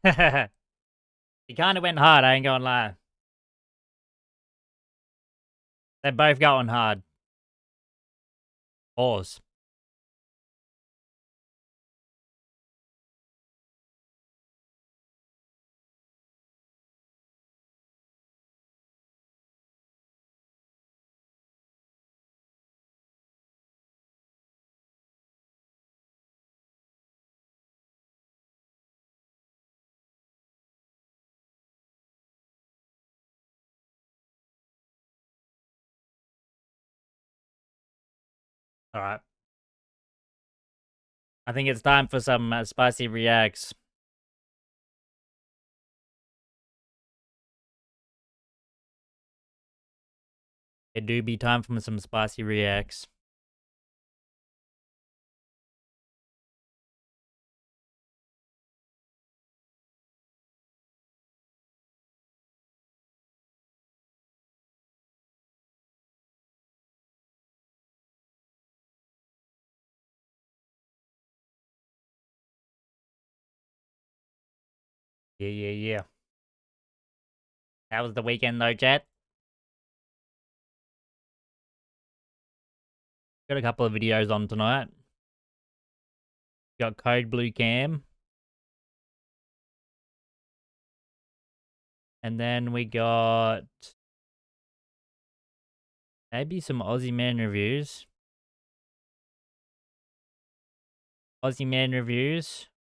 He kind of went hard, I ain't gonna lie. They're both going hard. Pause. Alright. I think it's time for some spicy reacts. It do be time for some spicy reacts. Yeah. That was the weekend though, chat. Got a couple of videos on tonight. Got Code Blue Cam. And then we got maybe some Aussie Man reviews. Aussie Man reviews.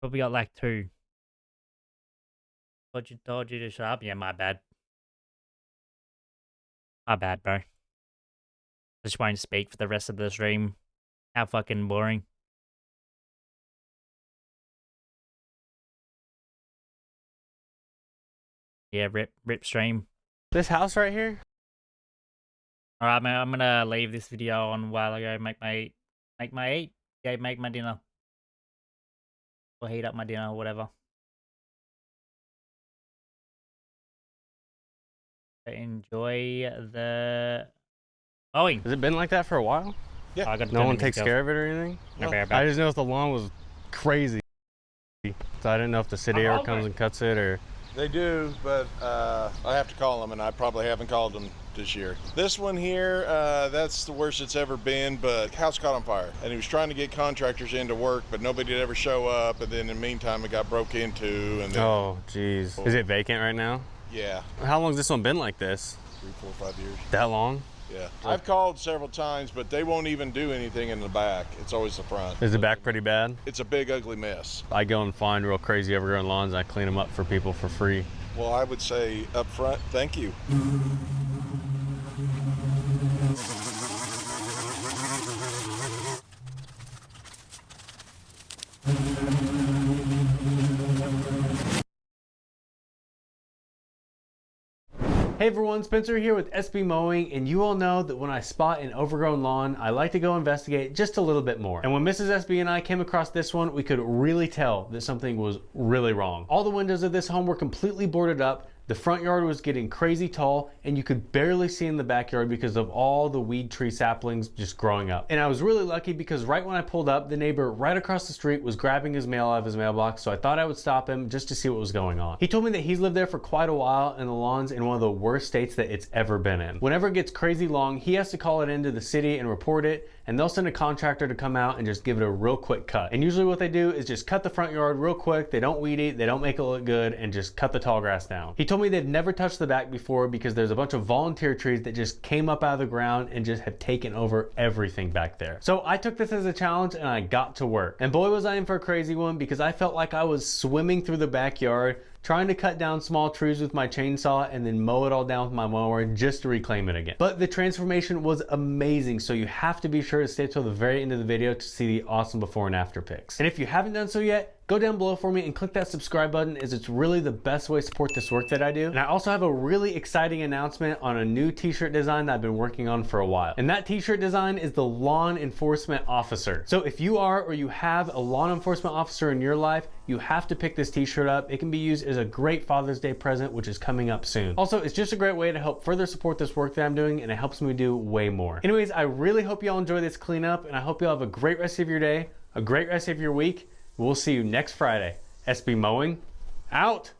Probably got like 2. Told you to shut up. Yeah, my bad. My bad, bro. Just won't speak for the rest of the stream. How fucking boring. Yeah, rip stream. This house right here? Alright, man, I'm gonna leave this video on while I go make my dinner. Or heat up my dinner or whatever. Enjoy the mowing. Has it been like that for a while? Yeah. I gotta No turn one the takes music care of it or anything? No. I just know if the lawn was crazy. So I didn't know if the city ever comes and cuts it or... They do, but I have to call them, and I probably haven't called them this year. This one here, that's the worst it's ever been, but house caught on fire. And he was trying to get contractors in to work, but nobody did ever show up, and then in the meantime, it got broke into, and then... Oh, jeez. Is it vacant right now? Yeah. How long has this one been like this? 3, 4, 5 years. That long? Yeah. I've called several times, but they won't even do anything in the back. It's always the front. Is the back pretty bad? It's a big, ugly mess. I go and find real crazy overgrown lawns and I clean them up for people for free. Well, I would say up front, thank you. Hey everyone, Spencer here with SB Mowing, and you all know that when I spot an overgrown lawn, I like to go investigate just a little bit more. And when Mrs. SB and I came across this one, we could really tell that something was really wrong. All the windows of this home were completely boarded up. The front yard was getting crazy tall, and you could barely see in the backyard because of all the weed tree saplings just growing up. And I was really lucky because right when I pulled up, the neighbor right across the street was grabbing his mail out of his mailbox, so I thought I would stop him just to see what was going on. He told me that he's lived there for quite a while, and the lawn's in one of the worst states that it's ever been in. Whenever it gets crazy long, he has to call it into the city and report it, and they'll send a contractor to come out and just give it a real quick cut. And usually what they do is just cut the front yard real quick, they don't weed eat, they don't make it look good, and just cut the tall grass down. He told me they've never touched the back before because there's a bunch of volunteer trees that just came up out of the ground and just have taken over everything back there. So I took this as a challenge and I got to work. And boy was I in for a crazy one because I felt like I was swimming through the backyard trying to cut down small trees with my chainsaw and then mow it all down with my mower just to reclaim it again. But the transformation was amazing, so you have to be sure to stay till the very end of the video to see the awesome before and after pics. And if you haven't done so yet, go down below for me and click that subscribe button, as it's really the best way to support this work that I do. And I also have a really exciting announcement on a new t-shirt design that I've been working on for a while. And that t-shirt design is the Lawn Enforcement Officer. So if you are or you have a law enforcement officer in your life, you have to pick this t-shirt up. It can be used as a great Father's Day present, which is coming up soon. Also, it's just a great way to help further support this work that I'm doing, and it helps me do way more. Anyways, I really hope y'all enjoy this cleanup, and I hope y'all have a great rest of your day, a great rest of your week. We'll see you next Friday. SB Mowing, out.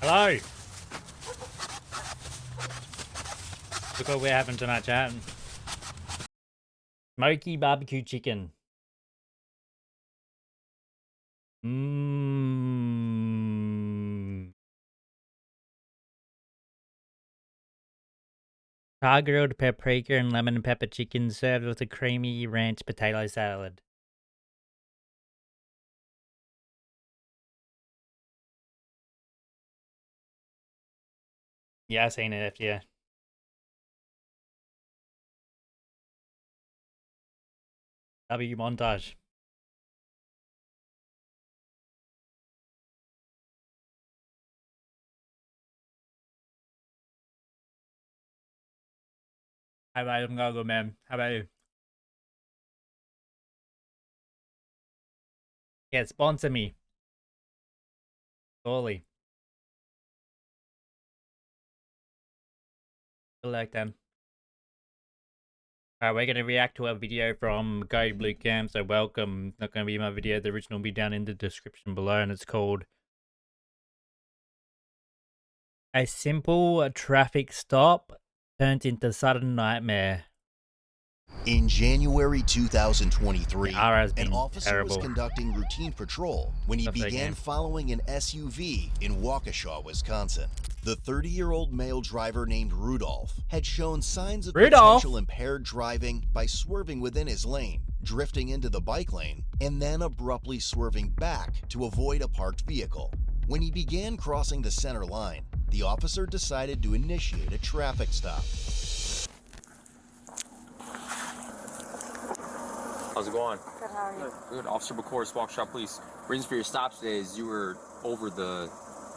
Hello. Look what we're having tonight, chat. Smoky barbecue chicken. Mmm. Char-grilled paprika and lemon and pepper chicken served with a creamy ranch potato salad. Yeah, I seen it, yeah. W montage. How about you? I'm gonna go, man. How about you? Yeah, sponsor me. Surely. Good luck then. Alright, we're gonna react to a video from Go Blue Cam, so welcome. It's not gonna be my video, the original will be down in the description below, and it's called A Simple Traffic Stop Turned into Sudden Nightmare. In January 2023, an officer terrible. was conducting routine patrol when he Stuff that began game. following an SUV in Waukesha, Wisconsin. The 30-year-old male driver named Rudolph had shown signs of potential impaired driving by swerving within his lane, drifting into the bike lane, and then abruptly swerving back to avoid a parked vehicle. When he began crossing the center line, the officer decided to initiate a traffic stop. How's it going? Good, how are you? Good. Officer Bacoris, Waukesha Police. Reason for your stop today is you were over the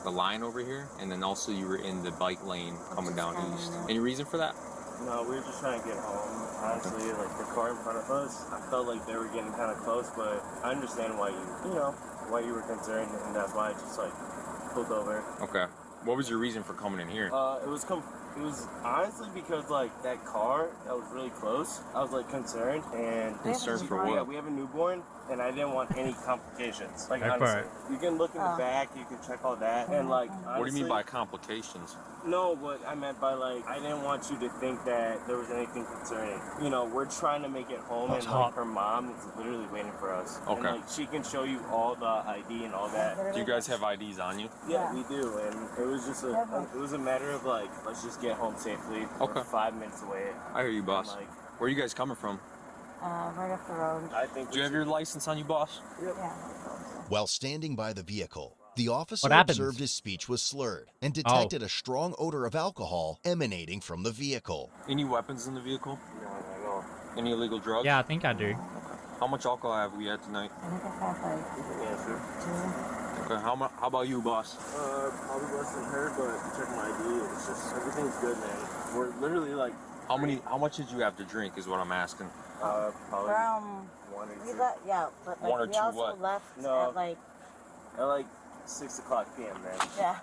line over here, and then also you were in the bike lane coming down east. Any reason for that? No, we were just trying to get home. Honestly, like the car in front of us, I felt like they were getting kind of close, but I understand why why you were concerned, and that's why I just like pulled over. Okay. What was your reason for coming in here? It was honestly because like that car that was really close. I was like concerned and Concerned for what? Yeah, we have a newborn, and I didn't want any complications. Like That honestly, part. you can look in the back, you can check all that, and like honestly, What do you mean by complications? No, what I meant by like, I didn't want you to think that there was anything concerning. You know, we're trying to make it home, and like her mom is literally waiting for us. Okay. And like she can show you all the ID and all that. Do you guys have IDs on you? Yeah, we do, and it was just a matter of like, let's just get home safely. Okay. We're 5 minutes away. I hear you, boss. Like, Where are you guys coming from? Right up the road. I think. Do you have your license on you, boss? Yep. Yeah. While standing by the vehicle, the officer happens? observed his speech was slurred and detected a strong odor of alcohol emanating from the vehicle. Any weapons in the vehicle? No. Any illegal drugs? Yeah, I think I do. How much alcohol have we had tonight? I think I have like Yeah, sure. 2. Okay. How about you, boss? Probably less than her, but check my ID. It's just everything's good, man. We're literally like. How much did you have to drink is what I'm asking. Probably one or We two. left, yeah, but like, One or we two also what? left No. at like, At like 6 o'clock p.m., man. yeah.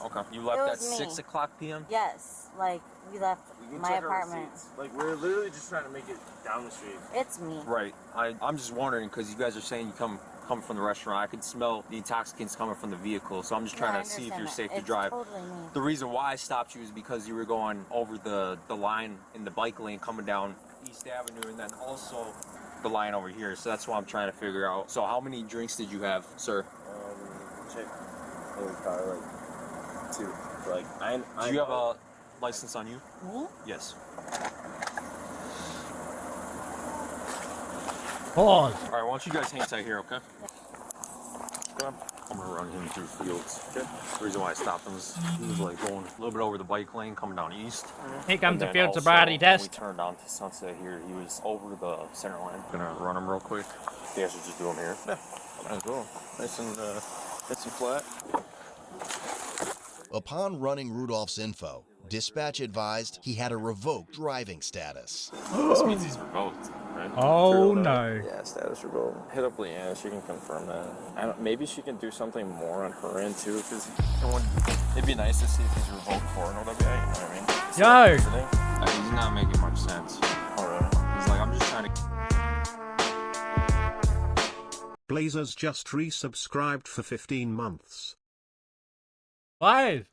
Okay. You It left at was me. 6 o'clock p.m.? Yes, like we left You can my check our apartment. receipts. Like, we're literally just trying to make it down the street. It's me. Right. I'm just wondering because you guys are saying you come from the restaurant. I can smell the intoxicants coming from the vehicle, so I'm just trying Yeah, I to see if understand you're that. safe to It's drive. totally me. The reason why I stopped you is because you were going over the line in the bike lane coming down East Avenue, and then also the line over here. So that's what I'm trying to figure out. So how many drinks did you have, sir? Check. Probably like 2. Like, I Do you have a license on you? Me? Yes. Pause. All right. Why don't you guys hang tight here, okay? Come on. I'm gonna run him through fields. Okay. The reason why I stopped him is he was like going a little bit over the bike lane coming down east. Here comes And the then field also, sobriety when test. we turned on to Sunset here, he was over the center line. Gonna run him real quick. You guys should just do him here. Yeah, might as well. Nice and flat. Upon running Rudolph's info, dispatch advised he had a revoked driving status. This means he's revoked, right? Oh no. Yeah, status revoked. Hit up Leanna, she can confirm that. Maybe she can do something more on her end too, because it'd be nice to see if he's revoked for an OWA, you know what I mean? Yo! He's not making much sense. Alright. He's like, I'm just trying to. Blazers just resubscribed for 15 months. 5.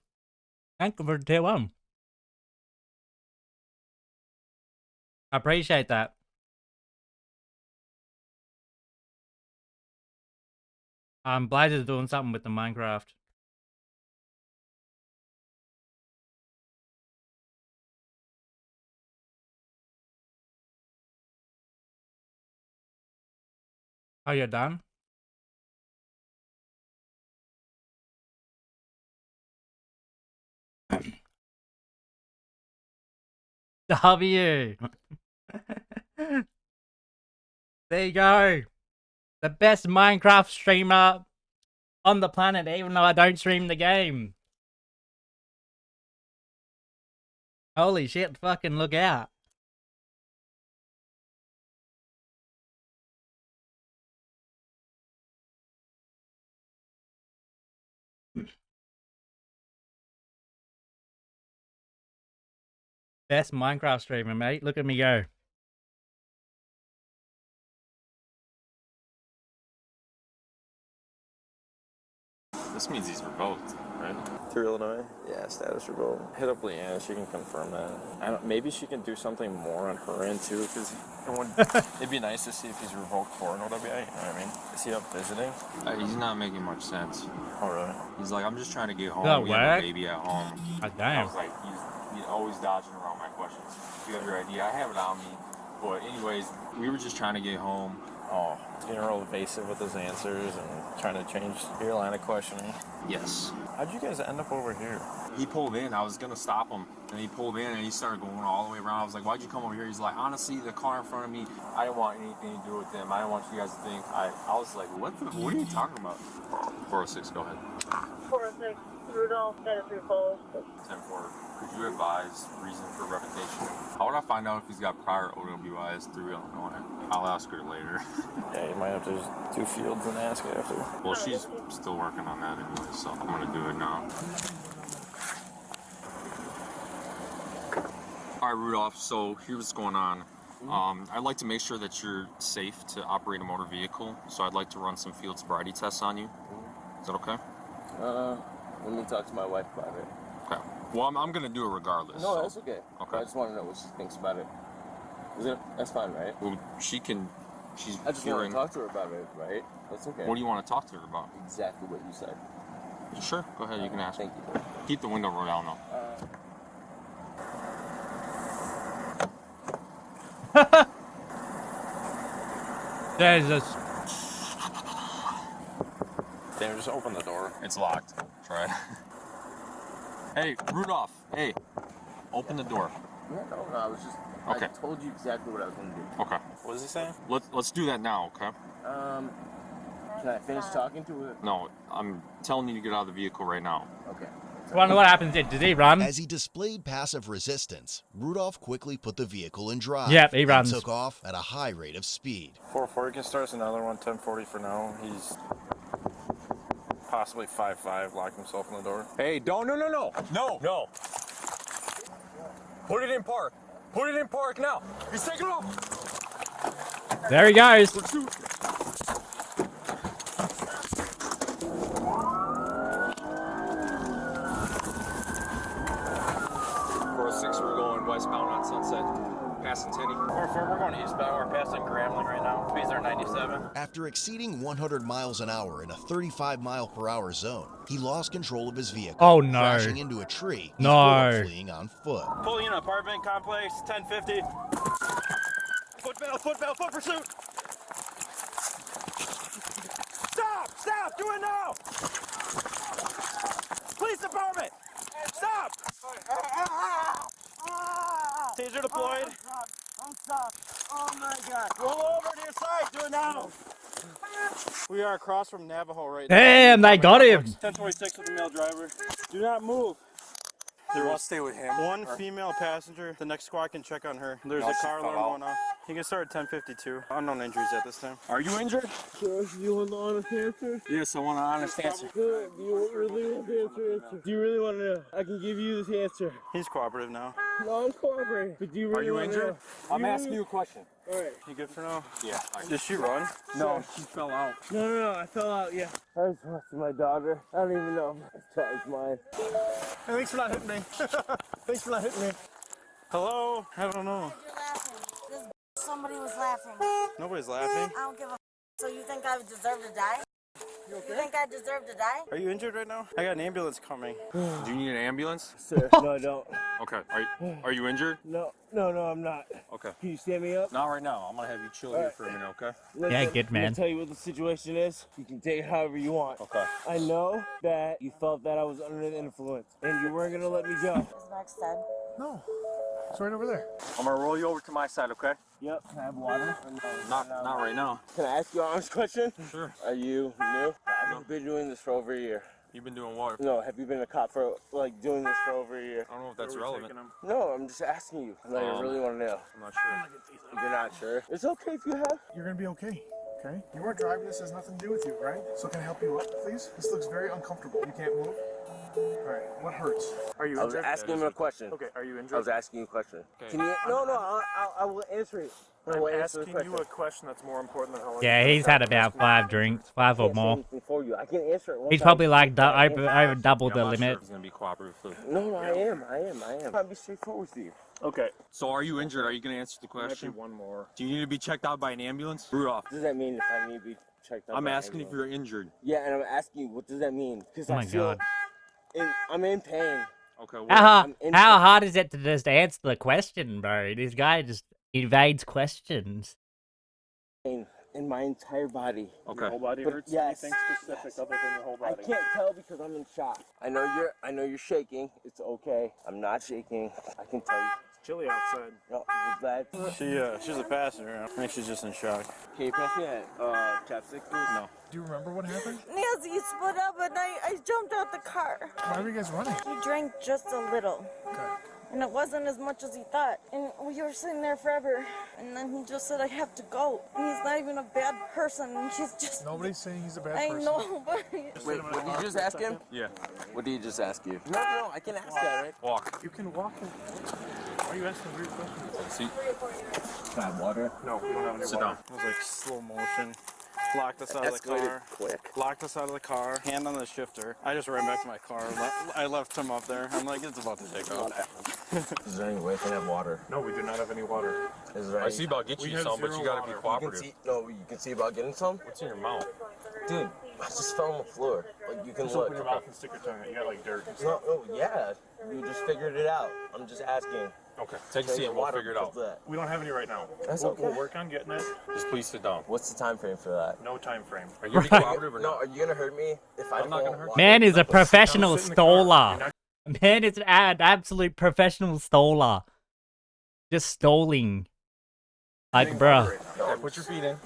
Thank you for the tier 1. I appreciate that. Blaze is doing something with the Minecraft. Oh, you're done? W. There you go. The best Minecraft streamer on the planet, even though I don't stream the game. Holy shit, fucking look out. Best Minecraft streamer, mate. Look at me go. This means he's revoked, right? Through Illinois? Yeah, status revoked. Hit up Leanne, she can confirm that. Maybe she can do something more on her end too, because it'd be nice to see if he's revoked for an OWA, you know what I mean? Is he up visiting? He's not making much sense. Oh, really? He's like, I'm just trying to get home. No We way. have a baby at home. God I damn. was like, he's always dodging around my questions. You have your idea. I have it on me. But anyways, we were just trying to get home. Oh, being real evasive with his answers and trying to change your line of questioning. Yes. How'd you guys end up over here? He pulled in. I was going to stop him. And he pulled in and he started going all the way around. I was like, why'd you come over here? He's like, honestly, the car in front of me, I didn't want anything to do with them. I didn't want you guys to think. I was like, what are you talking about? 406, go ahead. 406, Rudolph, status report. 10-4. Could you advise reason for revocation? How would I find out if he's got prior OWIs through Illinois? I'll ask her later. Yeah, you might have to just do fields and ask after. Well, she's still working on that anyway, so I'm gonna do it now. All right, Rudolph, so here's what's going on. I'd like to make sure that you're safe to operate a motor vehicle, so I'd like to run some field sobriety tests on you. Is that okay? Let me talk to my wife about it. Okay. Well, I'm gonna do it regardless. No, so. that's okay. Okay. I just want to know what she thinks about it. That's fine, right? Well, she's I just want hearing. to talk to her about it, right? That's okay. What do you want to talk to her about? Exactly what you said. Sure, go ahead, you can ask. Thank you. Keep the window rolled down though. Jesus. Damn, just open the door. It's locked. Try it. Hey, Rudolph. Hey, open the door. No, I was just. Okay. I told you exactly what I was going to do. Okay. What is he saying? Let's do that now, okay? Can I finish talking to her? No, I'm telling you to get out of the vehicle right now. Okay. I wonder what happens. Did he run? As he displayed passive resistance, Rudolph quickly put the vehicle in drive. Yep, he runs. And took off at a high rate of speed. 440 can start us another one. 1040 for now. He's possibly 5'5", locked himself in the door. Hey, don't, no. Put it in park. Put it in park now. He's taking off. There he goes. Pursuit. 406, we're going westbound on Sunset, passing Tenney. 4-4, we're going eastbound. We're passing Grambling right now. Speeds are 97. After exceeding 100 miles an hour in a 35-mile-per-hour zone, he lost control of his vehicle, Oh, no. crashing into a tree No. before fleeing on foot. Pulling in apartment complex, 1050. Foot pursuit. Stop, do it now. Police department, stop. Taser deployed. Don't stop. Oh my God. Roll over to your side, do it now. We are across from Navajo right now. Damn, they got him. 1026 with the male driver. Do not move. There was stay with him. One female passenger. The next squad can check on her. There's No, a she car fell alarm out. going off. You can start at 1052. Unknown injuries at this time. Are you injured? Sir, do you want the honest answer? Yes, I want an honest answer. Good. Do you really want the answer? Do you really want to know? I can give you this answer. He's cooperative now. No, I'm cooperating. But do you really Are you wanna injured? know? I'm asking you a question. Alright. You good for now? Yeah. Did she run? No, she fell out. No, I fell out, yeah. I just lost my daughter. I don't even know if this child's mine. Hey, thanks for not hitting me. Thanks for not hitting me. Hello? I don't know. You're laughing. Somebody was laughing. Nobody's laughing. I don't give a So you think I deserve to die? You think I deserve to die? Are you injured right now? I got an ambulance coming. Do you need an ambulance? Sir, no, I don't. Okay. Are you injured? No, I'm not. Okay. Can you stand me up? Not right now. I'm gonna have you chill here for a minute, okay? Listen, Yeah, good man. Let me tell you what the situation is. You can take it however you want. Okay. I know that you felt that I was under the influence, and you weren't gonna let me go. Is Max dead? No. It's right over there. I'm gonna roll you over to my side, okay? Yep. Can I have water? Not right now. Can I ask you an honest question? Sure. Are you new? I've been doing this for over a year. You've been doing what? No, have you been a cop for doing this for over a year? I don't know if that's relevant. No, I'm just asking you. I really want to know. I'm not sure. You're not sure? It's okay if you have. You're gonna be okay. Okay? You weren't driving. This has nothing to do with you, right? So can I help you up, please? This looks very uncomfortable. You can't move. All right. What hurts? Are you I was injured? asking him a question. Okay, are you I injured? was asking you a question. Okay. Can you? No, I will answer it. I I'm will answer asking the you a question that's more important than how long Yeah, you've been he's had driving. about 5 drinks, 5 or Can't say more. anything for you. I can answer it. One He's time. probably like over double Yeah, the I'm not sure limit. if he's gonna be cooperative. So. No, I am. I'm trying to be straightforward with you. Okay. So are you injured? Are you gonna answer the Might be question? one more. Do you need to be checked out by an ambulance? Rudolph. What does that mean if I need to be checked out? I'm by asking if anyone? you're injured. Yeah, and I'm asking you, what does that mean? Because Oh my God. I'm in pain. Okay. Well, How hard is it to just answer the question, bro? This guy just evades questions. Pain in my entire body. okay. Your whole body But hurts? yes, Anything specific other than the whole I body? can't tell because I'm in shock. I know you're shaking. It's okay. I'm not shaking. I can tell you. It's chilly outside. No, we're glad. She's a passenger. I think she's just in shock. Can you pass me that chapstick, please? No. Do you remember what happened? Nancy split up and I jumped out the car. Why were you guys running? He drank just a little. Okay. And it wasn't as much as he thought. And we were sitting there forever. And then he just said, I have to go. And he's not even a bad person. And he's just... Nobody's saying he's a bad I person. know, but... Wait, what did you just ask him? Yeah. What did he just ask you? No, I can ask that, right? Walk. You can walk in. Why are you asking weird questions? See. Can I have water? No, we don't have any Sit water. down. It was like slow motion. Locked us out of the car. Quick. Locked us out of the car. Hand on the shifter. I just ran back to my car. I left him up there. I'm like, it's about to take off. Is there any way I can have water? No, we do not have any water. Is there I see about getting We you have some, but you zero gotta be water. cooperative. you can see about getting some? What's in your mouth? Dude, I just fell on the floor. Like, you can Just look. open your mouth and stick your tongue out. You got like dirt. No, yeah. You just figured it out. I'm just asking. Okay. Take a seat and we'll figure it out. We don't have any right now. That's We'll okay. work on getting it. Just please sit down. What's the time frame for that? No time frame. Are you gonna be cooperative or No, not? are you gonna hurt me if I I'm not don't gonna hurt you. water? Man is a professional Sit in the car. You're stoler. not- Man is an absolute professional stoler. Just stalling. Like, bruh. Okay, put your feet in.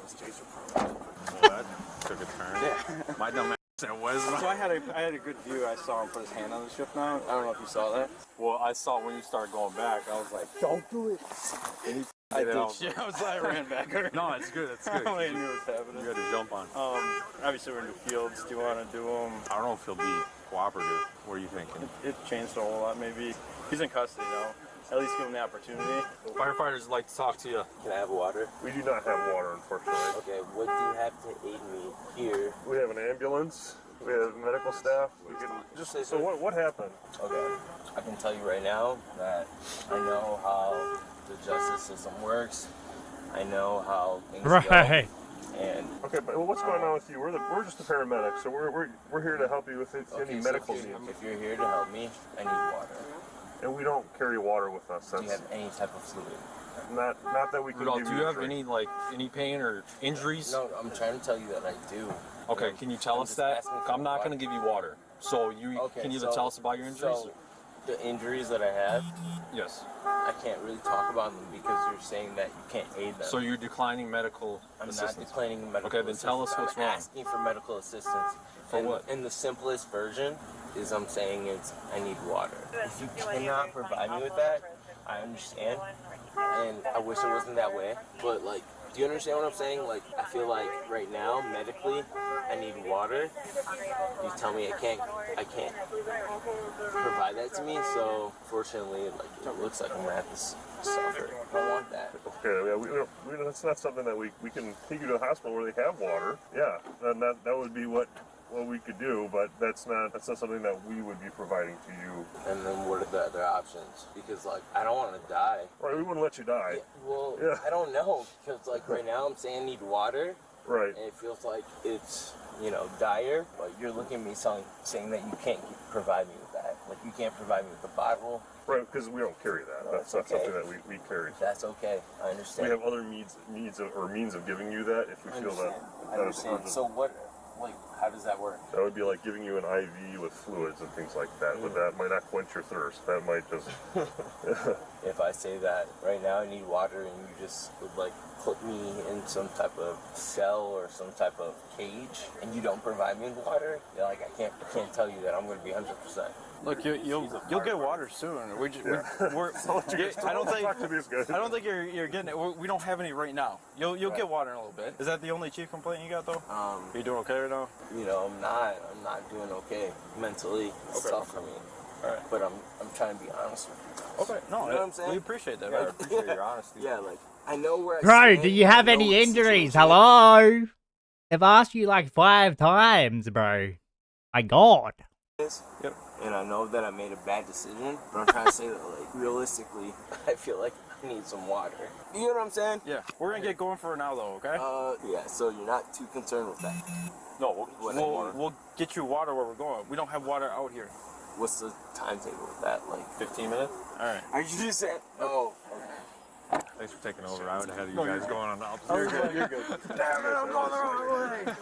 Well, that took a turn. Yeah. My dumb ass said, what is So that? I had a good view. I saw him put his hand on the shift now. I don't know if you saw that. Well, I saw when you started going back. I was like, Don't do it. I did. Yeah, I ran back. No, it's good. It's good. I knew what was happening. You got to jump on. Obviously we're in the fields. Do you want to do them? I don't know if he'll be cooperative. What are you thinking? It changed a whole lot. Maybe he's in custody now. At least give him the opportunity. Firefighters like to talk to you. Can I have water? We do not have water, unfortunately. Okay, what do you have to aid me here? We have an ambulance. We have medical staff. We can just. So what happened? Okay, I can tell you right now that I know how the justice system works. I know how things Right. go. And Okay, but what's going on with you? We're just the paramedics, so we're here to help you with any so medical if needs. you're here to help me, I need water. And we don't carry water with us. Do you That's have any type of fluid? not that we can Rudolph, give do you. you a have drink. any pain or injuries? No, I'm trying to tell you that I do. Okay, can you tell I'm us just that? asking for I'm not water. going to give you water. So you Okay, can either so- tell us about your injuries? So, the injuries that I have, Yes. I can't really talk about them because you're saying that you can't aid them. So you're declining medical I'm assistance? not declining medical Okay, then tell us assistance. what's I'm wrong. asking for medical assistance. For and, what? And the simplest version is I'm saying it's I need water. If you cannot provide me with that, I understand, and I wish it wasn't that way. But like, do you understand what I'm saying? Like, I feel like right now, medically, I need water. You tell me I can't provide that to me. So fortunately, like, it looks like I'm gonna have to suffer. I don't want that. Okay, yeah, that's not something that we can take you to the hospital where they have water. Yeah, then that would be what we could do, but that's not something that we would be providing to you. And then what are the other options? Because like, I don't want to die. Right, we wouldn't let you die. Yeah, well, yeah. I don't know, because like right now I'm saying I need water. Right. And it feels like it's, you know, dire, but you're looking at me saying that you can't provide me with that. Like, you can't provide me with the bottle. Right, because we don't carry that. That's not something that we carry. That's okay. I understand. We have other means of giving you that if we feel that. I understand. So what, like, how does that work? That would be like giving you an IV with fluids and things like that, but that might not quench your thirst. That might just... If I say that right now I need water and you just would like put me in some type of cell or some type of cage and you don't provide me with water, you're like, I can't tell you that I'm going to be 100%. Look, you'll get water soon. I don't think you're getting it. We don't have any right now. You'll get water in a little bit. Is that the only chief complaint you got though? Are you doing okay right now? You know, I'm not doing okay mentally. It's tough for me. All right. But I'm trying to be honest with you. Okay. No, you know what I'm saying? We appreciate that. Yeah, I appreciate your honesty. Yeah, like I know where I Bro, stand, do you have I know any what injuries? situation- Hello? I've asked you like 5 times, bro. My God. Yep. And I know that I made a bad decision, but I'm trying to say that, like, realistically, I feel like I need some water. You know what I'm saying? Yeah. We're gonna get going for now, though. Okay. Yeah. So you're not too concerned with that? No, we'll get you water where we're going. We don't have water out here. What's the timetable with that? Like 15 minutes. All right. Are you just saying? Oh. Thanks for taking over. I would have had you guys going on the opposite. You're good. Damn it, I'm going the wrong way.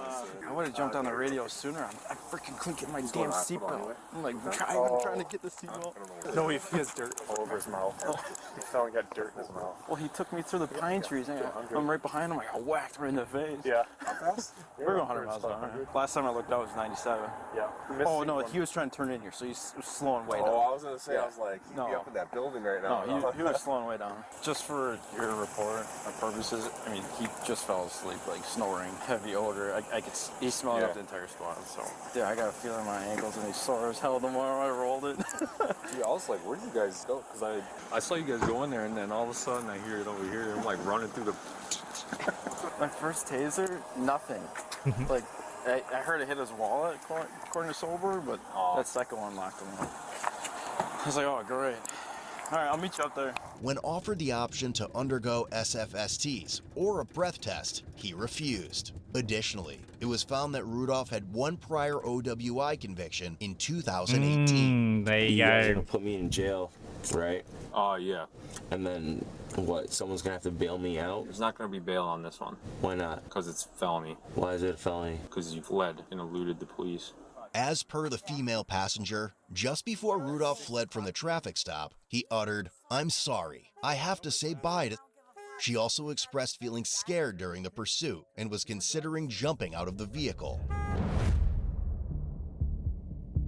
I would have jumped on the radio sooner. I freaking couldn't get my damn seatbelt. I'm like trying to get the seatbelt. No, he has dirt all over his mouth. He fell and got dirt in his mouth. Well, he took me through the pine trees. I'm right behind him. I got whacked right in the face. Yeah. How fast? We're going 100 miles an hour. Last time I looked out was 97. Yeah. Oh no, he was trying to turn in here, so he's slowing way down. Oh, I was gonna say, I was like, he'd be up in that building right now. No, he was slowing way down. Just for your report purposes, I mean, he just fell asleep, like snoring, heavy odor. He's smelling up the entire squad. So yeah, I got a feeling in my ankles and he's sore as hell the more I rolled it. Yeah, I was like, where did you guys go? Because I saw you guys go in there, and then all of a sudden I hear it over here. I'm like running through the. My first taser, nothing. Like I heard it hit his wallet according to sober, but that second one locked him up. I was like, oh great. All right, I'll meet you up there. When offered the option to undergo SFSTs or a breath test, he refused. Additionally, it was found that Rudolph had one prior OWI conviction in 2018. There you guys go. gonna put me in jail, right? Oh yeah. And then what? Someone's gonna have to bail me out? There's not gonna be bail on this one. Why not? Because it's felony. Why is it a felony? Because you fled and eluded the police. As per the female passenger, just before Rudolph fled from the traffic stop, he uttered, "I'm sorry, I have to say bye to..." She also expressed feeling scared during the pursuit and was considering jumping out of the vehicle.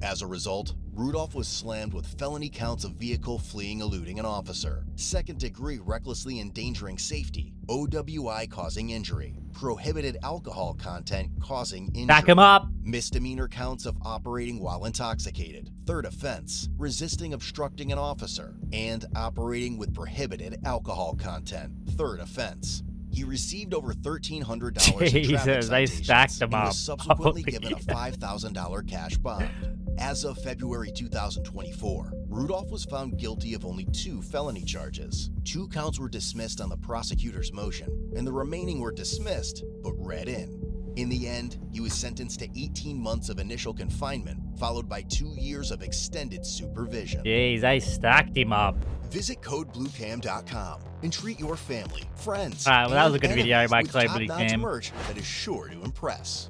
As a result, Rudolph was slammed with felony counts of vehicle fleeing eluding an officer, second-degree recklessly endangering safety, OWI causing injury, prohibited alcohol content causing injury. Back him up. Misdemeanor counts of operating while intoxicated, third offense, resisting obstructing an officer, and operating with prohibited alcohol content, third offense. He received over $1,300 in traffic Jesus, they citations stacked him and up. was subsequently Holy given a $5,000 cash bond. As of February 2024, Rudolph was found guilty of only 2 felony charges. 2 counts were dismissed on the prosecutor's motion, and the remaining were dismissed, but read in. In the end, he was sentenced to 18 months of initial confinement, followed by 2 years of extended supervision. Jeez, they stacked him up. Visit CodeBlueCam.com and treat your family, friends, Alright, well that was a and good video by enemies with Code Blue top-notch Cam. merch that is sure to impress.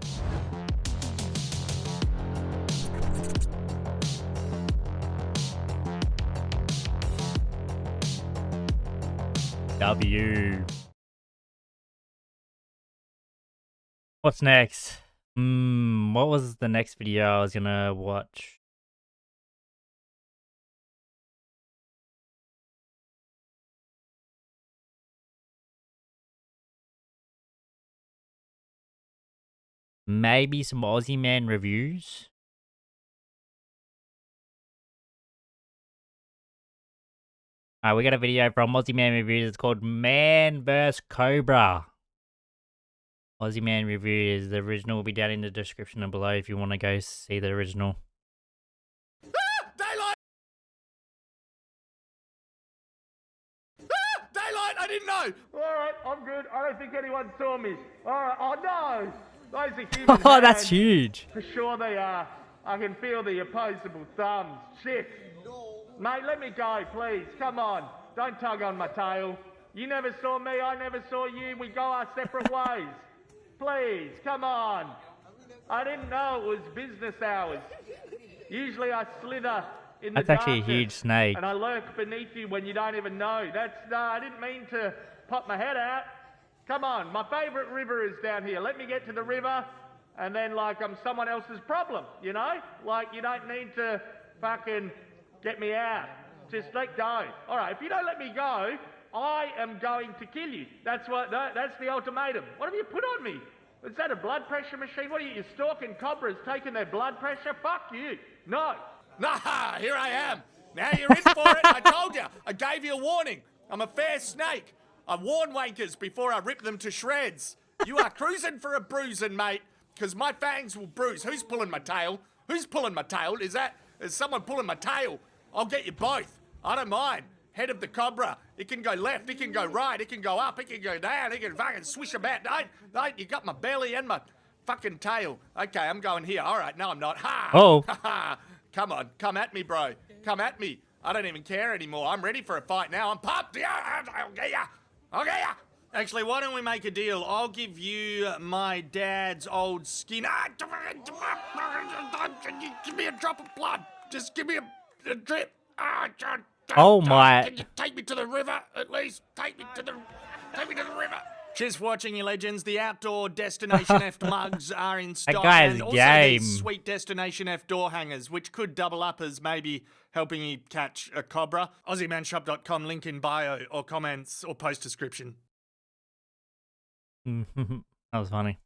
W. What's next? What was the next video I was gonna watch? Maybe some Aussie Man reviews. Alright, we got a video from Aussie Man Reviews. It's called Man vs. Cobra. Aussie Man Reviews. The original will be down in the description below if you want to go see the original. Daylight! Daylight! I didn't know! Alright, I'm good. I don't think anyone saw me. Alright, oh no! Those are human Oh, that's hands. huge. For sure they are. I can feel the opposable thumbs. Shit. Mate, let me go, please. Come on. Don't tug on my tail. You never saw me, I never saw you. We go our separate ways. Please, come on. I didn't know it was business hours. Usually I slither in the That's actually a darkness, huge snake. and I lurk beneath you when you don't even know. No, I didn't mean to pop my head out. Come on, my favourite river is down here. Let me get to the river, and then, like, I'm someone else's problem, you know? Like, you don't need to fucking get me out. Just let go. All right, if you don't let me go, I am going to kill you. That's the ultimatum. What have you put on me? Is that a blood pressure machine? What are you stalking cobras, taking their blood pressure? Fuck you. No. Nah, here I am. Now you're in for it. I told you. I gave you a warning. I'm a fair snake. I warn wankers before I rip them to shreds. You are cruising for a bruising, mate, because my fangs will bruise. Who's pulling my tail? Who's pulling my tail? Is someone pulling my tail? I'll get you both. I don't mind. Head of the cobra. It can go left, it can go right, it can go up, it can go down, it can fucking swish about. Don't, you got my belly and my fucking tail. Okay, I'm going here. All right, no, I'm not. Ha! Oh. Ha ha! Come on, come at me, bro. Come at me. I don't even care anymore. I'm ready for a fight now. I'm pumped. Yeah, I'll get ya. I'll get ya. Actually, why don't we make a deal? I'll give you my dad's old skin. Give me a drop of blood. Just give me a drip. Oh my. Can you take me to the river at least? Take me to the river. Cheers for watching, you legends. The outdoor Destination F mugs are in stock. guy's and also game. these sweet Destination F door hangers, which could double up as maybe helping you catch a cobra. AussieManShop.com, link in bio or comments or post description. That was funny.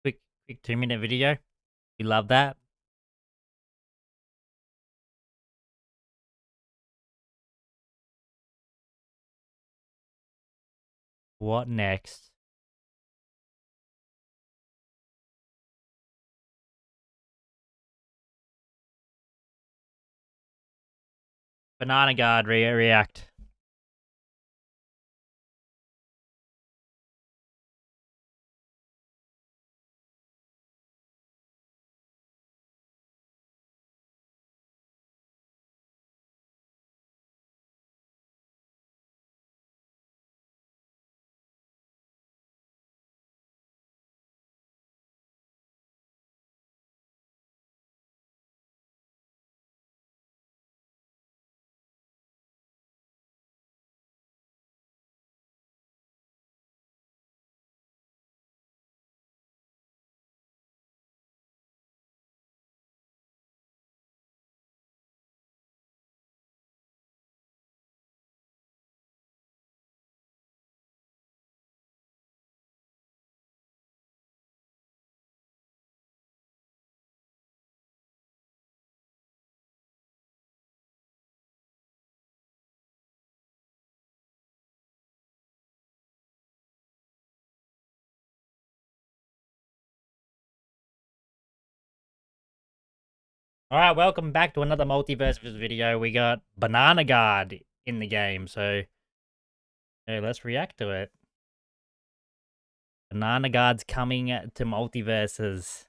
Quick 2-minute video. You love that? What next? Banana Guard react. Alright, welcome back to another multiverse video. We got Banana Guard in the game, so let's react to it. Banana Guard's coming to multiverses.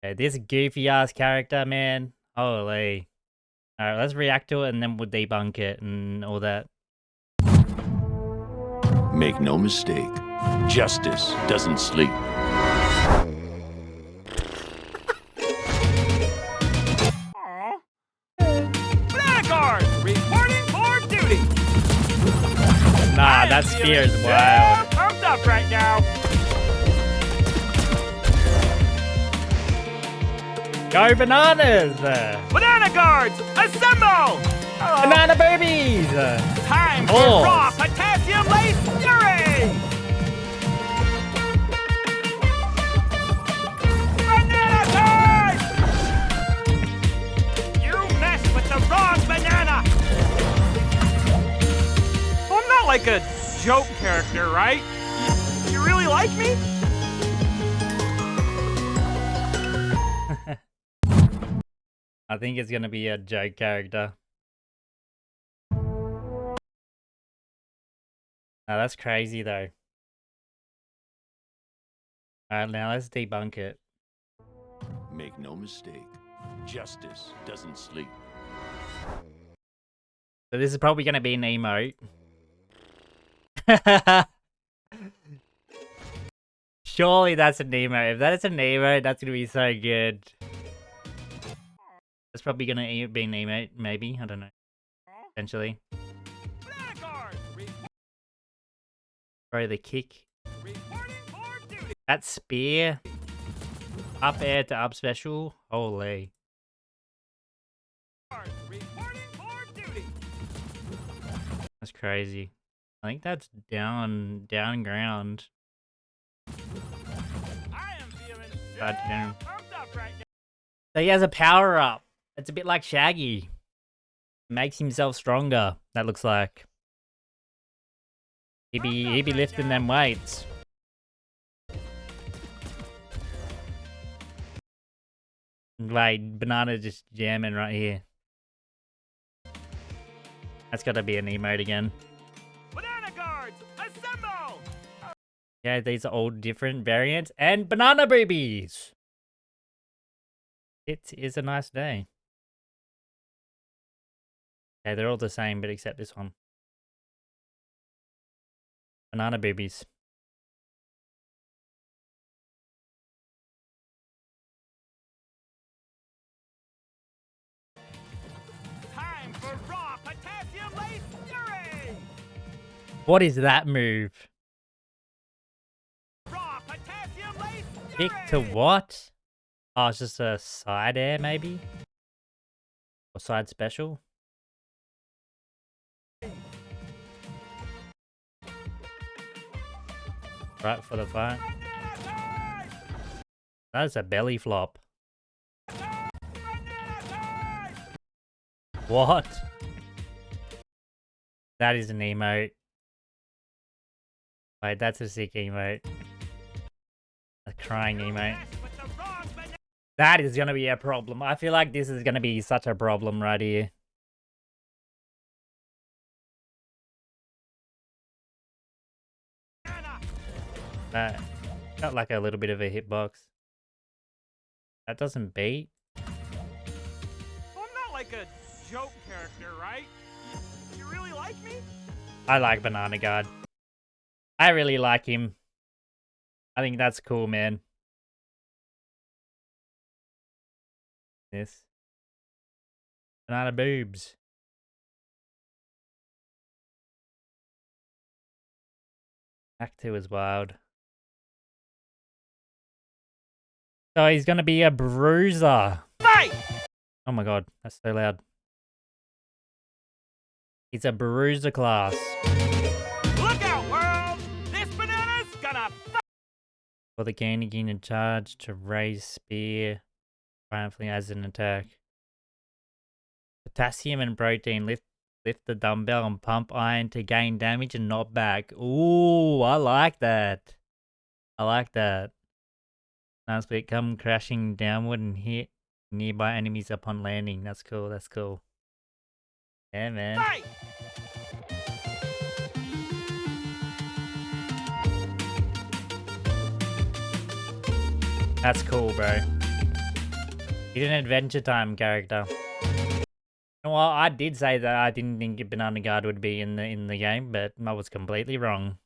This goofy ass character, man. Holy. Alright, let's react to it and then we'll debunk it and all that. Make no mistake, justice doesn't sleep. Nah, that spear is wild. Pumped up right now. Go bananas! Banana guards, assemble! Banana babies! Time for Oh. raw potassium laced fury! like a joke character, right? You really like me? I think it's gonna be a joke character. Now that's crazy though. Alright, now let's debunk it. Make no mistake, justice doesn't sleep. So this is probably gonna be an emote. Surely that's an emote. If that is an emote, that's gonna be so good. That's probably gonna be an emote, maybe. I don't know. Potentially. Bro, the kick. That spear. Up air to up special. Holy. That's crazy. I think that's down ground. Down. So he has a power up. It's a bit like Shaggy. Makes himself stronger, that looks like. He be lifting them weights. Like, banana just jamming right here. That's gotta be an emote again. Banana guards, assemble! Yeah, these are all different variants. And banana boobies! It is a nice day. Okay, they're all the same, but except this one. Banana boobies. Time for raw potassium lace fury! What is that move? Raw potassium lace Kick to what? Oh, it's just a side air, maybe? Or side special? Right for the fight. That's a belly flop. What? That is an emote. Wait, that's a sick emote. A crying emote. That is gonna be a problem. I feel like this is gonna be such a problem right here. Got like a little bit of a hitbox. That doesn't beat. I'm not like a joke character, right? You really like me? I like Banana Guard. I really like him. I think that's cool, man. This. Banana boobs. Act 2 is wild. So he's gonna be a bruiser. Fight! Oh my god, that's so loud. He's a bruiser class. Look out, world! This banana's gonna For the gain in charge to raise spear triumphantly as an attack. Potassium and protein lift the dumbbell and pump iron to gain damage and not back. Ooh, I like that. I like that. Now split come crashing downward and hit nearby enemies upon landing. That's cool, that's cool. Yeah, man. fight! That's cool, bro. He's an Adventure Time character. Well, I did say that I didn't think Banana Guard would be in the game, but I was completely wrong.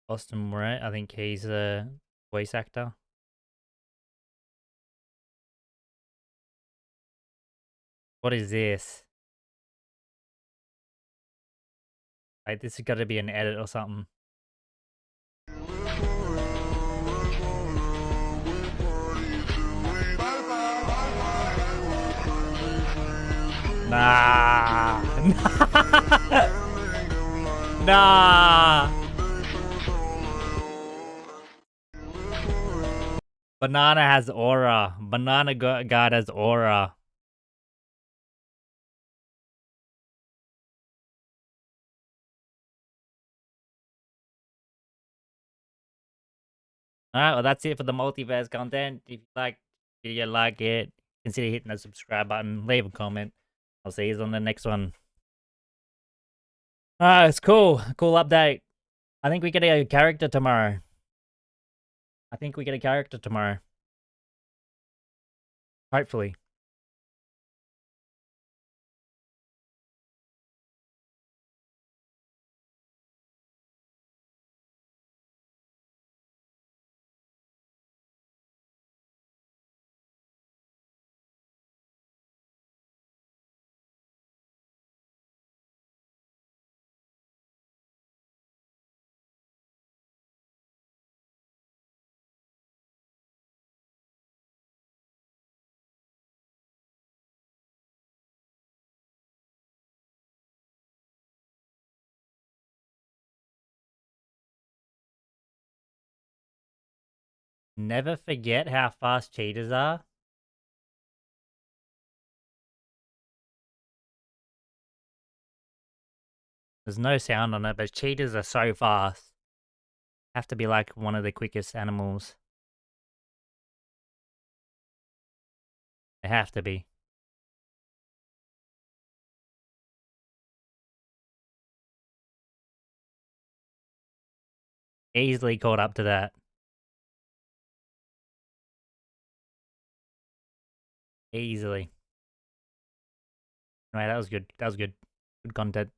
Austin Moret, I think he's a voice actor. What is this? Like, this has got to be an edit or something. Nah. Nah. Banana has aura. Banana God has aura. Alright, well that's it for the multiverse content. If you like the video, like it, consider hitting the subscribe button, leave a comment. I'll see you on the next one. Alright, it's cool. Cool update. I think we get a character tomorrow. Hopefully. Never forget how fast cheetahs are. There's no sound on it, but cheetahs are so fast. Have to be like one of the quickest animals. They have to be. Easily caught up to that. Easily. Right, that was good. That was good. Good content.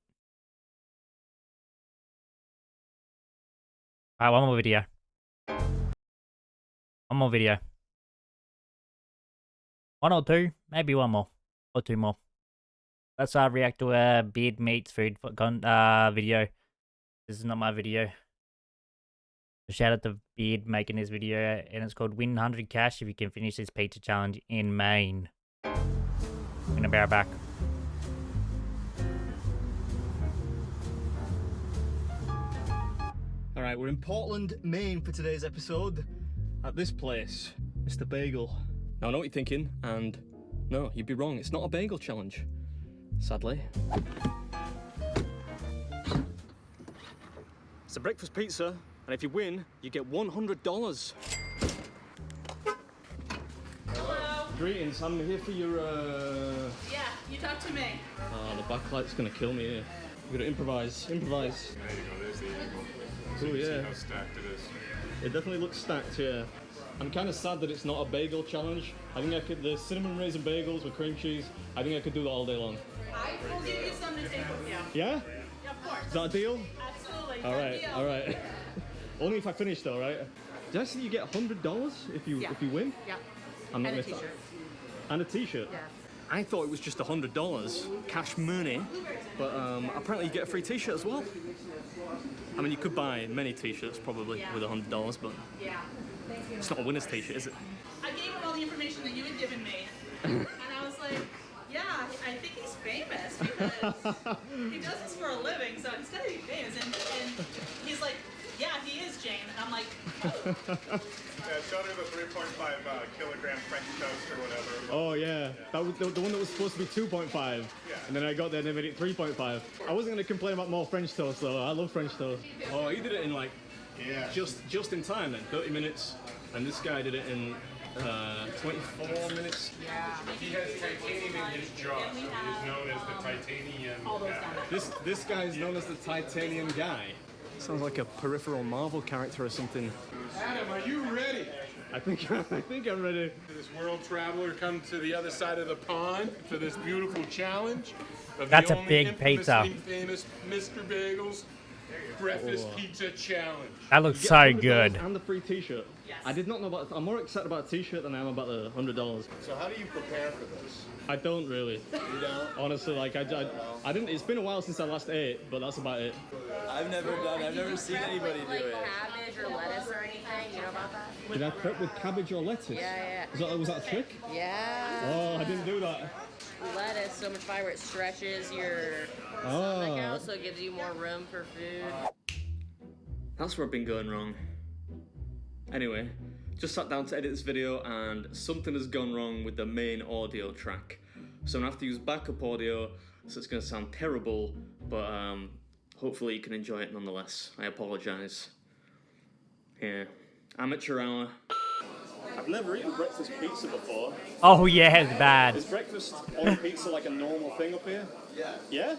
Alright, one more video. One more video. One or two, maybe one more. Or two more. Let's react to a beard meets food video. This is not my video. Shout out to Beard making this video, and it's called Win 100 Cash if you can finish this pizza challenge in Maine. I'm gonna be right back. Alright, we're in Portland, Maine for today's episode. At this place, Mr. Bagel. Now I know what you're thinking, and no, you'd be wrong. It's not a bagel challenge, sadly. It's a breakfast pizza, and if you win, you get $100. Hello. Greetings, I'm here for your, Yeah, you talk to me. Oh, the backlight's gonna kill me here. We're gonna improvise. There you go, there's the angle. So Oh, you yeah. see how stacked it is. It definitely looks stacked, yeah. I'm kind of sad that it's not a bagel challenge. I think I could, the cinnamon raisin bagels with cream cheese, I think I could do that all day long. I will give you some to take with you. Yeah? Yeah, of course. Is that a deal? Absolutely. Alright, alright. Only if I finish though, right? Did I see you get $100 if you win? Yeah. I'm not And a gonna- t-shirt. And a t-shirt? Yeah. I thought it was just $100, cash money, but apparently you get a free t-shirt as well. I mean, you could buy many t-shirts probably with $100, but Yeah. it's not a winner's t-shirt, is it? I gave him all the information that you had given me. And I was like, yeah, I think he's famous because he does this for a living, so he's gotta be famous. And he's like, yeah, he is, Jane. And I'm like, oh. Yeah, showed her the 3.5 kilogram French toast or whatever. Oh yeah, that was the one that was supposed to be 2.5, and then I got there and they made it 3.5. I wasn't going to complain about more French toast though, I love French toast. Oh, he did it in like, just in time then, 30 minutes, and this guy did it in 24 minutes. Yeah. He has titanium in his jaw, so he's known as the titanium guy. This guy is known as the titanium guy. Sounds like a peripheral Marvel character or something. Adam, are you ready? I think I'm ready. This world traveler come to the other side of the pond for this beautiful challenge. Of That's the a only big pizza. infamously famous Mr. Bagel's breakfast pizza challenge. That looks You so get $100 good. And the free t-shirt. Yes. I did not know about, I'm more excited about a t-shirt than I am about the $100. So how do you prepare for this? I don't really. You don't? Honestly, like I didn't. It's been a while since I last ate, but that's about it. I've never seen anybody do it. Cabbage or lettuce or anything, you know about that? Did I prep with cabbage or lettuce? Yeah. Was that a trick? Yeah. Oh, I didn't do that. Lettuce, so much fiber, it stretches your stomach out, so it gives you more room for food. That's where I've been going wrong. Anyway, just sat down to edit this video and something has gone wrong with the main audio track. So I'm gonna have to use backup audio, so it's gonna sound terrible, but hopefully you can enjoy it nonetheless. I apologize. Yeah, Amateur hour. I've never eaten breakfast pizza before. Oh yeah, it's bad. Is breakfast on pizza like a normal thing up here? Yeah. Yeah?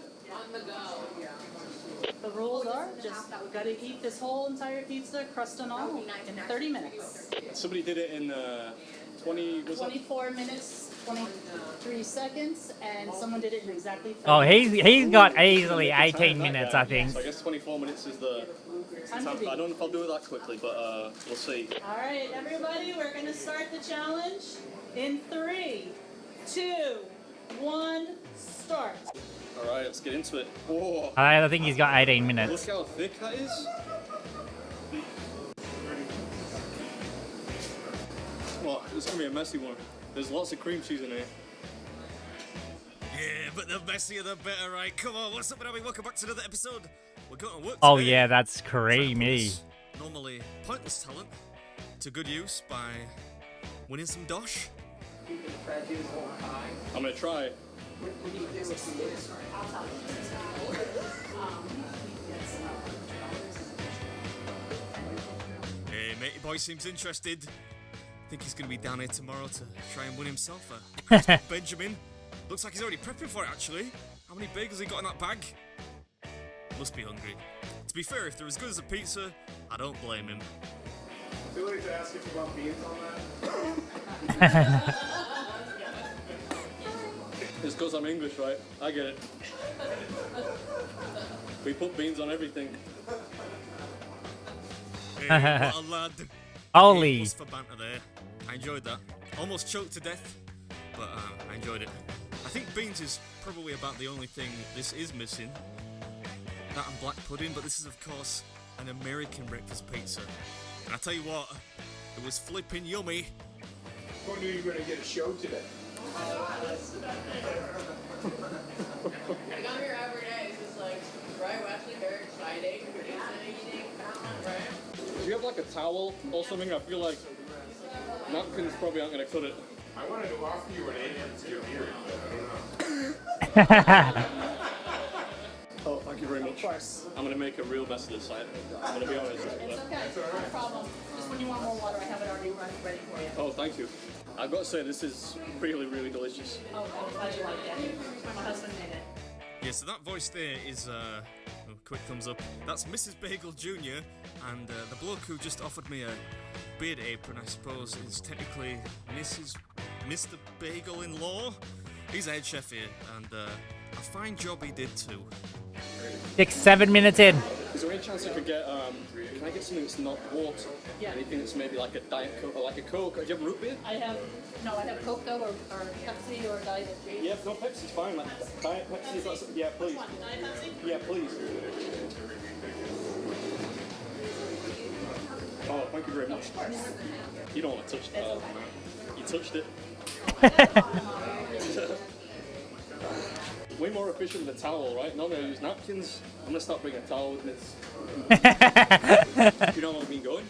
The rules are just gotta eat this whole entire pizza, crust and all, in 30 minutes. Somebody did it in 24 minutes, 23 seconds, and someone did it in exactly 30 Oh, minutes. he's got easily 18 minutes, I think. So I guess 24 minutes is the time. I don't know if I'll do it that quickly, but we'll see. All right, everybody, we're gonna start the challenge in 3, 2, 1, start. All right, let's get into it. Whoa. I think he's got 18 minutes. Look how thick that is. Well, it's gonna be a messy one. There's lots of cream cheese in here. Yeah, but the messier the better, right? Come on, what's up, everybody? Welcome back to another episode. We're going to work Oh today. yeah, that's creamy. Normally pointless talent to good use by winning some dosh. I'm gonna try. Hey, matey boy seems interested. I think he's going to be down here tomorrow to try and win himself a crispy Benjamin. Looks like he's already prepping for it, actually. How many bagels he got in that bag? Must be hungry. To be fair, if they're as good as a pizza, I don't blame him. Too late to ask if you want beans on that. It's because I'm English, right? I get it. We put beans on everything. Hey, what a lad. Holy. Plus for banter there. I enjoyed that. Almost choked to death, but I enjoyed it. I think beans is probably about the only thing this is missing. That and black pudding, but this is of course an American breakfast pizza. And I tell you what, it was flipping yummy. Who knew you were going to get a show today? I come here every day. It's just like, right, we're actually very exciting. Do you have like a towel or something? I feel like napkins probably aren't going to cut it. I wanted to offer you an agent to your beard, but I don't know. Oh, thank you very much. Of course. I'm going to make a real mess of this side. I'm going to be honest. It's okay, no problem. Just when you want more water, I have it already ready for you. Oh, thank you. I've got to say, this is really, really delicious. Oh, I'm glad you like it. My husband made it. Yeah, so that voice there is, quick thumbs up. That's Mrs. Bagel Jr. And the bloke who just offered me a beard apron, I suppose, is technically Mr. Bagel-in-law. He's a head chef here, and a fine job he did too. 7 minutes in. Is there any chance I could get, can I get something that's not water? Yeah. Anything that's maybe like a Diet Coke or like a Coke? Do you have root beer? I have Coke or Pepsi or Diet. Yeah, no, Pepsi's fine. Like, Diet Pepsi, if that's, yeah, please. Diet Pepsi? Yeah, please. Oh, thank you very much. You don't want to touch that. You touched it. Way more efficient than a towel, right? Normally I use napkins. I'm gonna start bringing a towel with this. You know how long we've been going?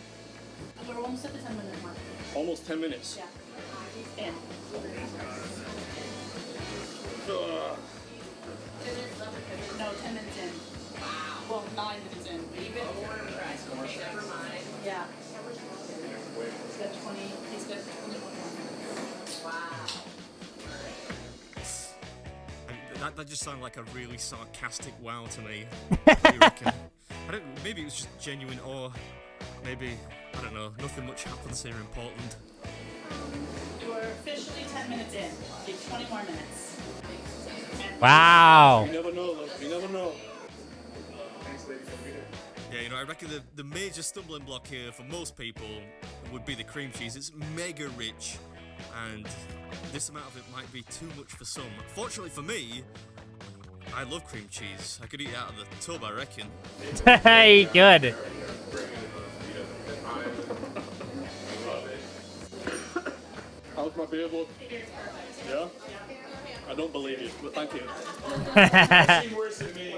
We're almost at the 10-minute mark. Almost 10 minutes. Yeah. In. No, 10 minutes in. Well, 9 minutes in. Even more impressed. Okay, never mind. Yeah. He's got 20. He's got 21 more. Wow. That just sounded like a really sarcastic wow to me. What do you reckon? Maybe it was just genuine awe. Maybe, I don't know, nothing much happens here in Portland. We're officially 10 minutes in. Take 20 more minutes. Wow. You never know, though. You never know. Yeah, you know, I reckon the major stumbling block here for most people would be the cream cheese. It's mega rich, and this amount of it might be too much for some. Fortunately for me, I love cream cheese. I could eat it out of the tub, I reckon. Hey, good. How's my beer, bud? Yeah? I don't believe you, but thank you. Seem worse than me.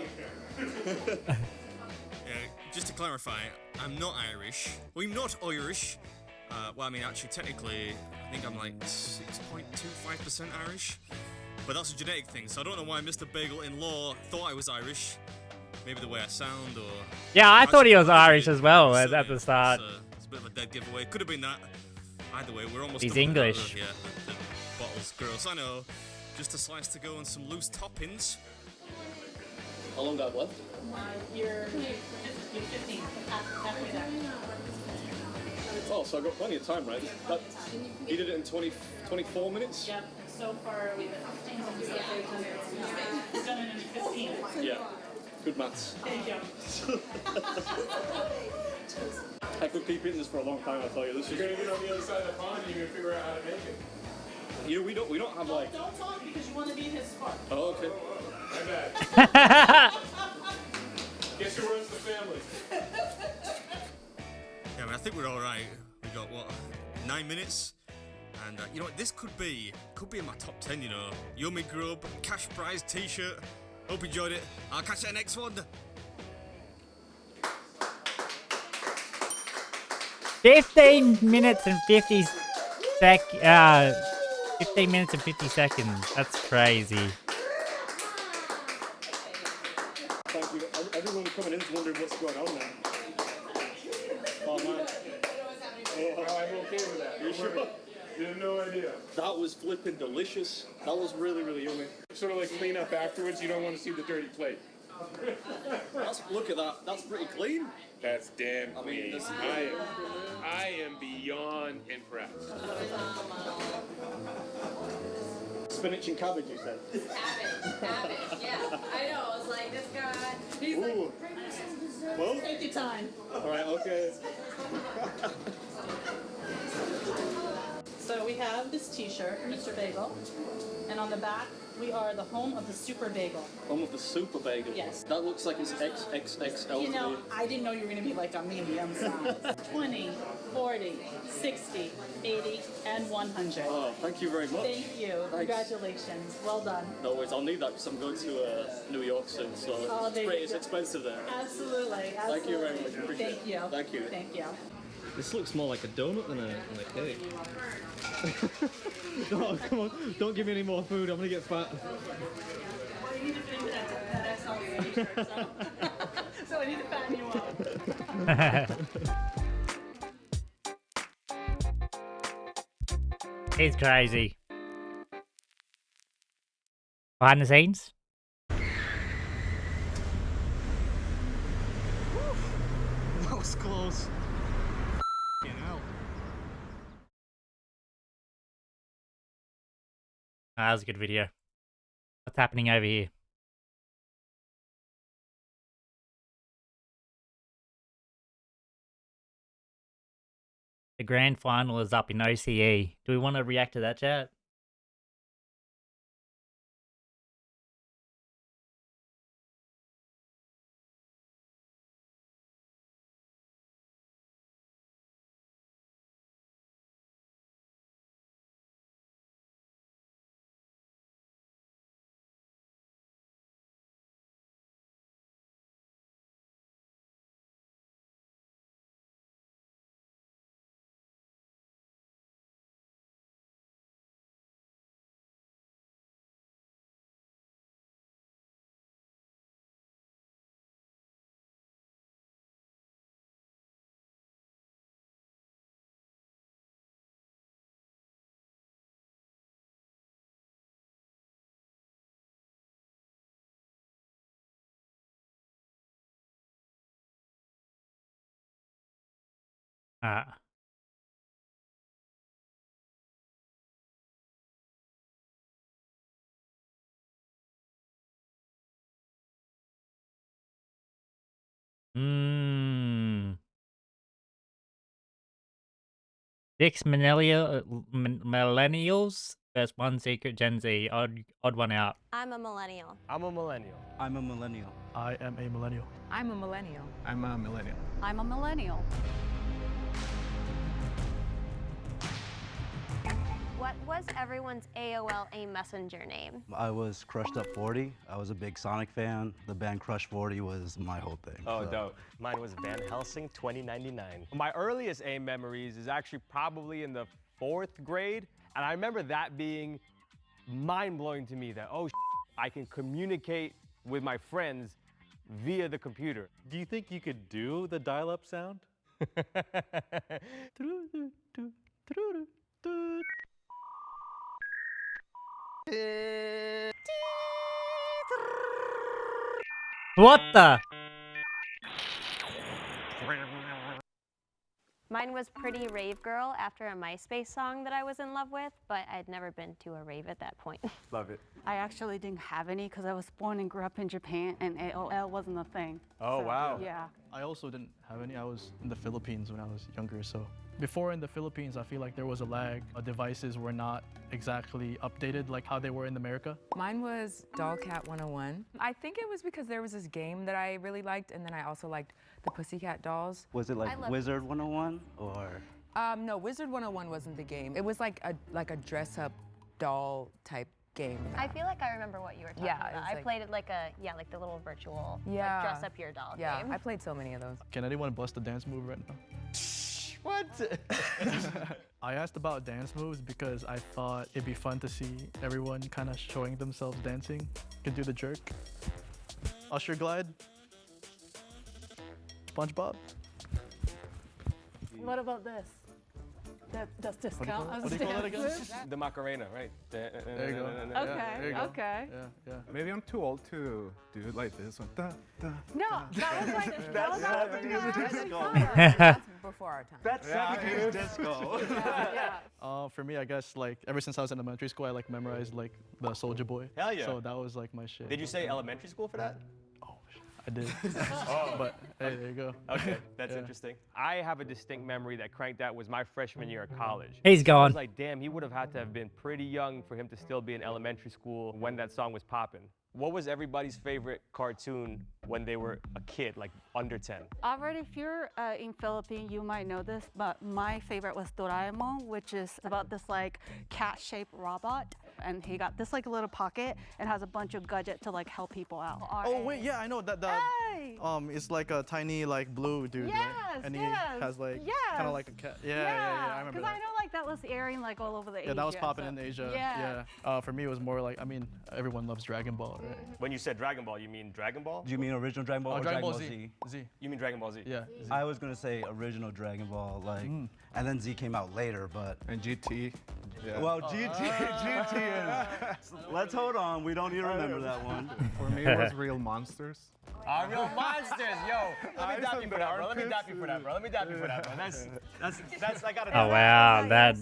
Just to clarify, I'm not Irish. Well, I'm not Irish. Well, I mean, actually, technically, I think I'm like 6.25% Irish. But that's a genetic thing, so I don't know why Mr. Bagel-in-law thought I was Irish. Maybe the way I sound, or... Yeah, I thought he was Irish as well at the start. It's bit of a dead giveaway. Could have been that. Either way, we're almost He's done with that. English. Yeah, the bottle's gross. I know. Just a slice to go and some loose toppings. How long do I have left? You're 15, halfway there. Oh, so I've got plenty of time, right? You did it in 24 minutes? Yep, so far we've been 15 minutes. We've done it in 15. Yeah, good maths. Thank you. I could keep eating this for a long time, I'll tell you. You're You're gonna get on the other side of the pond and you're gonna figure out how to make it. You know, we don't have like... Don't talk because you want to be in his spot. Oh, okay. I bet. Guess who runs the family? Yeah, I mean, I think we're all right. We got what, 9 minutes, and you know what? This could be in my top 10. You know, yummy grub, cash prize T-shirt. Hope you enjoyed it. I'll catch you in the next one. 15 minutes and 50 15 minutes and 50 seconds. That's crazy. Thank you. Everyone coming in is wondering what's going on now. Oh, man. Oh, I'm okay with that. You sure? You have no idea. That was flipping delicious. That was really, really yummy. Sort of like clean up afterwards. You don't want to see the dirty plate. Look at that. That's pretty clean. That's damn I mean, clean. I am beyond impressed. Spinach and cabbage, you said? Cabbage, yeah. I know, I was like, this guy, he's like, Ooh. bring me some dessert. Well? Take your time. Alright, okay. So we have this t-shirt, Mr. Bagel, and on the back, we are the home of the Super Bagel. Home of the super bagel. Yes. That looks like it's XXXL. You know, I didn't know you were going to be like a medium size. 20, 40, 60, 80, and 100. Oh, thank you very much. Thank you. Thanks. Congratulations. Well done. No worries, I'll need that because I'm going to New York soon, so Oh, it's there great. you It's go. expensive there. Absolutely. Thank you very much. Appreciate Thank it. you. Thank you. Thank you. This looks more like a donut than a cake. Oh, come on. Don't give me any more food. I'm going to get fat. Well, you need to fit into that XL t-shirt, so I need to fatten you up. It's crazy. Behind the scenes. That was close. That was a good video. What's happening over here? The grand final is up in OCE. Do we want to react to that, chat? Ah. Mmm. 6 millennials. There's one secret Gen Z. Odd one out. I'm a millennial. I'm a millennial. I'm a millennial. I am a millennial. I'm a millennial. I'm a millennial. I'm a millennial. What was everyone's AOL AIM Messenger name? I was Crushed Up 40. I was a big Sonic fan. The band Crush 40 was my whole thing. Oh, so. dope. Mine was Van Helsing 2099. My earliest AIM memories is actually probably in the 4th grade. And I remember that being mind-blowing to me that, oh, I can communicate with my friends via the computer. Do you think you could do the dial-up sound? What the? Mine was Pretty Rave Girl after a MySpace song that I was in love with, but I'd never been to a rave at that point. Love it. I actually didn't have any because I was born and grew up in Japan and AOL wasn't a thing. Oh, So, wow. Yeah. I also didn't have any. I was in the Philippines when I was younger, so. Before in the Philippines, I feel like there was a lag. Devices were not exactly updated like how they were in America. Mine was Dollcat 101. I think it was because there was this game that I really liked, and then I also liked the Pussycat Dolls. Was it like Wizard 101 or? No, Wizard 101 wasn't the game. It was like a dress-up doll type game. I feel like I remember what you were talking Yeah, about. it's I like- played it like the little virtual, Yeah. like dress up your doll Yeah, game. I played so many of those. Can anyone bust a dance move right now? What? I asked about dance moves because I thought it'd be fun to see everyone kind of showing themselves dancing. Could do the jerk, Usher glide, SpongeBob. What about this? Does this What do you count call- as what a do you call that dance again? move? The Macarena, right? There you go. Okay, There you go. okay. Yeah. Maybe I'm too old to do it like this one. Da, da, No, that was like, that was That's like, disco. That's before our time. That's Yeah, 70s it is. disco. For me, I guess like ever since I was in elementary school, I like memorized like the Soldier Boy. Hell yeah. So that was like my shit. Did you say elementary school for that? I did. Oh. But hey, there you go. Okay, that's Yeah. interesting. I have a distinct memory that Cranked Out was my freshman year of college. He's I gone. was like, damn, he would have had to have been pretty young for him to still be in elementary school when that song was popping. What was everybody's favorite cartoon when they were a kid, like under 10? Already, if you're in Philippines, you might know this, but my favorite was Doraemon, which is about this like cat-shaped robot, and he got this like little pocket and has a bunch of gadgets to like help people out. Oh wait, yeah, I know that. Hey! It's like a tiny like blue dude, Yes, right? And he has like kind yes. of like a cat. Yeah, I remember Because that. I know like that was airing like all over the Asia. Yeah, that was popping so- in Asia. Yeah. For me, it was more like, I mean, everyone loves Dragon Ball, right? When you said Dragon Ball, you mean Dragon Ball? Do you mean original Dragon Ball or Dragon Ball Z? Z. You mean Dragon Ball Z? Yeah. I was gonna say original Dragon Ball, like, and then Z came out later, but. And GT. Yeah. Well, GT is. Let's hold on. We don't even remember that one. For me, it was Real Monsters. Real monsters, yo. Let me dap you for that, bro. Let me dap you for that, bro. Let me dap you for that, bro. That's I gotta. Oh wow, that.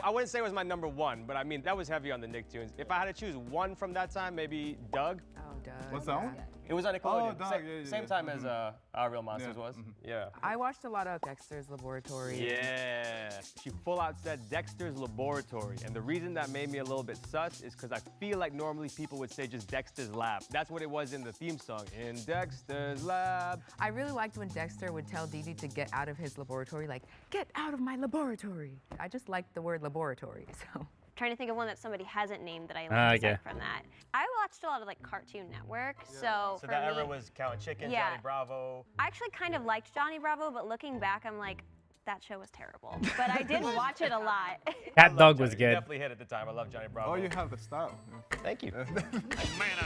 I wouldn't say it was my number one, but I mean that was heavy on the Nicktoons. If I had to choose one from that time, maybe Doug. Oh, Doug. What's that one? It was on Nickelodeon. Oh, Doug, Same time as our Real Monsters was. Yeah. I watched a lot of Dexter's Laboratory. Yeah. She full out said Dexter's Laboratory. And the reason that made me a little bit sus is because I feel like normally people would say just Dexter's Lab. That's what it was in the theme song. In Dexter's Lab. I really liked when Dexter would tell Dee Dee to get out of his laboratory, like, get out of my laboratory. I just liked the word laboratory, so. Trying to think of one that somebody hasn't named that I like Okay. from that. I watched a lot of like Cartoon Network, so So for that me, era was Count Chicken, Yeah. Johnny Bravo. I actually kind of liked Johnny Bravo, but looking back, I'm like, that show was terrible. But I did watch it a lot. Cat Dog was Johnny. good. Definitely hit at the time. I love Johnny Bravo. Oh, you have the style. Thank you. Man,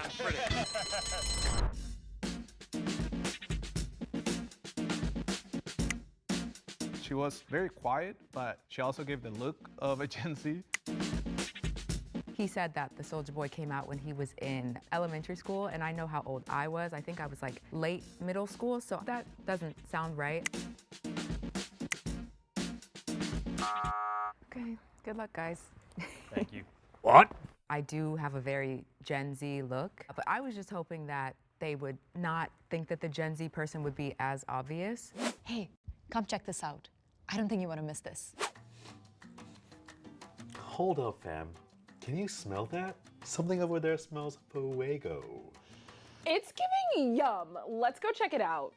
I'm pretty. She was very quiet, but she also gave the look of a Gen Z. He said that the Soldier Boy came out when he was in elementary school, and I know how old I was. I think I was like late middle school, so that doesn't sound right. Okay, good luck, guys. Thank you. What? I do have a very Gen Z look, but I was just hoping that they would not think that the Gen Z person would be as obvious. Hey, come check this out. I don't think you want to miss this. Hold up, fam. Can you smell that? Something over there smells fuego. It's giving yum. Let's go check it out.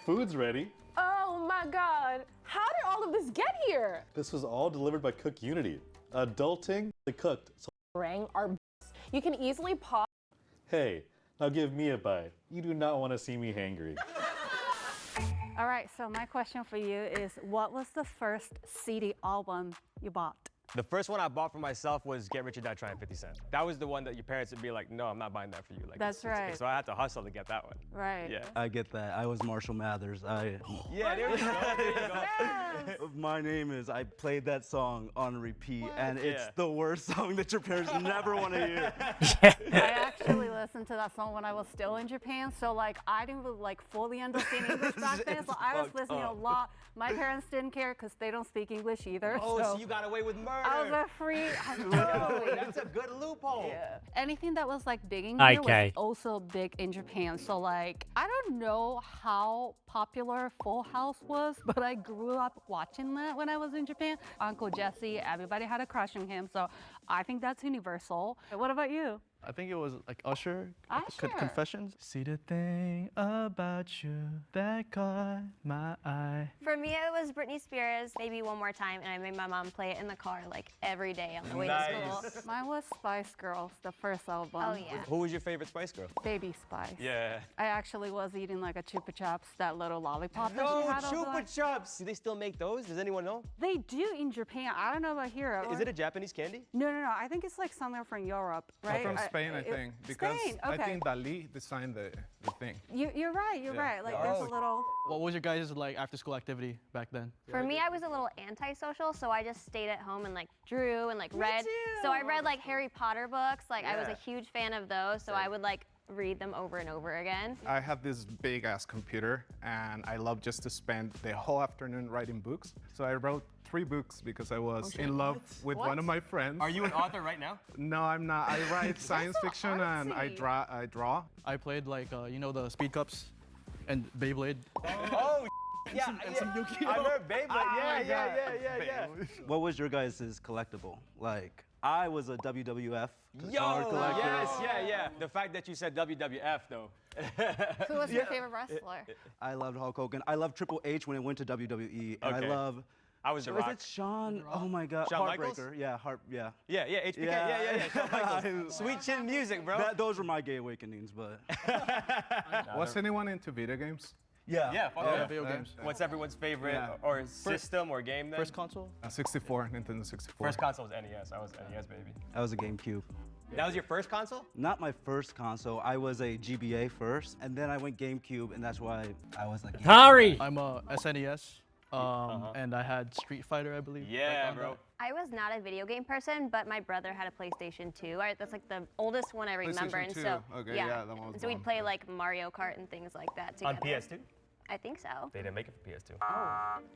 Food's ready. Oh my god. How did all of this get here? This was all delivered by Cook Unity. Adulting the cooked. So Rang our b****s. You can easily pause. hey, now give me a bite. You do not want to see me hangry. All right, so my question for you is, what was the first CD album you bought? The first one I bought for myself was Get Rich or Die Trying 50 Cent. That was the one that your parents would be like, no, I'm not buying that for you. Like, That's right. So I had to hustle to get that one. Right. Yeah. I get that. I was Marshall Mathers. Yeah, there you go. There you go. My name is. I played that song on repeat, and it's Yeah. the worst song that your parents never want to hear. I actually listened to that song when I was still in Japan, so like I didn't like fully understand English back then, so I was listening a lot. My parents didn't care because they don't speak English either. Oh, so you got away with murder. I was a free. Totally. That's a good loophole. Yeah. Anything that was like big in here Okay. was also big in Japan. So like I don't know how popular Full House was, but I grew up watching that when I was in Japan. Uncle Jesse, everybody had a crush on him, so I think that's universal. What about you? I think it was like Usher. Usher. Confessions. See the thing about you that caught my eye. For me, it was Britney Spears, Maybe One More Time, and I made my mom play it in the car like every day on the way to school. Mine was Spice Girls, the first album. Oh yeah. Who was your favorite Spice Girl? Baby Spice. Yeah. I actually was eating like a Chupa Chups, that little lollipop that No, she had. over there. Chupa Chups. Do they still make those? Does anyone know? They do in Japan. I don't know about here. Is it a Japanese candy? No. I think it's like somewhere from Europe, right? From Spain, I think. Because Spain, I okay. think Dali designed the thing. You're right. You're Yeah. right. Like there's a little. What was your guys' like after school activity back then? For me, I was a little antisocial, so I just stayed at home and like drew and like read. So I read like Harry Potter books. Like I was a huge fan of those, so I would like read them over and over again. I have this big ass computer and I love just to spend the whole afternoon writing books. So I wrote 3 books because I was in love with one of my friends. Are you an author right now? No, I'm not. I write science fiction and I draw. I played like you know the speed cups and Beyblade. Oh, yeah, I remember Beyblade. Yeah. What was your guys' collectible? Like, I was a WWF guitar Yo, collector. yeah. The fact that you said WWF though. Who was your favorite wrestler? I loved Hulk Hogan. I loved Triple H when it went to WWE. And Okay. I was The Was Rock. it Shawn? Oh my God. Shawn Michaels? Heartbreaker. Yeah, Yeah, HBK. Yeah. Shawn Michaels. Sweet chin music, bro. Those were my gay awakenings, but. Was anyone into video games? Yeah, video games. What's everyone's favorite or system or game then? First console? 64, Nintendo 64. First console was NES. I was NES baby. I was a GameCube. That was your first console? Not my first console. I was a GBA first, and then I went GameCube, and that's why I was like. Atari! I'm a SNES, and I had Street Fighter, I believe. Yeah, bro. I was not a video game person, but my brother had a PlayStation 2. That's like the oldest one I remember, PlayStation and 2. so Okay, yeah, that one was so we'd bomb. play like Mario Kart and things like that together. On PS2? I think so. They didn't make it for PS2.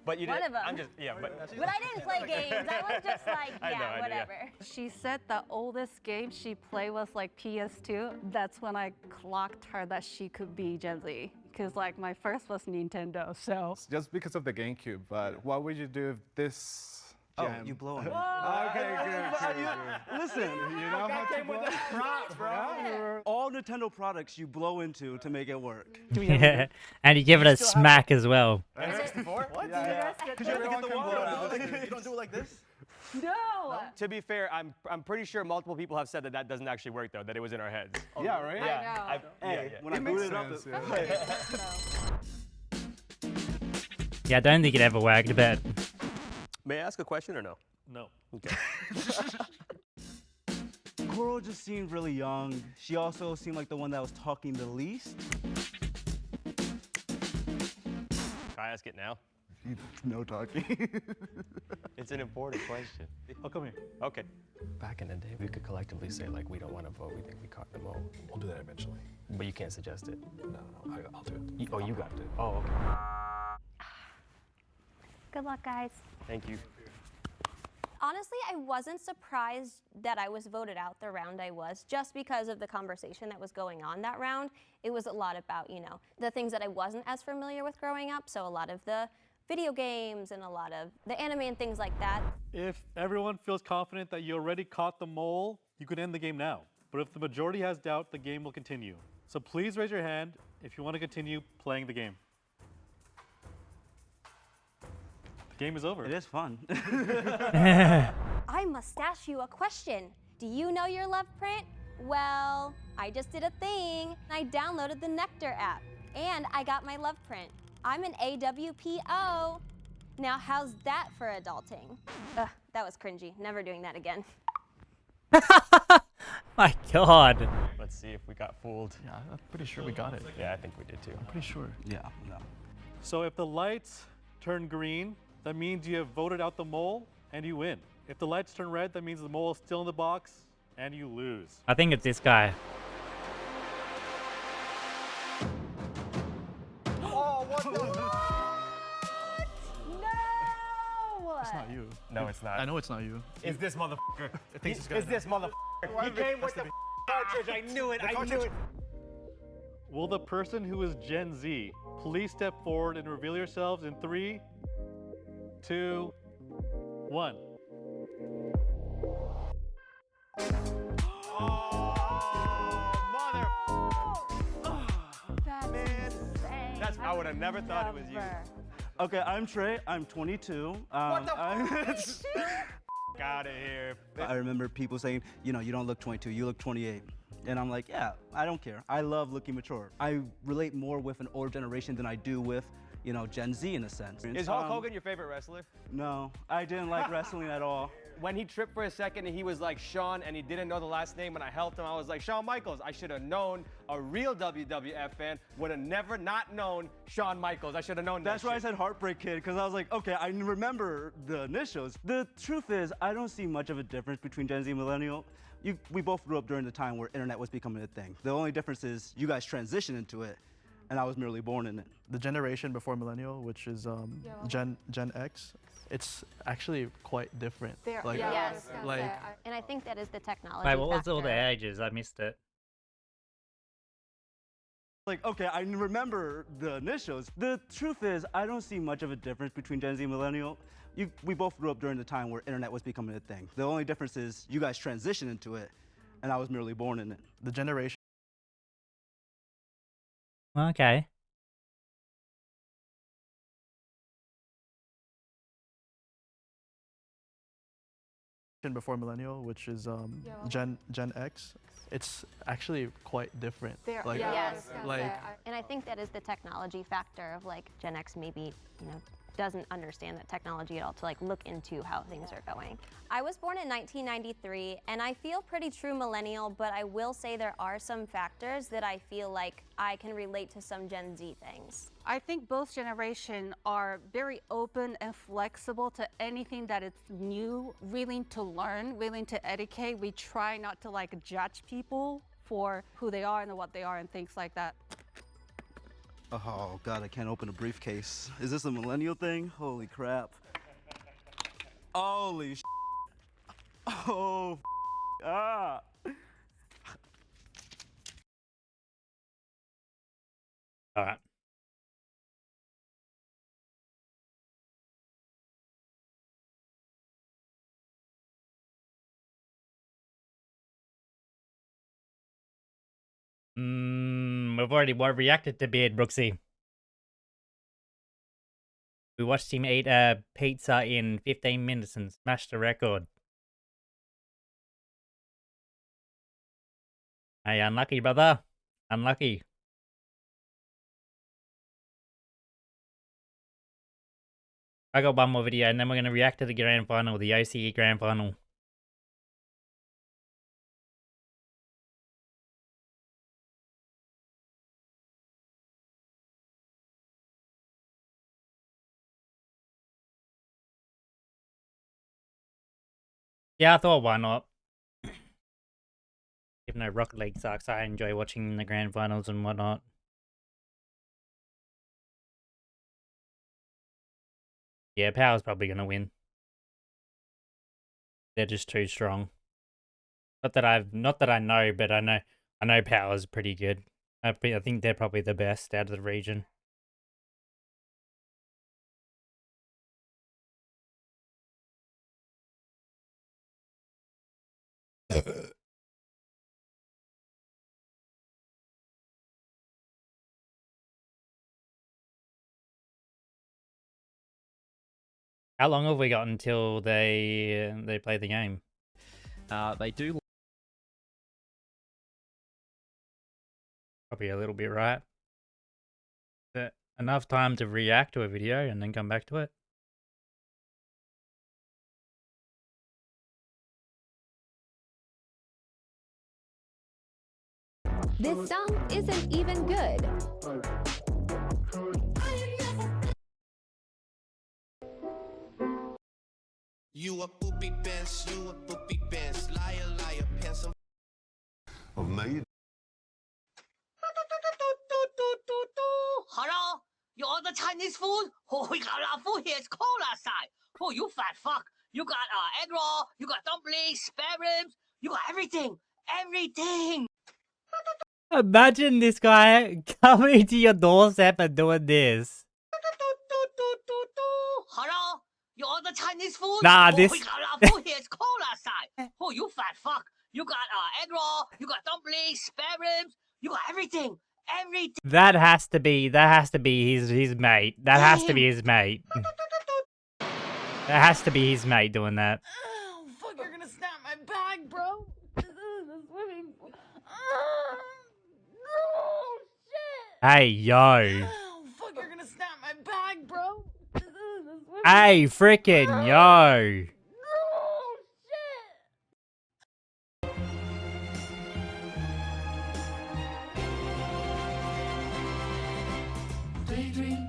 But you did. One of them. I'm just but But I didn't play games. I was just like, I know, I know, whatever. She said the oldest game she played was like PS2. That's when I clocked her that she could be Gen Z. Because like my first was Nintendo, so. Just because of the GameCube, but what would you do if this Oh, gem- you blow it. Okay, good. Listen, You know how to blow? props, bro. all Nintendo products you blow into to make it work. Yeah. And you give it a smack as well. N64? What? Yeah. Because you have to get the water out. You don't do it like this? No! To be fair, I'm pretty sure multiple people have said that doesn't actually work though, that it was in our heads. Yeah, right? I know. Hey, when I It makes booted up, sense, Yeah, I don't think it ever worked, but May I ask a question or no? No. Okay. Coral just seemed really young. She also seemed like the one that was talking the least. Can I ask it now? No talking. It's an important question. Oh, come here. Okay. Back in the day, we could collectively say like we don't want to vote. We think we caught them all. We'll do that eventually. But you can't suggest it. No, I'll do it. You got it. Oh, okay. Good luck, guys. Thank you. Honestly, I wasn't surprised that I was voted out the round I was, just because of the conversation that was going on that round. It was a lot about, the things that I wasn't as familiar with growing up, so a lot of the video games and a lot of the anime and things like that. If everyone feels confident that you already caught the mole, you can end the game now. But if the majority has doubt, the game will continue. So please raise your hand if you want to continue playing the game. The game is over. It is fun. I must ask you a question. Do you know your love print? Well, I just did a thing. I downloaded the Nectar app, and I got my love print. I'm an AWPO. Now, how's that for adulting? Ugh, That was cringy. Never doing that again. My God. Let's see if we got fooled. Yeah, I'm pretty sure we got it. Yeah, I think we did too. I'm pretty sure. Yeah, no. So if the lights turn green, that means you have voted out the mole and you win. If the lights turn red, that means the mole is still in the box and you lose. I think it's this guy. Oh, what the? No! It's not you. No, it's not. I know it's not you. Is this motherfucker? I think it's this guy. Is this motherfucker? He came with the cartridge. I knew it. I knew it. Will the person who is Gen Z please step forward and reveal yourselves in 3, 2, 1. That's, I would have never thought it was you. Okay, I'm Trey. I'm 22. What the out of here. I remember people saying, you know, you don't look 22, you look 28. And I'm like, yeah, I don't care. I love looking mature. I relate more with an older generation than I do with, you know, Gen Z in a sense. Is Hulk Hogan your favorite wrestler? No, I didn't like wrestling at all. When he tripped for a second and he was like Shawn and he didn't know the last name and I helped him, I was like, Shawn Michaels. I should have known. A real WWF fan would have never not known Shawn Michaels. I should have known that. That's why I said Heartbreak Kid, because I was like, okay, I remember the initials. The truth is, I don't see much of a difference between Gen Z and Millennial. We both grew up during the time where internet was becoming a thing. The only difference is you guys transitioned into it, and I was merely born in it. The generation before Millennial, which is Gen X, it's actually quite different. Like, yes. Like, and I think that is the technology Wait, what was factor. all the ages? I missed it. Like, okay, I remember the initials. The truth is, I don't see much of a difference between Gen Z and Millennial. We both grew up during the time where internet was becoming a thing. The only difference is you guys transitioned into it, and I was merely born in it. The generation Okay. before Millennial, which is Gen X, it's actually quite different. Like, yes. like, And I think that is the technology factor of like Gen X maybe, you know, doesn't understand that technology at all to like look into how things are going. I was born in 1993 and I feel pretty true millennial, but I will say there are some factors that I feel like I can relate to some Gen Z things. I think both generations are very open and flexible to anything that is new, willing to learn, willing to educate. We try not to like judge people for who they are and what they are and things like that. Oh God, I can't open a briefcase. Is this a millennial thing? Holy crap. Holy Oh, ah. All right. We've already reacted to Beard Brooksy. We watched him eat a pizza in 15 minutes and smashed the record. Hey, unlucky, brother. Unlucky. I got one more video and then we're going to react to the grand final, the OCE grand final. Yeah, I thought why not? Even though Rocket League sucks, I enjoy watching the grand finals and whatnot. Yeah, Power's probably gonna win. They're just too strong. Not that I know, but I know Power's pretty good. I think they're probably the best out of the region. How long have we got until they play the game? They do. Probably a little bit, right? But enough time to react to a video and then come back to it. This song isn't even good. You a poopy bench, you a poopy bench, liar, liar, pencil. Of me? Hello? You order Chinese food? Oh, we got our food here. It's cold outside. Oh, you fat fuck. You got egg roll, you got dumplings, spare ribs, you got everything. Everything. Imagine this guy coming to your doorstep and doing this. Hello? You order Chinese food? Nah, oh, this- we got our food here. It's cold outside. Oh, you fat fuck. You got egg roll, you got dumplings, spare ribs, you got everything. Everything. That has to be his mate. That has to be his mate. That has to be his mate doing that. Oh, fuck, you're gonna snap my bag, bro. The swimming pool. Oh, shit. Hey, yo. Oh, fuck, you're gonna snap my bag, bro. The swimming Hey, frickin' yo. Oh, Daydream.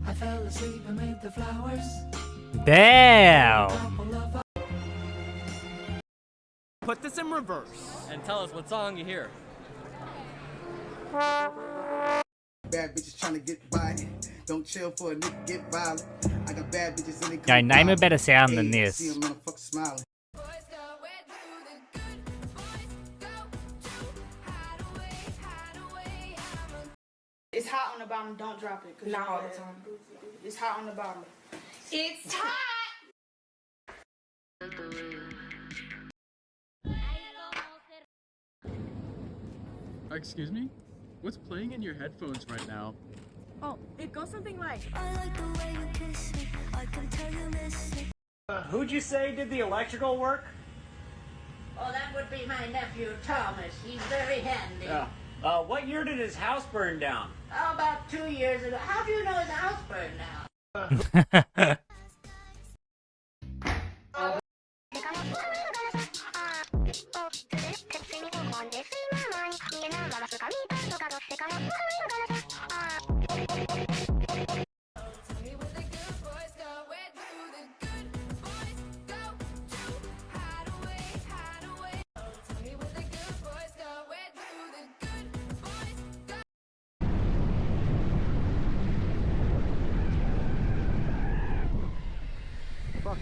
I fell asleep amid the flowers. Damn. Put this in reverse and tell us what song you hear. Bad bitches trying to get by. Don't chill for a nigga get violent. I got bad bitches in the Yo, name a better sound than this. See a motherfucker smiling. It's hot on the bottom, don't drop it. Not all the time. It's hot on the bottom. It's hot! Excuse me? What's playing in your headphones right now? Oh, it goes something like. I like the way you kiss me. I can tell you miss me. Who'd you say did the electrical work? Oh, that would be my nephew, Thomas. He's very handy. What year did his house burn down? Oh, about 2 years ago. How do you know his house burned down?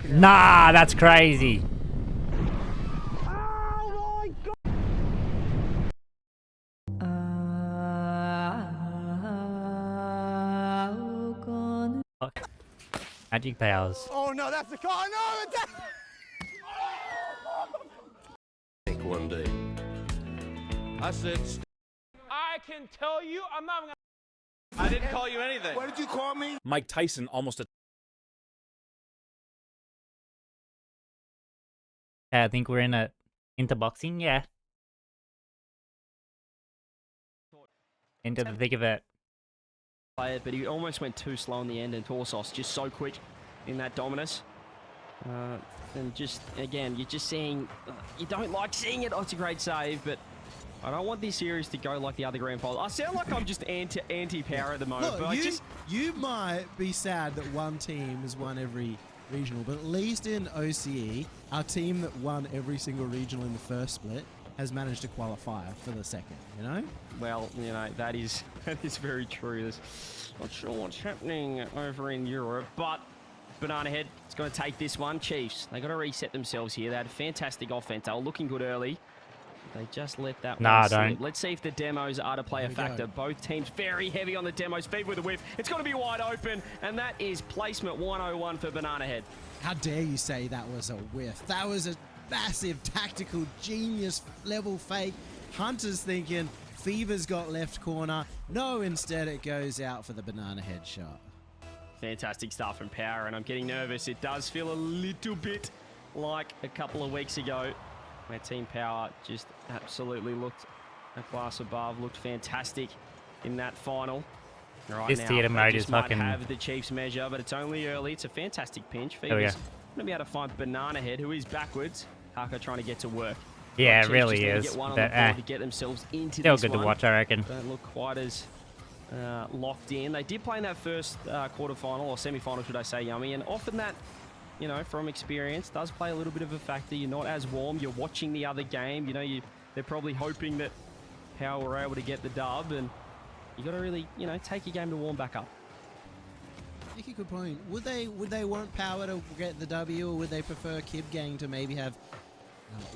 Nah, that's crazy. Fuck. Magic powers. Oh no, that's the car. No, that's Think one day. I said, I can tell you, I'm not gonna. I didn't call you anything. What did you call me? Mike Tyson almost I think we're into boxing, yeah. Into the thick of it. But he almost went too slow in the end, and Torsos just so quick in that Dominus. And just, again, you're just seeing, you don't like seeing it. Oh, it's a great save, but I don't want this series to go like the other grand finals. I sound like I'm just anti-power at the moment. Look, but you might be sad that one team has won every regional, but at least in OCE, our team that won every single regional in the first split has managed to qualify for the second, you know? Well, you know, that is very true. There's not sure what's happening over in Europe, but Banana Head is going to take this one. Chiefs, they got to reset themselves here. They had a fantastic offense. They were looking good early. They just let that one slip. Don't. Let's see if the demos are to play a factor. Both teams very heavy on the demos. Feed with a whiff. It's going to be wide open, and that is placement 101 for Banana Head. How dare you say that was a whiff? That was a massive tactical genius level fake. Hunter's thinking Fever's got left corner. No, instead it goes out for the Banana Head shot. Fantastic stuff from Power, and I'm getting nervous. It does feel a little bit like a couple of weeks ago where Team Power just absolutely looked a class above, looked fantastic in that final. Right This now, theater they mode just is might fucking- have the Chiefs measure, but it's only early. It's a fantastic pinch. There we go. Fever's going to be able to find Banana Head, who is backwards. Haka trying to get to work. Yeah, it Chiefs really just need to is. get one on But, the board to get themselves into still this good to one. watch, I reckon. Don't look quite as locked in. They did play in that first quarterfinal, or semi-final, should I say, Yummy, and often that, you know, from experience, does play a little bit of a factor. You're not as warm. You're watching the other game. You know, they're probably hoping that Power were able to get the dub, and you got to really, you know, take your game to warm back up. Make a good point. Would they want Power to get the W, or would they prefer Kib Gang to maybe have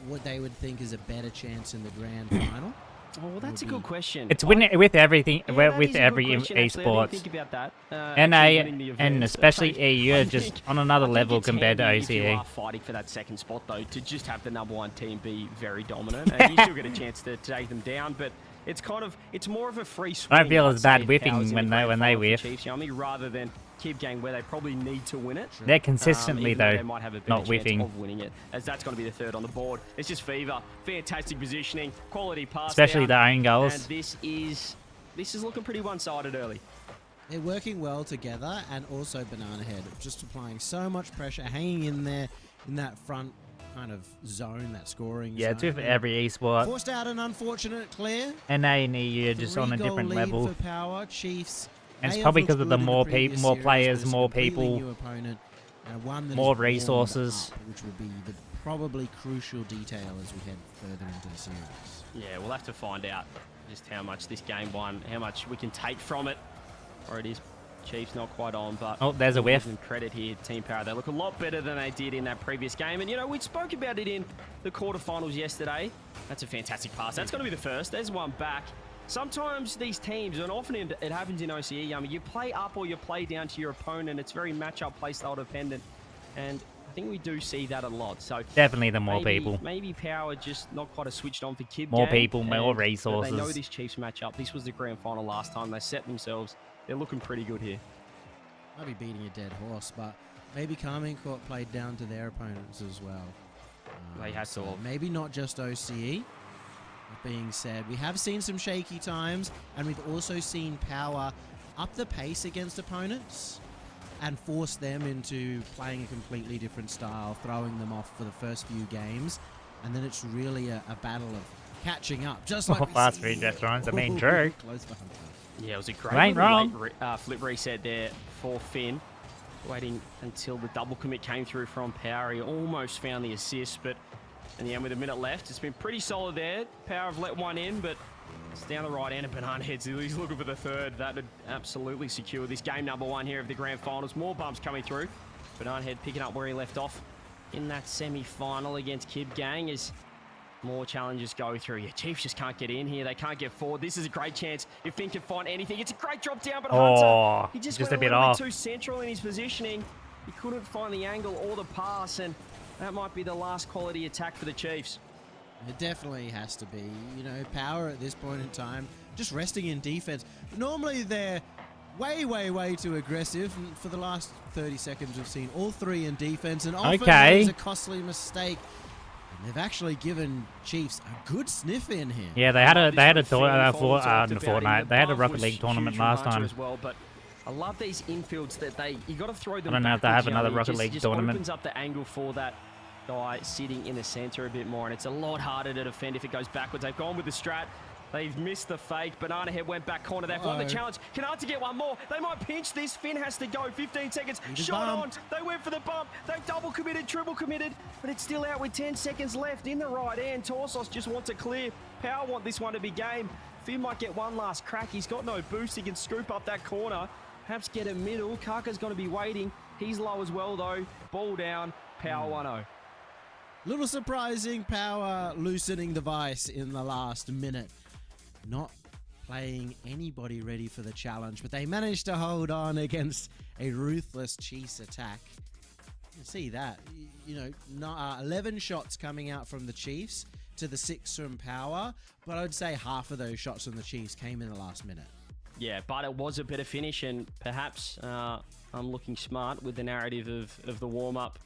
what they would think is a better chance in the grand final? Oh, well, that's a good question. It's with everything, Yeah, with every esports. Think about that. And especially EU are just on another level compared to If you OCE. are fighting for that second spot, though, to just have the #1 team be very dominant, and you still get a chance to take them down, but it's more of a free swing. I don't feel I'd as say, bad if whiffing Power's in when the they grand final for whiff. Chiefs, Yummy, rather than Kib Gang, where they probably need to win it. They're consistently, even though though, they might have a better not chance whiffing. of winning it, as that's going to be the third on the board. It's just Fever, fantastic positioning, quality pass, Especially down, the own goals. and this is looking pretty one-sided early. They're working well together, and also Banana Head just applying so much pressure, hanging in there in that front kind of zone, that scoring Yeah, zone. it's with every esport. Forced out an unfortunate clear. NA and EU are just on a 3-goal different lead level. for Power. Chiefs. And it's may have probably looked because of the good in more previous more series, players, but it's a more completely people, new opponent, and one that more is warmed resources. up, which will be the probably crucial detail as we head further into the series. Yeah, we'll have to find out just how much this game won, how much we can take from it. Or it is Chiefs not quite on, but Oh, there's a we'll whiff. give them credit here, Team Power. They look a lot better than they did in that previous game. And, you know, we spoke about it in the quarterfinals yesterday. That's a fantastic pass. That's going to be the first. There's one back. Sometimes these teams, and often it happens in OCE, you play up or you play down to your opponent. It's very matchup playstyle dependent. And I think we do see that a lot. So Definitely the more people. Maybe Power just not quite as switched on for Kib More Gang, people, more and resources. They know this Chiefs matchup. This was the grand final last time. They set themselves. They're looking pretty good here. Might be beating a dead horse, but maybe Carmine Court played down to their opponents as well. They had to have. Maybe not just OCE. That being said, we have seen some shaky times, and we've also seen Power up the pace against opponents and force them into playing a completely different style, throwing them off for the first few games, and then it's really a battle of catching up, just like fast food restaurants. I mean, true. Close for Hunter. Yeah, it was a great Ain't wrong. late flip reset there for Finn. Waiting until the double commit came through from Power. He almost found the assist, but in the end, with a minute left, it's been pretty solid there. Power have let one in, but it's down the right end of Banana Heads. He's looking for the third. That would absolutely secure this game #1 here of the grand finals. More bumps coming through. Banana Head picking up where he left off in that semi-final against Kib Gang as more challenges go through. Yeah, Chiefs just can't get in here. They can't get forward. This is a great chance if Finn can find anything. It's a great drop down, but Hunter, he just went a a bit little off. bit too central in his positioning. He couldn't find the angle or the pass, and that might be the last quality attack for the Chiefs. It definitely has to be. You know, Power at this point in time, just resting in defense. Normally they're way too aggressive. And for the last 30 seconds, we've seen all three in defense, and often it's a costly mistake. And they've actually given Chiefs a good sniff in here. Yeah, they had a Fortnite. They had a Rocket League tournament last time. As well, but I love these infields that you got to throw them. I don't know if they backwards, have another Yummy. Rocket League just tournament. Opens up the angle for that guy sitting in the center a bit more, and it's a lot harder to defend if it goes backwards. They've gone with the strat. They've missed the fake. Banana Head went back corner. They've won the challenge. Can Hunter get one more? They might pinch this. Finn has to go. 15 seconds. Shot on. They went for the bump. They've double committed, triple committed, but it's still out with 10 seconds left in the right hand. Torsos just wants it clear. Power want this one to be game. Finn might get one last crack. He's got no boost. He can scoop up that corner. Perhaps get a middle. Kaka's going to be waiting. He's low as well, though. Ball down. Power 1-0. Little surprising, Power loosening the vice in the last minute. Not playing anybody ready for the challenge, but they managed to hold on against a ruthless Chiefs attack. You see that. You know, 11 shots coming out from the Chiefs to the 6 from Power, but I'd say half of those shots from the Chiefs came in the last minute. Yeah, but it was a better finish, and perhaps I'm looking smart with the narrative of the warm-up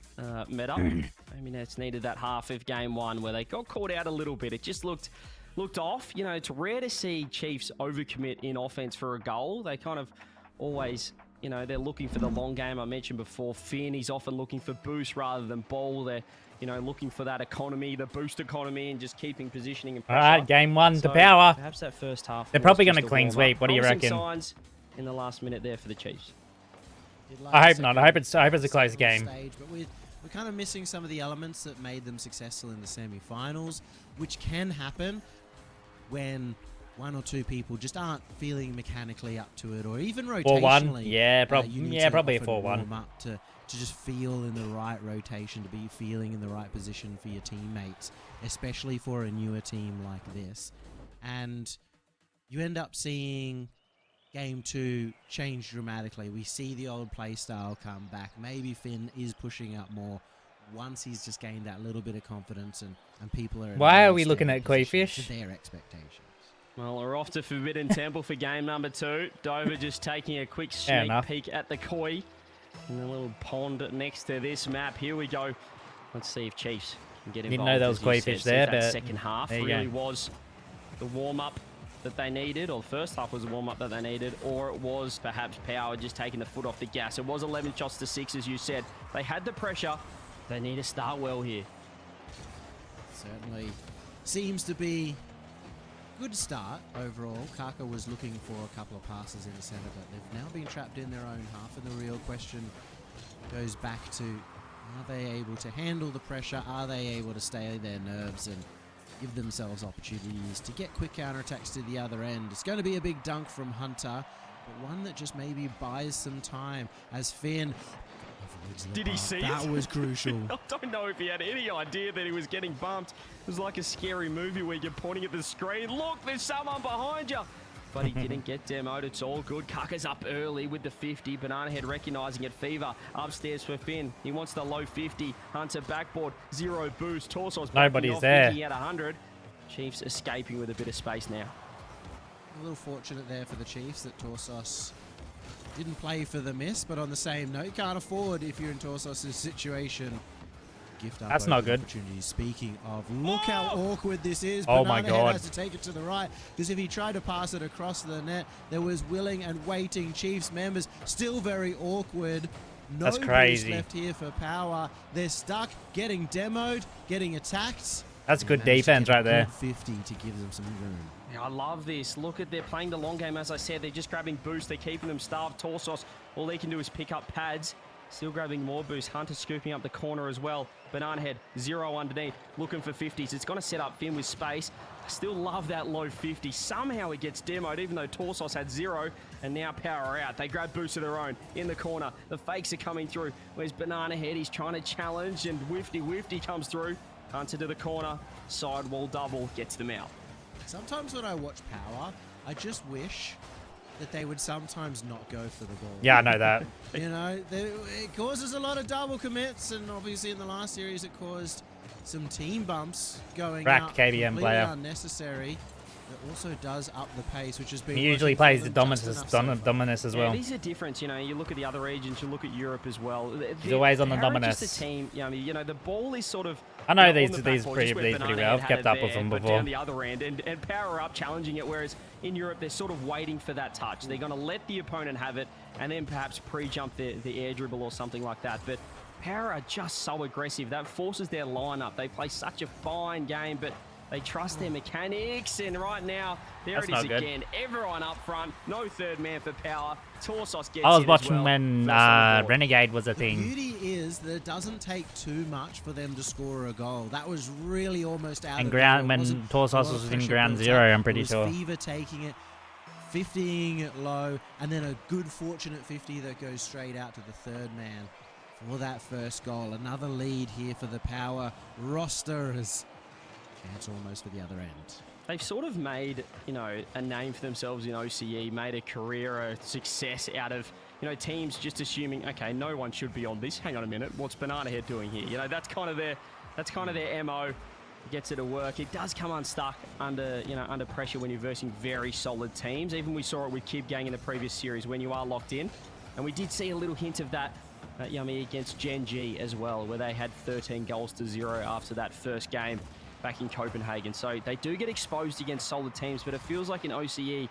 meta. Maybe it's needed that half of game one where they got caught out a little bit. It just looked off. You know, it's rare to see Chiefs overcommit in offense for a goal. They kind of always you know, they're looking for the long game. I mentioned before, Finn, he's often looking for boost rather than ball. They're, you know, looking for that economy, the boost economy, and just keeping positioning and pressure. All right, game one, So the power. Perhaps that first half. They're was probably just going to a clean warm-up. sweep. What do you Promising reckon? signs in the last minute there for the Chiefs. I hope not. I hope it's a close game. Stage, but we're kind of missing some of the elements that made them successful in the semi-finals, which can happen when one or two people just aren't feeling mechanically up to it, or even rotationally. 4-1. Yeah, probably a often 4-1. warm up to just feel in the right rotation, to be feeling in the right position for your teammates, especially for a newer team like this. And you end up seeing game 2 change dramatically. We see the old play style come back. Maybe Finn is pushing up more once he's just gained that little bit of confidence, and people are... Why are we looking at Koi Fish? To their expectations. Well, we're off to Forbidden Temple for game number 2. Dover just taking a quick sneak peek at the Koi. In the little pond next to this map. Here we go. Let's see if Chiefs can get involved. Didn't know there was Koi Fish there, but... That second half really was the warm-up that they needed, or the first half was the warm-up that they needed, or it was perhaps Power just taking the foot off the gas. It was 11 shots to 6, as you said. They had the pressure. They need to start well here. Certainly seems to be good start overall. Kaka was looking for a couple of passes in the center, but they've now been trapped in their own half, and the real question goes back to, are they able to handle the pressure? Are they able to stay their nerves and give themselves opportunities to get quick counterattacks to the other end? It's going to be a big dunk from Hunter, but one that just maybe buys some time as Finn... Did he see it? That was crucial. I don't know if he had any idea that he was getting bumped. It was like a scary movie where you're pointing at the screen. Look, there's someone behind you. But he didn't get demoed. It's all good. Kaka's up early with the 50. Banana Head recognizing it. Fever upstairs for Finn. He wants the low 50. Hunter backboard. 0 boost. Torsos. Nobody's there. At 100. Chiefs escaping with a bit of space now. A little fortunate there for the Chiefs that Torsos didn't play for the miss, but on the same note, you can't afford, if you're in Torsos' situation, gift up. That's not good. Opportunities. Speaking of, look how awkward this is. Oh Banana my God. Head has to take it to the right, because if he tried to pass it across the net, there was willing and waiting Chiefs members. Still very awkward. No That's crazy. boost left here for Power. They're stuck, getting demoed, getting attacked. That's good defense right there. 50 to give them some room. Yeah, I love this. Look at, they're playing the long game. As I said, they're just grabbing boost. They're keeping them starved. Torsos, all they can do is pick up pads. Still grabbing more boost. Hunter scooping up the corner as well. Banana Head, 0 underneath. Looking for 50s. It's going to set up Finn with space. I still love that low 50. Somehow it gets demoed, even though Torsos had 0. And now Power out. They grab boost of their own in the corner. The fakes are coming through. Where's Banana Head? He's trying to challenge, and Wifty comes through. Hunter to the corner. Sidewall double. Gets them out. Sometimes when I watch Power, I just wish that they would sometimes not go for the ball. Yeah, I know that. You know, it causes a lot of double commits, and obviously in the last series it caused some team bumps going out. KBM completely player. Unnecessary. It also does up the pace, which has been... He usually plays the Dominus as well. It is a difference, you know. You look at the other regions, you look at Europe as well. He's always on the Dominus. Just a team, you know, the ball is sort of... I know these pretty well. I've kept up with them before. Down the other end, and Power up, challenging it, whereas in Europe, they're sort of waiting for that touch. They're going to let the opponent have it, and then perhaps pre-jump the air dribble or something like that. But Power are just so aggressive. That forces their lineup. They play such a fine game, but they trust their mechanics, and right now, there it is again. Everyone up front. No third man for Power. Torsos gets I was watching when Renegade was a thing. The beauty is that it doesn't take too much for them to score a goal. That was really almost out and of ground the when Torsos was in ground 0, I'm pretty sure. Fever taking it, 50ing it low, and then a good fortunate 50 that goes straight out to the third man for that first goal. Another lead here for the Power roster as chance almost for the other end. They've sort of made, you know, a name for themselves in OCE, made a career, a success out of, you know, teams just assuming, okay, no one should be on this. Hang on a minute, what's Banana Head doing here? You know, that's kind of their MO. Gets it to work. It does come unstuck under pressure when you're versing very solid teams. Even we saw it with Kib Gang in the previous series when you are locked in, and we did see a little hint of that. Yummy against Gen G as well, where they had 13 goals to 0 after that first game back in Copenhagen. So they do get exposed against solid teams, but it feels like in OCE,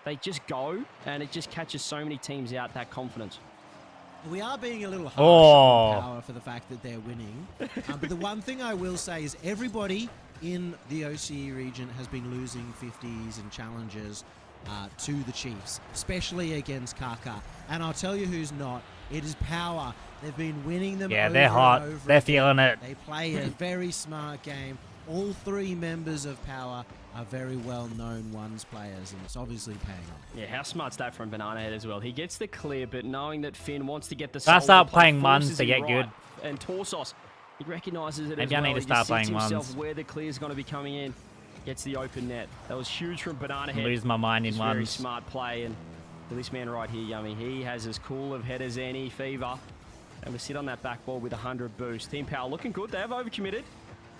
they just go, and it just catches so many teams out, that confidence. We are being a little harsh Oh. on Power for the fact that they're winning. But the one thing I will say is everybody in the OCE region has been losing 50s and challenges to the Chiefs, especially against Kaka. And I'll tell you who's not. It is Power. They've been winning them Yeah, over they're hot. and over They're again. feeling it. They play a very smart game. All three members of Power are very well-known ones players, and it's obviously paying off. Yeah, how smart's that from Banana Head as well? He gets the clear, but knowing that Finn wants to get the Gotta solo start play, playing ones forces to him get right. good. And Torsos, he recognises it Maybe as I well. need to He start just sees playing himself ones. where the clear's going to be coming in. Gets the open net. That was huge from Banana Head. Lose my mind in Just very ones. smart play, and for this man right here, Yummy, he has as cool of head as any, Fever. And we sit on that backboard with 100 boost. Team Power looking good. They have overcommitted.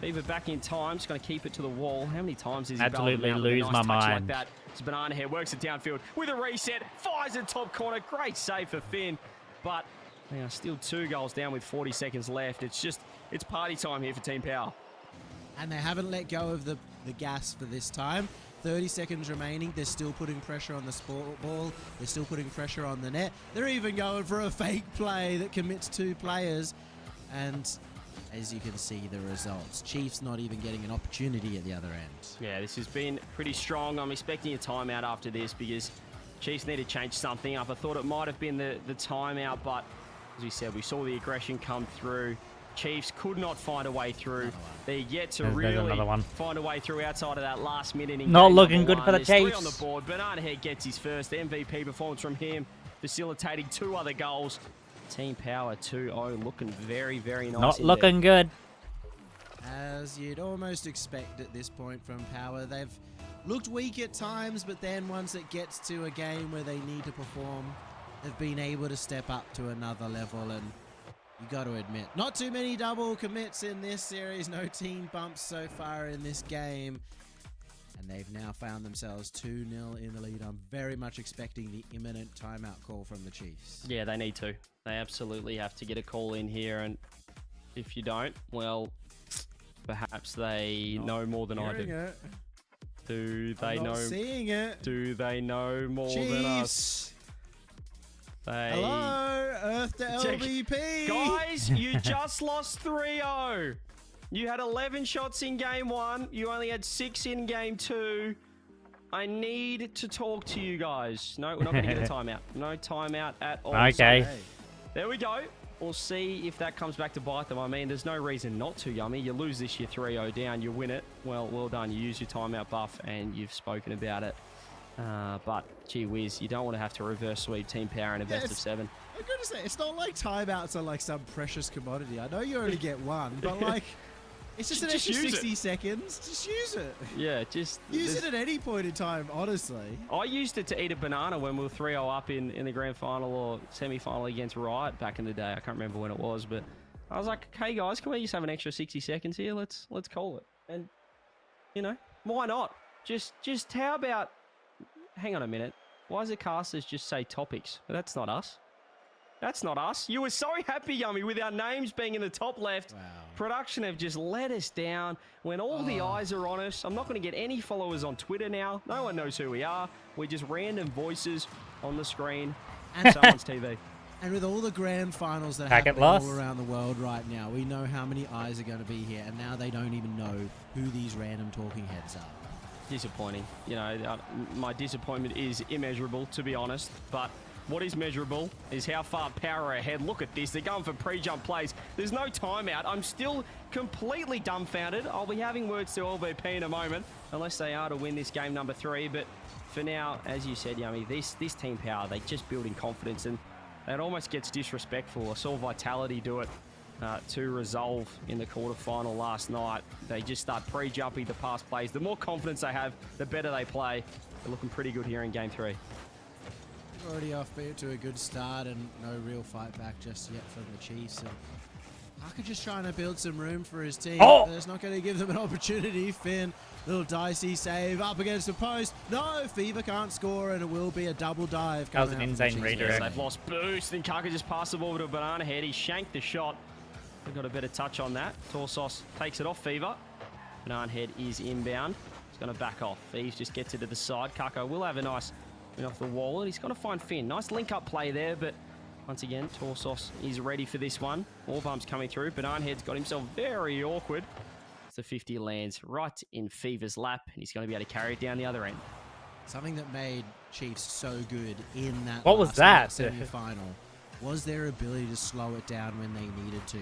Fever back in time. Just going to keep it to the wall. How many times is he Absolutely barreled him out with a lose nice my touch mind. Like that? So Banana Head works it downfield with a reset. Fires in top corner. Great save for Finn. But they are still 2 goals down with 40 seconds left. It's party time here for Team Power. And they haven't let go of the gas for this time. 30 seconds remaining. They're still putting pressure on the ball. They're still putting pressure on the net. They're even going for a fake play that commits 2 players. And as you can see, the results. Chiefs not even getting an opportunity at the other end. Yeah, this has been pretty strong. I'm expecting a timeout after this because Chiefs need to change something up. I thought it might have been the timeout, but as we said, we saw the aggression come through. Chiefs could not find a way through. They're yet to There's really another one. find a way through outside of that last minute. In Not game looking number good for the one. There's 3 Chiefs. on the board. Banana Head gets his first MVP performance from him, facilitating 2 other goals. Team Power 2-0, looking very, very nice. Not indeed. looking good. As you'd almost expect at this point from Power. They've looked weak at times, but then once it gets to a game where they need to perform, they've been able to step up to another level. And you got to admit, not too many double commits in this series. No team bumps so far in this game. And they've now found themselves 2-0 in the lead. I'm very much expecting the imminent timeout call from the Chiefs. Yeah, they need to. They absolutely have to get a call in here. And if you don't, well, perhaps they know more than I do. It. Do they I'm not know? seeing it. Do they know more than us? They... Hello, Earth to LVP. Guys, you just lost 3-0. You had 11 shots in game 1. You only had 6 in game 2. I need to talk to you guys. No, we're not going to get a timeout. No timeout at all. Okay. So, there we go. We'll see if that comes back to bite them. I mean, there's no reason not to, Yummy. You lose this, you're 3-0 down. You win it. Well done. You use your timeout buff, and you've spoken about it. But, gee whiz, you don't want to have to reverse sweep Team Power in a best of 7. I'm going to say, it's not like timeouts are like some precious commodity. I know you only get one, but like, it's just an extra 60 seconds. Just use it. Yeah, just... Use it at any point in time, honestly. I used it to eat a banana when we were 3-0 up in the grand final or semi-final against Riot back in the day. I can't remember when it was, but I was like, hey guys, can we just have an extra 60 seconds here? Let's call it. And, you know, why not? Just how about... Hang on a minute. Why does the casters just say topics? That's not us. That's not us. You were so happy, Yummy, with our names being in the top left. Wow. Production have just let us down when all the eyes are on us. I'm not going to get any followers on Twitter now. No one knows who we are. We're just random voices on the screen on someone's TV. And with all the grand finals that are Packet happening loss. all around the world right now, we know how many eyes are going to be here, and now they don't even know who these random talking heads are. Disappointing. You know, my disappointment is immeasurable, to be honest, but what is measurable is how far Power are ahead. Look at this. They're going for pre-jump plays. There's no timeout. I'm still completely dumbfounded. I'll be having words to LVP in a moment, unless they are to win this game number 3. But for now, as you said, Yummy, this Team Power, they just building confidence, and it almost gets disrespectful. I saw Vitality do it to Resolve in the quarterfinal last night. They just start pre-jumping the pass plays. The more confidence they have, the better they play. They're looking pretty good here in game 3. Already off to a good start, and no real fight back just yet from the Chiefs. And Parker just trying to build some room for his team. Oh! But it's not going to give them an opportunity. Finn, little dicey save up against the post. No, Fever can't score, and it will be a double dive. That was an coming out from the insane Chiefs. redirect. They've lost boost, and Kaka just passed the ball to Banana Head. He shanked the shot. They've got a better touch on that. Torsos takes it off Fever. Banana Head is inbound. He's going to back off. Feves just gets it to the side. Kaka will have a nice off the wall, and he's going to find Finn. Nice link-up play there, but once again, Torsos is ready for this one. More bumps coming through. Banana Head's got himself very awkward. The 50 lands right in Fever's lap, and he's going to be able to carry it down the other end. Something that made Chiefs so good in that What was that? semi-final was their ability to slow it down when they needed to.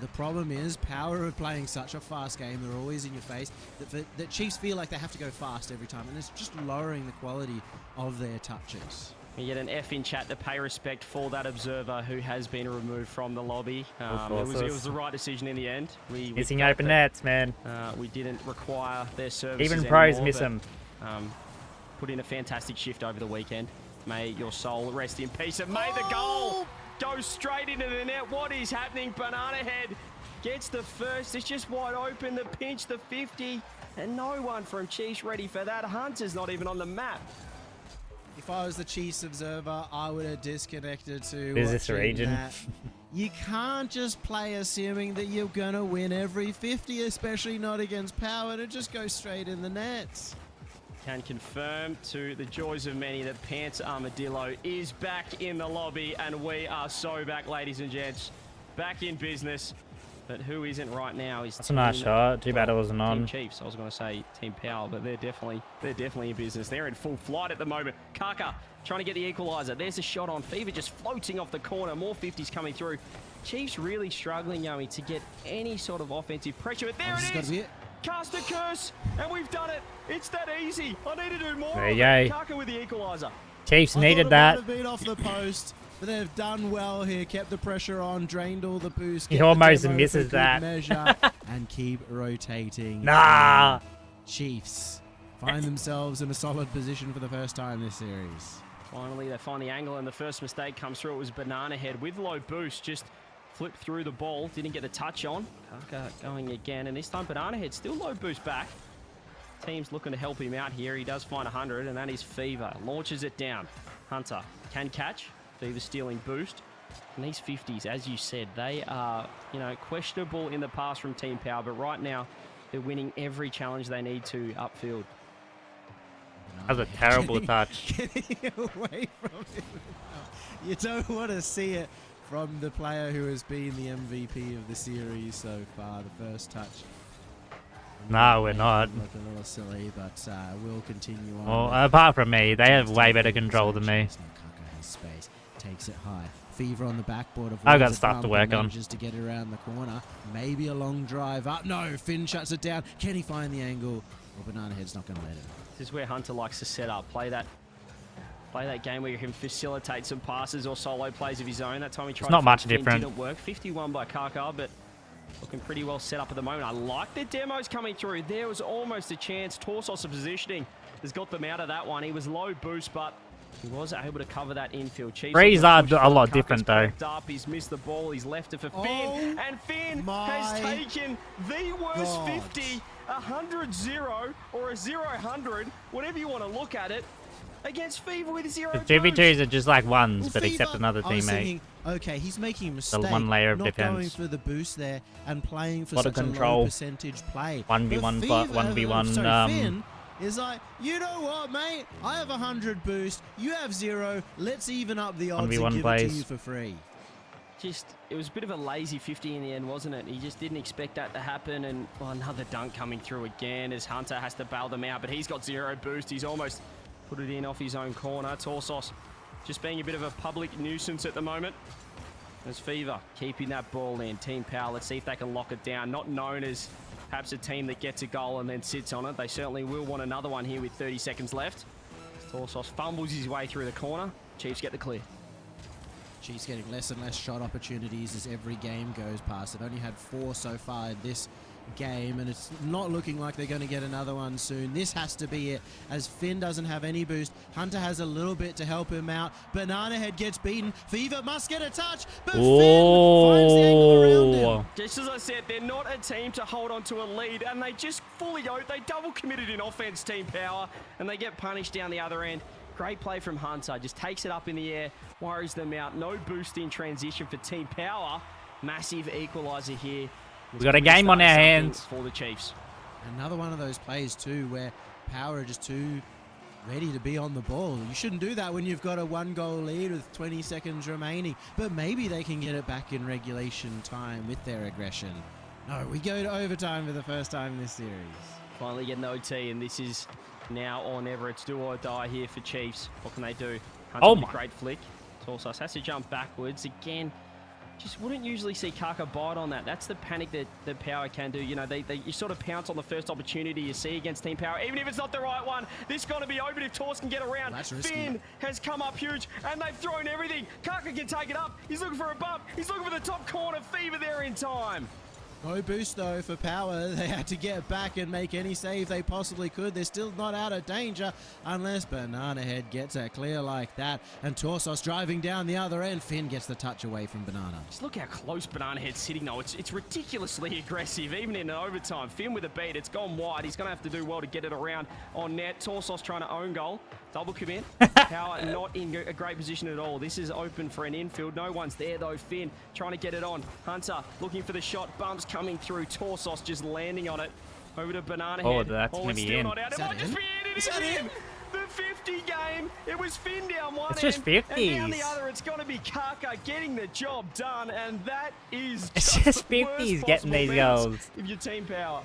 The problem is Power are playing such a fast game, they're always in your face, that Chiefs feel like they have to go fast every time, and it's just lowering the quality of their touches. We get an F in chat to pay respect for that observer who has been removed from the lobby. It was the right decision in the end. Missing open nets, man. We didn't require their services Even pros anymore, miss them. Put in a fantastic shift over the weekend. May your soul rest in peace. And may the goal go straight into the net. What is happening? Banana Head gets the first. It's just wide open. The pinch, the 50. And no one from Chiefs ready for that. Hunter's not even on the map. If I was the Chiefs observer, I would have disconnected to Is this region? That. You can't just play assuming that you're going to win every 50, especially not against Power, to just go straight in the nets. Can confirm to the joys of many that Pants Armadillo is back in the lobby, and we are so back, ladies and gents. Back in business. But who isn't right now is That's a nice shot. Too bad it wasn't on. Team Chiefs. I was going to say Team Power, but they're definitely in business. They're in full flight at the moment. Kaka trying to get the equalizer. There's a shot on. Fever just floating off the corner. More 50s coming through. Chiefs really struggling, Yomi, to get any sort of offensive pressure. But there it is. Cast a curse, and we've done it. It's that easy. I need to do more. There you go. Kaka with the equalizer. Chiefs needed that. Might have been off the post, but they've done well here. Kept the pressure on, drained all the boost. He almost misses that. Measure, and keep rotating. Nah. Chiefs find themselves in a solid position for the first time this series. Finally, they find the angle, and the first mistake comes through. It was Banana Head with low boost. Just flipped through the ball. Didn't get the touch on. Kaka going again, and this time Banana Head still low boost back. Team's looking to help him out here. He does find 100, and that is Fever. Launches it down. Hunter can catch. Fever stealing boost. And these 50s, as you said, they are, questionable in the past from Team Power, but right now they're winning every challenge they need to upfield. That was a terrible touch. Getting away from it. You don't want to see it from the player who has been the MVP of the series so far. The first touch. No, we're not. Look a little silly, but we'll continue on. Well, apart from me, they have way better control than me. Kaka has space, takes it high. Fever on the backboard. I've got stuff to work on. Manages to get it around the corner. Maybe a long drive up. No, Finn shuts it down. Can he find the angle? Well, Banana Head's not going to let him. This is where Hunter likes to set up. Play that game where you can facilitate some passes or solo plays of his own. That time he tried. It's not much Finn, different. Didn't work. 51 by Kaka, but looking pretty well set up at the moment. I like the demos coming through. There was almost a chance. Torsos' positioning has got them out of that one. He was low boost, but he was able to cover that infield. Threes are a lot different, though. Up. He's missed the ball. He's left it for Finn. And Finn has taken the worst 50, 100-0, or a 0-100, whatever you want to look at it, against Fever with 0 The 2v2s are just like ones, but Fever, except another I was teammate. thinking, okay, he's making a mistake. The one layer of not defense. going for the boost there and playing for Lot of such control. a low percentage play. 1v1, But Fever, 1v1. Finn is like, you know what, mate? I have 100 boost. You have 0. Let's even up the odds 1v1 and give plays. it to you for free. It was a bit of a lazy 50 in the end, wasn't it? He just didn't expect that to happen, and another dunk coming through again as Hunter has to bail them out, but he's got 0 boost. He's almost put it in off his own corner. Torsos just being a bit of a public nuisance at the moment. As Fever keeping that ball in. Team Power, let's see if they can lock it down. Not known as perhaps a team that gets a goal and then sits on it. They certainly will want another one here with 30 seconds left. Torsos fumbles his way through the corner. Chiefs get the clear. Chiefs getting less and less shot opportunities as every game goes past. They've only had 4 so far this game, and it's not looking like they're going to get another one soon. This has to be it, as Finn doesn't have any boost. Hunter has a little bit to help him out. Banana Head gets beaten. Fever must get a touch, but Finn finds the angle around him. Just as I said, they're not a team to hold on to a lead, and they just they double committed in offense, Team Power, and they get punished down the other end. Great play from Hunter, just takes it up in the air, worries them out. No boost in transition for Team Power. Massive equalizer here. We've got a game on our hands for the Chiefs. Another one of those plays too where Power are just too ready to be on the ball. You shouldn't do that when you've got a 1-goal lead with 20 seconds remaining, but maybe they can get it back in regulation time with their aggression. No, we go to overtime for the first time in this series. Finally getting the OT, and this is now or never. It's do or die here for Chiefs. What can they do? Hunter with a great flick. Torsos has to jump backwards. Again, just wouldn't usually see Kaka bite on that. That's the panic that Power can do. You know, you sort of pounce on the first opportunity you see against Team Power, even if it's not the right one. This got to be open if Tors can get around. Well, that's risky. Finn has come up huge, and they've thrown everything. Kaka can take it up. He's looking for a bump. He's looking for the top corner. Fever there in time. No boost though for Power. They had to get back and make any save they possibly could. They're still not out of danger unless Banana Head gets a clear like that. And Torsos driving down the other end. Finn gets the touch away from Banana. Just look how close Banana Head's sitting though. It's ridiculously aggressive, even in overtime. Finn with a beat. It's gone wide. He's going to have to do well to get it around on net. Torsos trying to own goal. Double commit. Power not in a great position at all. This is open for an infield. No one's there though. Finn trying to get it on. Hunter looking for the shot. Bumps coming through. Torsos just landing on it. Over to Banana Head. Oh, that's going to be in. Not out. It might just be in. It is in. The 50 game. It was Finn down one It's just end, 50s. and down the other. It's going to be Kaka getting the job done, and that is It's just 50s getting these goals. If your Team Power.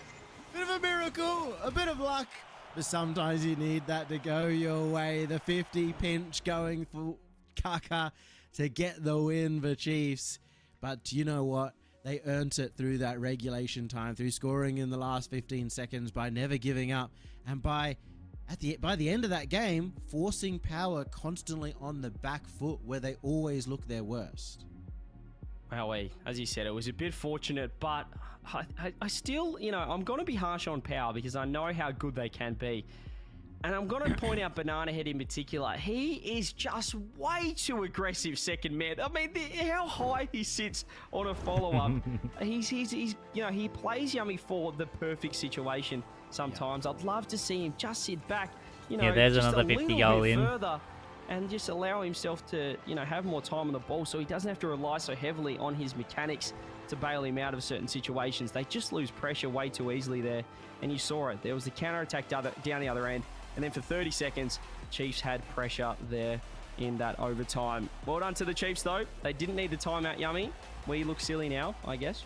Bit of a miracle, a bit of luck, but sometimes you need that to go your way. The 50 pinch going for Kaka to get the win for Chiefs. But you know what? They earned it through that regulation time, through scoring in the last 15 seconds, by never giving up, and by the end of that game, forcing Power constantly on the back foot where they always look their worst. Well, as you said, it was a bit fortunate, but I still, you know, I'm going to be harsh on Power because I know how good they can be. And I'm going to point out Banana Head in particular. He is just way too aggressive second man. I mean, how high he sits on a follow-up. he's you know, he plays Yummy for the perfect situation sometimes. I'd love to see him just sit back, you know, there's just another a 50 little goal bit in. further and just allow himself to, you know, have more time on the ball so he doesn't have to rely so heavily on his mechanics to bail him out of certain situations. They just lose pressure way too easily there, and you saw it. There was the counter-attack down the other end. And then for 30 seconds, Chiefs had pressure there in that overtime. Well done to the Chiefs, though. They didn't need the timeout, Yummy. We look silly now, I guess.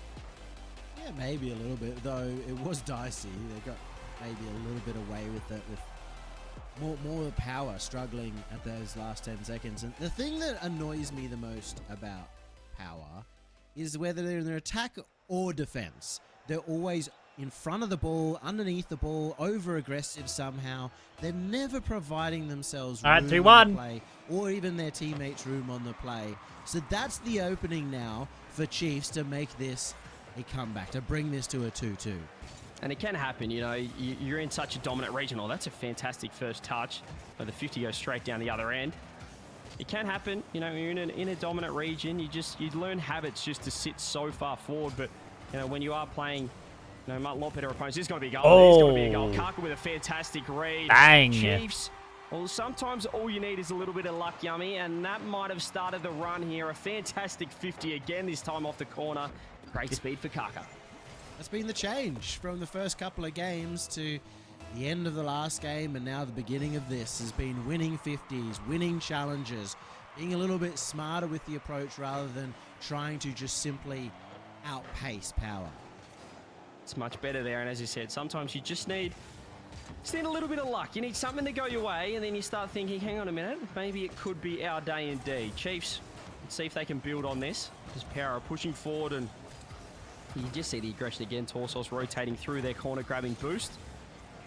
Yeah, maybe a little bit, though it was dicey. They got maybe a little bit away with it, with more Power struggling at those last 10 seconds. And the thing that annoys me the most about Power is whether they're in their attack or defense, they're always in front of the ball, underneath the ball, over-aggressive somehow. They're never providing themselves room on the play, or even their teammates room on the play. So that's the opening now for Chiefs to make this a comeback, to bring this to a 2-2. And it can happen, you know, you're in such a dominant region. Oh, that's a fantastic first touch. But the 50 goes straight down the other end. It can happen, you know, you're in a dominant region. You learn habits just to sit so far forward. But, you know, when you are playing, you know, a lot better opponents, this is going to be a goal. Oh. This is going to be a goal. Kaka with a fantastic read. Bang. Chiefs, well, sometimes all you need is a little bit of luck, Yummy, and that might have started the run here. A fantastic 50 again, this time off the corner. Great speed for Kaka. That's been the change from the first couple of games to the end of the last game, and now the beginning of this has been winning 50s, winning challenges, being a little bit smarter with the approach rather than trying to just simply outpace Power. It's much better there, and as you said, sometimes you just need a little bit of luck. You need something to go your way, and then you start thinking, hang on a minute, maybe it could be our day indeed. Chiefs, let's see if they can build on this, because Power are pushing forward, and you just see the aggression again. Torsos rotating through their corner, grabbing boost,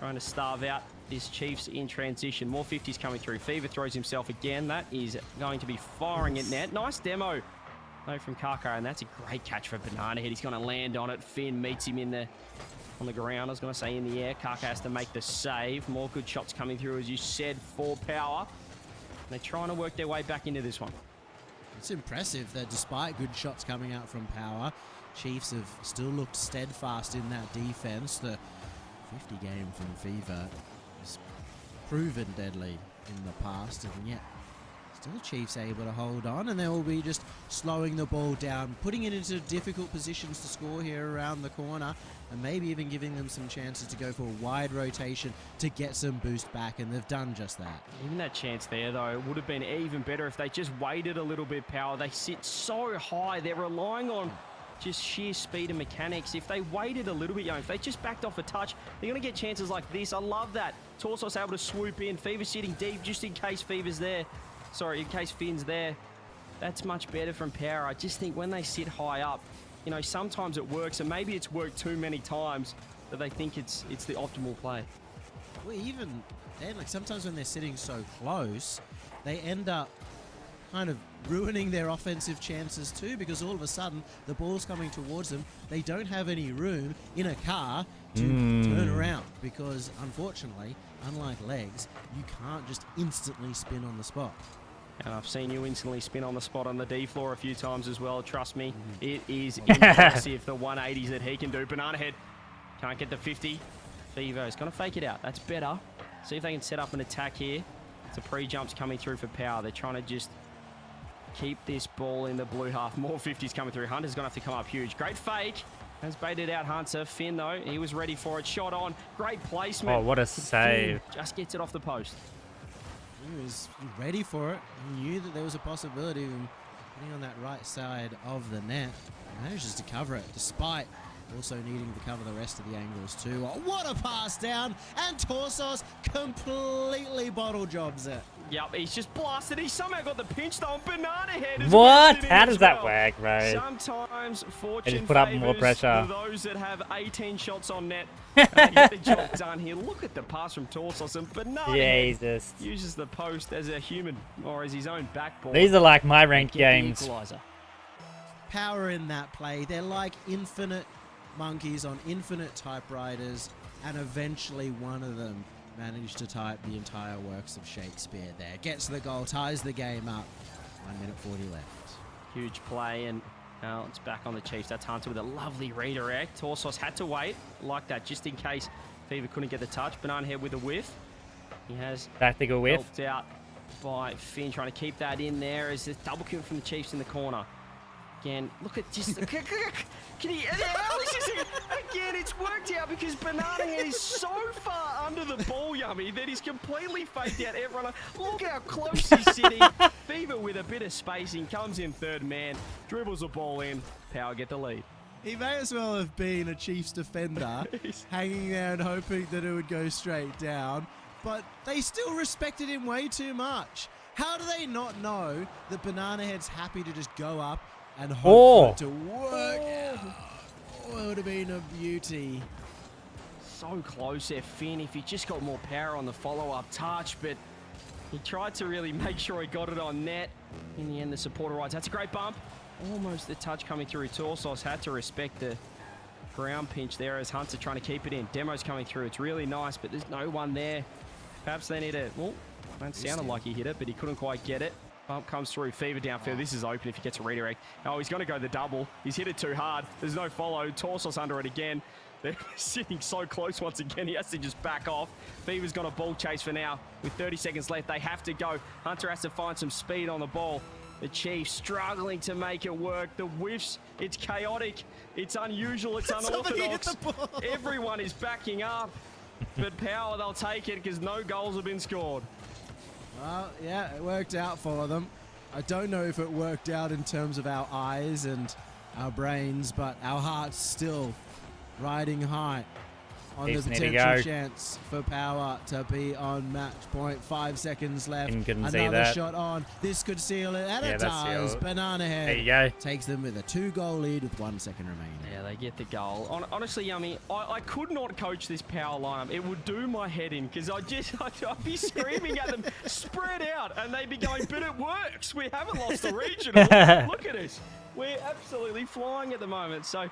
trying to starve out this Chiefs in transition. More 50s coming through. Fever throws himself again. That is going to be firing at net. Nice demo. No, from Kaka, and that's a great catch for Banana Head. He's going to land on it. Finn meets him on the ground. I was going to say in the air. Kaka has to make the save. More good shots coming through, as you said, for Power. And they're trying to work their way back into this one. It's impressive that despite good shots coming out from Power, Chiefs have still looked steadfast in that defense. The 50 game from Fever has proven deadly in the past, and yet Still Chiefs able to hold on, and they will be just slowing the ball down, putting it into difficult positions to score here around the corner, and maybe even giving them some chances to go for a wide rotation to get some boost back, and they've done just that. Even that chance there, though, would have been even better if they just waited a little bit, Power. They sit so high. They're relying on just sheer speed and mechanics. If they waited a little bit, you know, if they just backed off a touch, they're going to get chances like this. I love that. Torsos able to swoop in. Fever sitting deep just in case Fever's there. Sorry, in case Finn's there. That's much better from Power. I just think when they sit high up, you know, sometimes it works, and maybe it's worked too many times that they think it's the optimal play. Well, even then, like sometimes when they're sitting so close, they end up kind of ruining their offensive chances too, because all of a sudden the ball's coming towards them. They don't have any room in a car to turn around, because unfortunately, unlike legs, you can't just instantly spin on the spot. And I've seen you instantly spin on the spot on the D floor a few times as well. Trust me, it is impressive, the 180s that he can do. Banana Head can't get the 50. Fever's going to fake it out. That's better. See if they can set up an attack here. It's a pre-jumps coming through for Power. They're trying to just keep this ball in the blue half. More 50s coming through. Hunter's going to have to come up huge. Great fake. Has baited out Hunter. Finn, though, he was ready for it. Shot on. Great placement. Oh, what a save. Finn just gets it off the post. He was ready for it. He knew that there was a possibility of him getting on that right side of the net. He manages to cover it, despite also needing to cover the rest of the angles too. Oh, what a pass down! And Torsos completely bottle jobs it. Yep, he's just blasted. He somehow got the pinch though. Banana Head is what? How does that work, bro? Sometimes fortune just put up more favours pressure. those that have 18 shots on net. And they get the job done here. Look at the pass from Torsos, and Banana Head uses the post as a human or as his own backboard. These are like my ranked games. Equalizer. Power in that play. They're like infinite monkeys on infinite typewriters, and eventually one of them managed to type the entire works of Shakespeare there. Gets the goal, ties the game up. 1 minute 40 left. Huge play, and now it's back on the Chiefs. That's Hunter with a lovely redirect. Torsos had to wait like that just in case Fever couldn't get the touch. Banana Head with a whiff. He has tactical whiff. Helped out by Finn, trying to keep that in there. As there's double kill from the Chiefs in the corner. Again, look at just... Can he... Again, it's worked out because Banana Head is so far under the ball, Yummy, that he's completely faked out everyone. Look how close he's sitting. Fever with a bit of spacing, comes in third man, dribbles the ball in. Power get the lead. He may as well have been a Chiefs defender, hanging there and hoping that it would go straight down, but they still respected him way too much. How do they not know that Banana Head's happy to just go up and hope for it to work out? Oh, it would have been a beauty. So close there, Finn. If he just got more power on the follow-up touch, but he tried to really make sure he got it on net. In the end, the supporter rides. That's a great bump. Almost the touch coming through. Torsos had to respect the ground pinch there as Hunter trying to keep it in. Demo's coming through. It's really nice, but there's no one there. Perhaps they need a... Well, that sounded like he hit it, but he couldn't quite get it. Bump comes through. Fever downfield. This is open if he gets a redirect. Oh, he's going to go the double. He's hit it too hard. There's no follow. Torsos under it again. They're sitting so close once again. He has to just back off. Fever's got a ball chase for now. With 30 seconds left, they have to go. Hunter has to find some speed on the ball. The Chiefs struggling to make it work. The whiffs, it's chaotic. It's unusual. It's unorthodox. Everyone is backing up. But Power, they'll take it because no goals have been scored. Well, yeah, it worked out for them. I don't know if it worked out in terms of our eyes and our brains, but our hearts still riding high on the potential chance for Power to be on match point. 5 seconds left. Another shot on. This could seal it, and it does. Banana Head there you go. Takes them with a 2-goal lead with 1 second remaining. Yeah, they get the goal. Honestly, Yummy, I could not coach this Power lineup. It would do my head in because I'd be screaming at them, spread out, and they'd be going, but it works. We haven't lost the regional. Look at us. We're absolutely flying at the moment. So,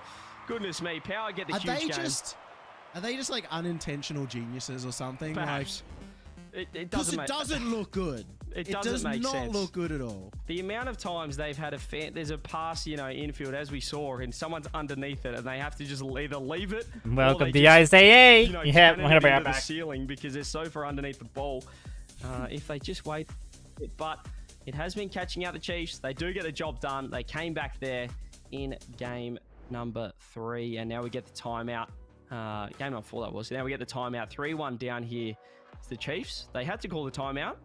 goodness me, Power get the huge game. Are they just like unintentional geniuses or something? Perhaps. Like, it doesn't look good. It does make not sense. look good at all. The amount of times they've had there's a pass, infield as we saw, and someone's underneath it, and they have to just either leave it. Welcome to ICE. Yeah, I'm gonna bring it back. The ceiling because they're so far underneath the ball. If they just wait, but it has been catching out the Chiefs. They do get the job done. They came back there in game number 3, and now we get the timeout. Game number 4 that was. Now we get the timeout. 3-1 down here. It's the Chiefs. They had to call the timeout.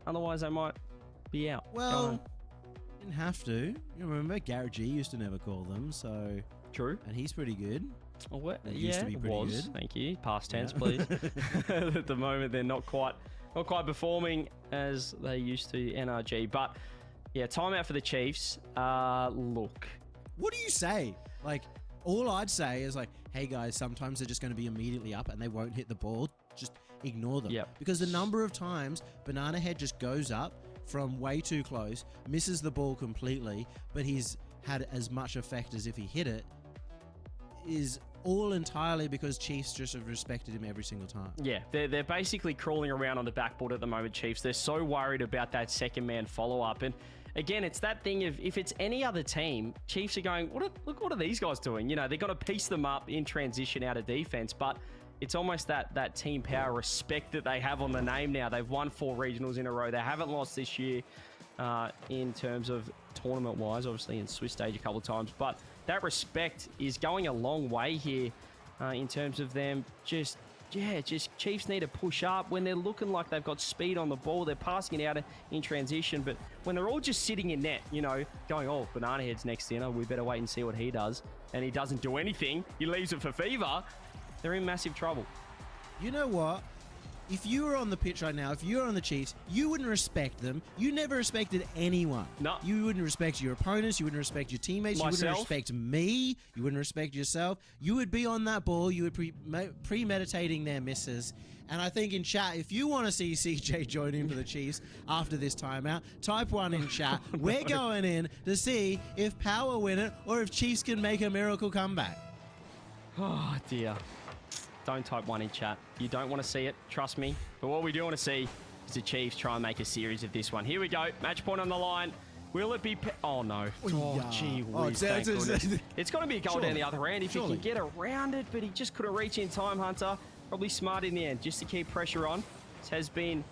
Otherwise, they might be out. Well, didn't have to. You remember, Garrett G used to never call them, so... True. And he's pretty good. Oh, what? Used to be pretty good. Thank you. Past tense, please. At the moment, they're not quite performing as they used to, NRG. But, yeah, timeout for the Chiefs. Look. What do you say? Like, all I'd say is like, hey guys, sometimes they're just going to be immediately up and they won't hit the ball. Just ignore them. Yep. Because the number of times Banana Head just goes up from way too close, misses the ball completely, but he's had as much effect as if he hit it, is all entirely because Chiefs just have respected him every single time. Yeah, they're basically crawling around on the backboard at the moment, Chiefs. They're so worried about that second man follow-up. And again, it's that thing of if it's any other team, Chiefs are going, look, what are these guys doing? You know, they're going to piece them up in transition out of defense, but it's almost that team power respect that they have on the name now. They've won 4 regionals in a row. They haven't lost this year in terms of tournament-wise, obviously in Swiss stage a couple of times, but that respect is going a long way here in terms of them just Chiefs need to push up when they're looking like they've got speed on the ball. They're passing it out in transition, but when they're all just sitting in net, you know, going, oh, Banana Head's next in, we better wait and see what he does, and he doesn't do anything. He leaves it for Fever. They're in massive trouble. You know what? If you were on the pitch right now, if you were on the Chiefs, you wouldn't respect them. You never respected anyone. No. You wouldn't respect your opponents. You wouldn't respect your teammates. Myself. You wouldn't respect me. You wouldn't respect yourself. You would be on that ball. You would premeditating their misses. And I think in chat, if you want to see CJ join in for the Chiefs after this timeout, type 1 in chat. No. We're going in to see if Power win it or if Chiefs can make a miracle comeback. Oh, dear. Don't type 1 in chat. You don't want to see it, trust me. But what we do want to see is the Chiefs try and make a series of this one. Here we go. Match point on the line. Will it be... Oh, no. Oh, gee whiz, thank goodness. It's got to be a goal down the other end if he can get around it, but he just couldn't reach in time, Hunter. Probably smart in the end, just to keep pressure on. This has been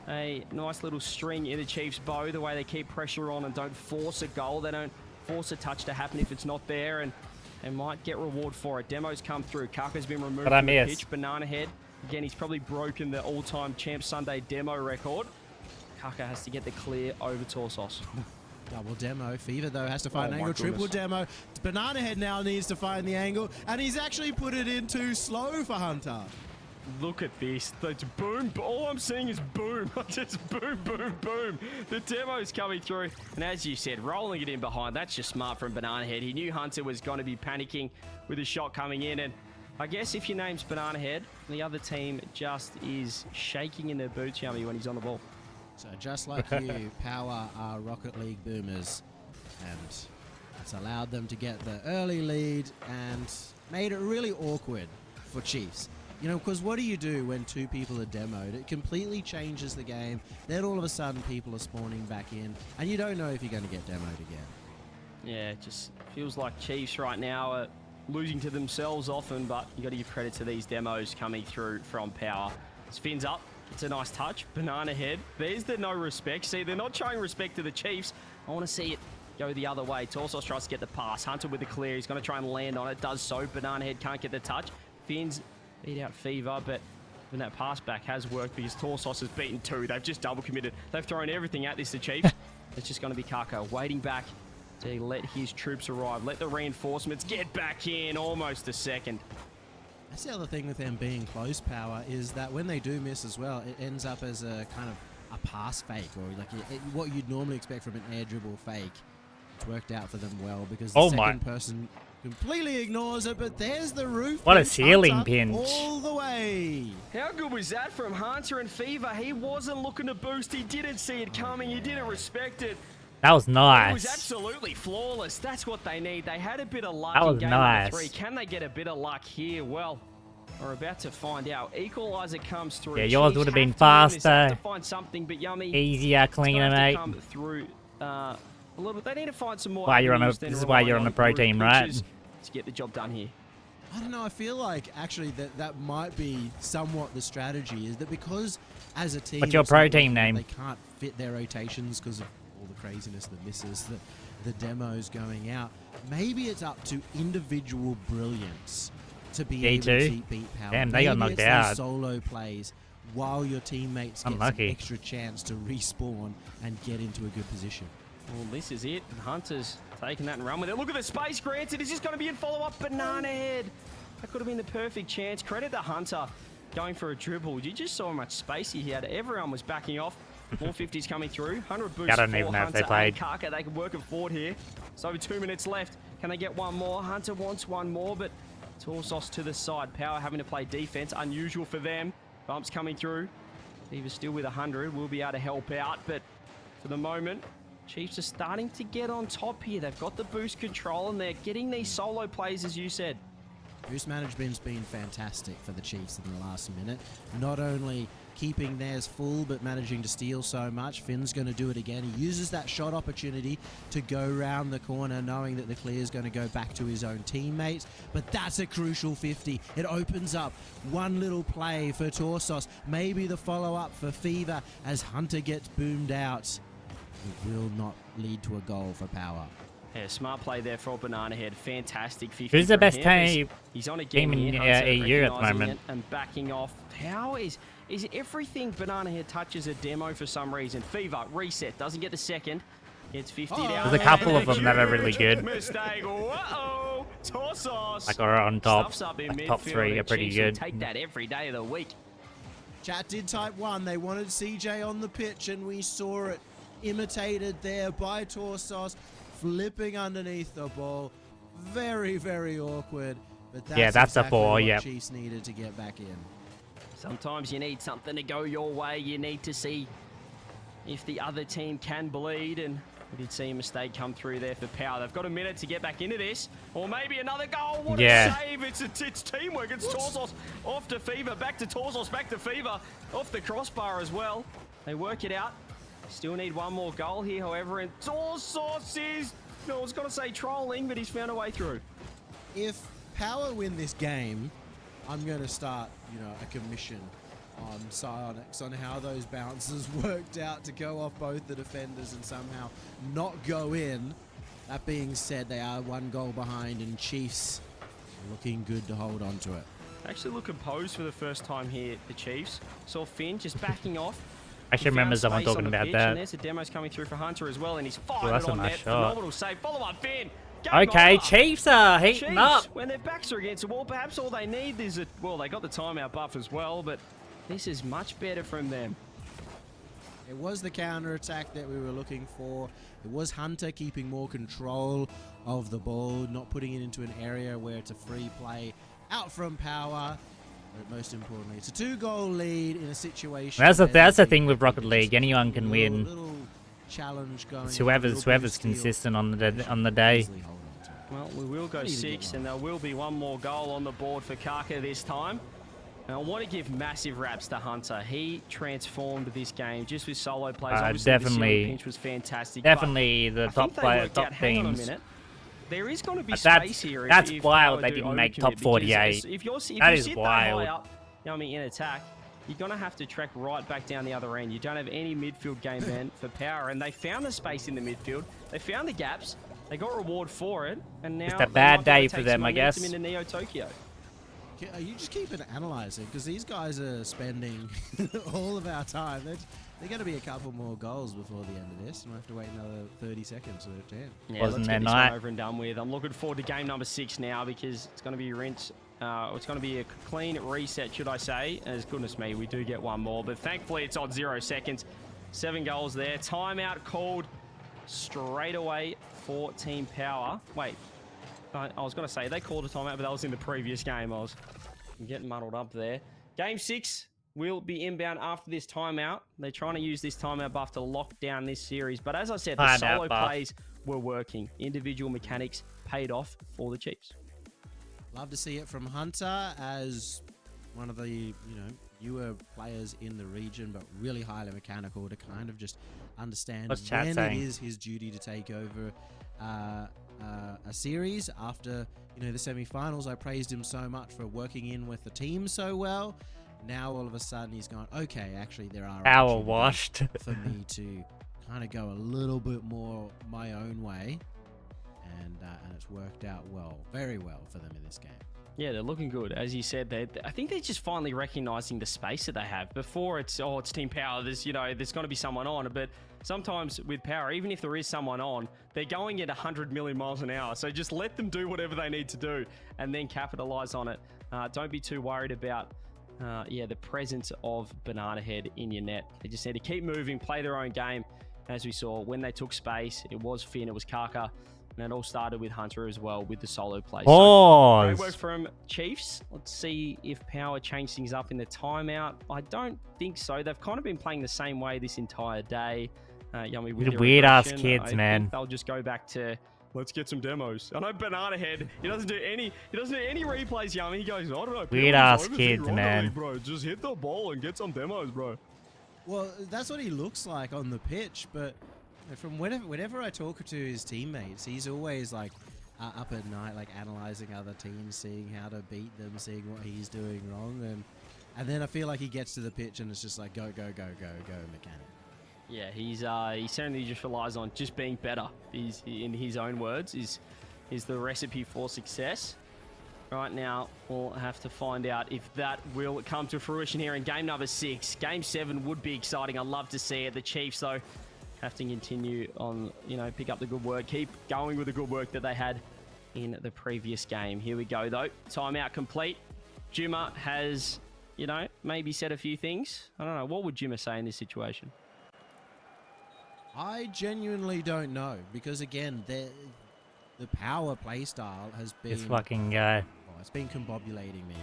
a nice little string in the Chiefs' bow, the way they keep pressure on and don't force a goal. They don't force a touch to happen if it's not there, and they might get reward for it. Demos come through. Kaka's been removed from the pitch. Banana Head. Again, he's probably broken the all-time Champ Sunday demo record. Kaka has to get the clear over Torsos. Double demo. Fever, though, has to find an angle. Triple demo. Banana Head now needs to find the angle, and he's actually put it in too slow for Hunter. Look at this. That's boom. All I'm seeing is boom. Just boom, boom, boom. The demo's coming through. And as you said, rolling it in behind. That's just smart from Banana Head. He knew Hunter was going to be panicking with a shot coming in. And I guess if your name's Banana Head, the other team just is shaking in their boots, Yummy, when he's on the ball. So just like you, Power are Rocket League boomers. And it's allowed them to get the early lead and made it really awkward for Chiefs. You know, because what do you do when 2 people are demoed? It completely changes the game. Then all of a sudden people are spawning back in, and you don't know if you're going to get demoed again. Yeah, it just feels like Chiefs right now are losing to themselves often, but you got to give credit to these demos coming through from Power. Spins up. It's a nice touch. Banana Head. There's the no respect. See, they're not showing respect to the Chiefs. I want to see it go the other way. Torsos tries to get the pass. Hunter with the clear. He's going to try and land on it. Does so. Banana Head can't get the touch. Fins beat out Fever, but when that pass back has worked because Torsos has beaten 2. They've just double committed. They've thrown everything at this, the Chiefs. It's just going to be Kako waiting back to let his troops arrive. Let the reinforcements get back in. Almost a second. That's the other thing with them being close, Power, is that when they do miss as well, it ends up as a kind of a pass fake, or like what you'd normally expect from an air dribble fake. It's worked out for them well because the second person completely ignores it, but there's the roof. What a ceiling pinch. All the way. How good was that from Hunter and Fever? He wasn't looking to boost. He didn't see it coming. He didn't respect it. That was nice. It was absolutely flawless. That's what they need. They had a bit of luck that was in game nice. number 3. Can they get a bit of luck here? Well, we're about to find out. Equalizer comes through. Yeah, yours would have been faster. Have to find something, but Yummy. Easier, cleaner, mate. Come through a little bit. They need to find some more. This is why you're on a pro team, right? To get the job done here. I don't know. I feel like actually that might be somewhat the strategy, is that because as a team, What's your pro team name? They can't fit their rotations because of all the craziness, the misses, the demos going out. Maybe it's up to individual brilliance to be able to beat Power. Damn, they got knocked out. Solo plays while your teammates get some extra chance to respawn and get into a good position. Well, this is it. Hunter's taking that and run with it. Look at the space granted. Is this going to be in follow-up? Banana head. That could have been the perfect chance. Credit the Hunter going for a dribble. You just saw how much space he had. Everyone was backing off. More 50s coming through. 100 boosts I don't even know if they played. Kaka. They can work it forward here. It's over 2 minutes left. Can they get one more? Hunter wants one more, but Torsos to the side. Power having to play defense. Unusual for them. Bumps coming through. Fever's still with 100. We'll be able to help out, but for the moment, Chiefs are starting to get on top here. They've got the boost control, and they're getting these solo plays, as you said. Boost management's been fantastic for the Chiefs in the last minute. Not only keeping theirs full, but managing to steal so much. Finn's going to do it again. He uses that shot opportunity to go round the corner, knowing that the clear is going to go back to his own teammates. But that's a crucial 50. It opens up one little play for Torsos. Maybe the follow-up for Fever as Hunter gets boomed out. It will not lead to a goal for Power. Yeah, smart play there for Banana Head. Fantastic 50. Who's the best team? He's on a team in EU at the moment? And backing off. How is everything Banana Head touches a demo for some reason? Fever reset, doesn't get the second. It's 50 down. There's a couple of them that are really good. Mistake. Whoa! Torsos. Like are on top. Like Top 3 are pretty good. Take that every day of the week. Chat did type 1. They wanted CJ on the pitch, and we saw it imitated there by Torsos, flipping underneath the ball. Very, very awkward. But that's exactly a 4. What Yeah, Chiefs needed to get back in. Sometimes you need something to go your way. You need to see if the other team can bleed, and we did see a mistake come through there for Power. They've got a minute to get back into this, or maybe another goal. What a save! It's teamwork. It's Torsos off to Fever, back to Torsos, back to Fever, off the crossbar as well. They work it out. Still need one more goal here, however, and Torsos is, I was going to say trolling, but he's found a way through. If Power win this game, I'm going to start, a commission on Psyonix on how those bounces worked out to go off both the defenders and somehow not go in. That being said, they are 1 goal behind, and Chiefs looking good to hold on to it. Actually look composed for the first time here, the Chiefs. Saw Finn just backing off. I should remember someone talking about that. And there's a demo's coming through for Hunter as well, and he's fired that's on a nice net. shot. Phenomenal save. Follow up, Finn. Okay, Chiefs are heating up. When their backs are against the wall, perhaps all they need is they got the timeout buff as well, but this is much better from them. It was the counter-attack that we were looking for. It was Hunter keeping more control of the ball, not putting it into an area where it's a free play out from Power. But most importantly, it's a 2-goal lead in a situation. That's the thing with Rocket League. Anyone can win. Challenge going. It's whoever's consistent on the day. Well, we will go 6, and there will be one more goal on the board for Kaka this time. And I want to give massive raps to Hunter. He transformed this game just with solo plays. Obviously, definitely. The pinch was fantastic. Definitely the top teams. There is going to be space here. That's if wild. They didn't make top 48. If you sit that is that wild. high up, in attack, you're going to have to trek right back down the other end. You don't have any midfield game man for Power, and they found the space in the midfield. They found the gaps. They got reward for it, and now it's a bad day for them, I guess. Into Neo Tokyo. You just keep analysing, because these guys are spending all of our time. They're going to be a couple more goals before the end of this, and we'll have to wait another 30 seconds or 10. Yeah, Wasn't let's their get this night. one over and done with. I'm looking forward to game number 6 now, because it's going to be it's going to be a clean reset, should I say. As goodness me, we do get one more, but thankfully it's on 0 seconds. 7 goals there. Timeout called straight away for Team Power. Wait, I was going to say they called a timeout, but that was in the previous game. I'm getting muddled up there. Game 6 will be inbound after this timeout. They're trying to use this timeout buff to lock down this series, but as I said, the solo plays were working. Individual mechanics paid off for the Chiefs. Love to see it from Hunter as one of the newer players in the region, but really highly mechanical, to kind of just understand when it is his duty to take over a series after, you know, the semi-finals. I praised him so much for working in with the team so well. Now all of a sudden he's gone, okay, actually there are Power washed for me to kind of go a little bit more my own way, and it's worked out well, very well for them in this game. Yeah, they're looking good. As you said, I think they're just finally recognizing the space that they have. Before it's Team Power, there's going to be someone on, but sometimes with Power, even if there is someone on, they're going at 100 million miles an hour. So just let them do whatever they need to do and then capitalize on it. Don't be too worried about the presence of Banana Head in your net. They just need to keep moving, play their own game. As we saw, when they took space, it was Finn, it was Kaka. And it all started with Hunter as well with the solo play. Oh, so, great work from Chiefs. Let's see if Power changed things up in the timeout. I don't think so. They've kind of been playing the same way this entire day. Yummy with their weird ass aggression. kids, I man. think they'll just go back to let's get some demos. I know Banana Head. He doesn't do any replays. Yummy. He goes, I don't know. Weird ass kids, man. Bro, just hit the ball and get some demos, bro. Well, that's what he looks like on the pitch, but from whenever I talk to his teammates, he's always like up at night, like analyzing other teams, seeing how to beat them, seeing what he's doing wrong, and then I feel like he gets to the pitch and it's just like go mechanic. Yeah, he certainly just relies on just being better. He's, in his own words, is the recipe for success. Right now, we'll have to find out if that will come to fruition here in game number 6. Game 7 would be exciting. I'd love to see it. The Chiefs, though, have to continue on, pick up the good work, keep going with the good work that they had in the previous game. Here we go, though. Timeout complete. Jimmer has, maybe said a few things. I don't know. What would Jimmer say in this situation? I genuinely don't know, because again, the Power playstyle has been... This fucking guy. It's been discombobulating me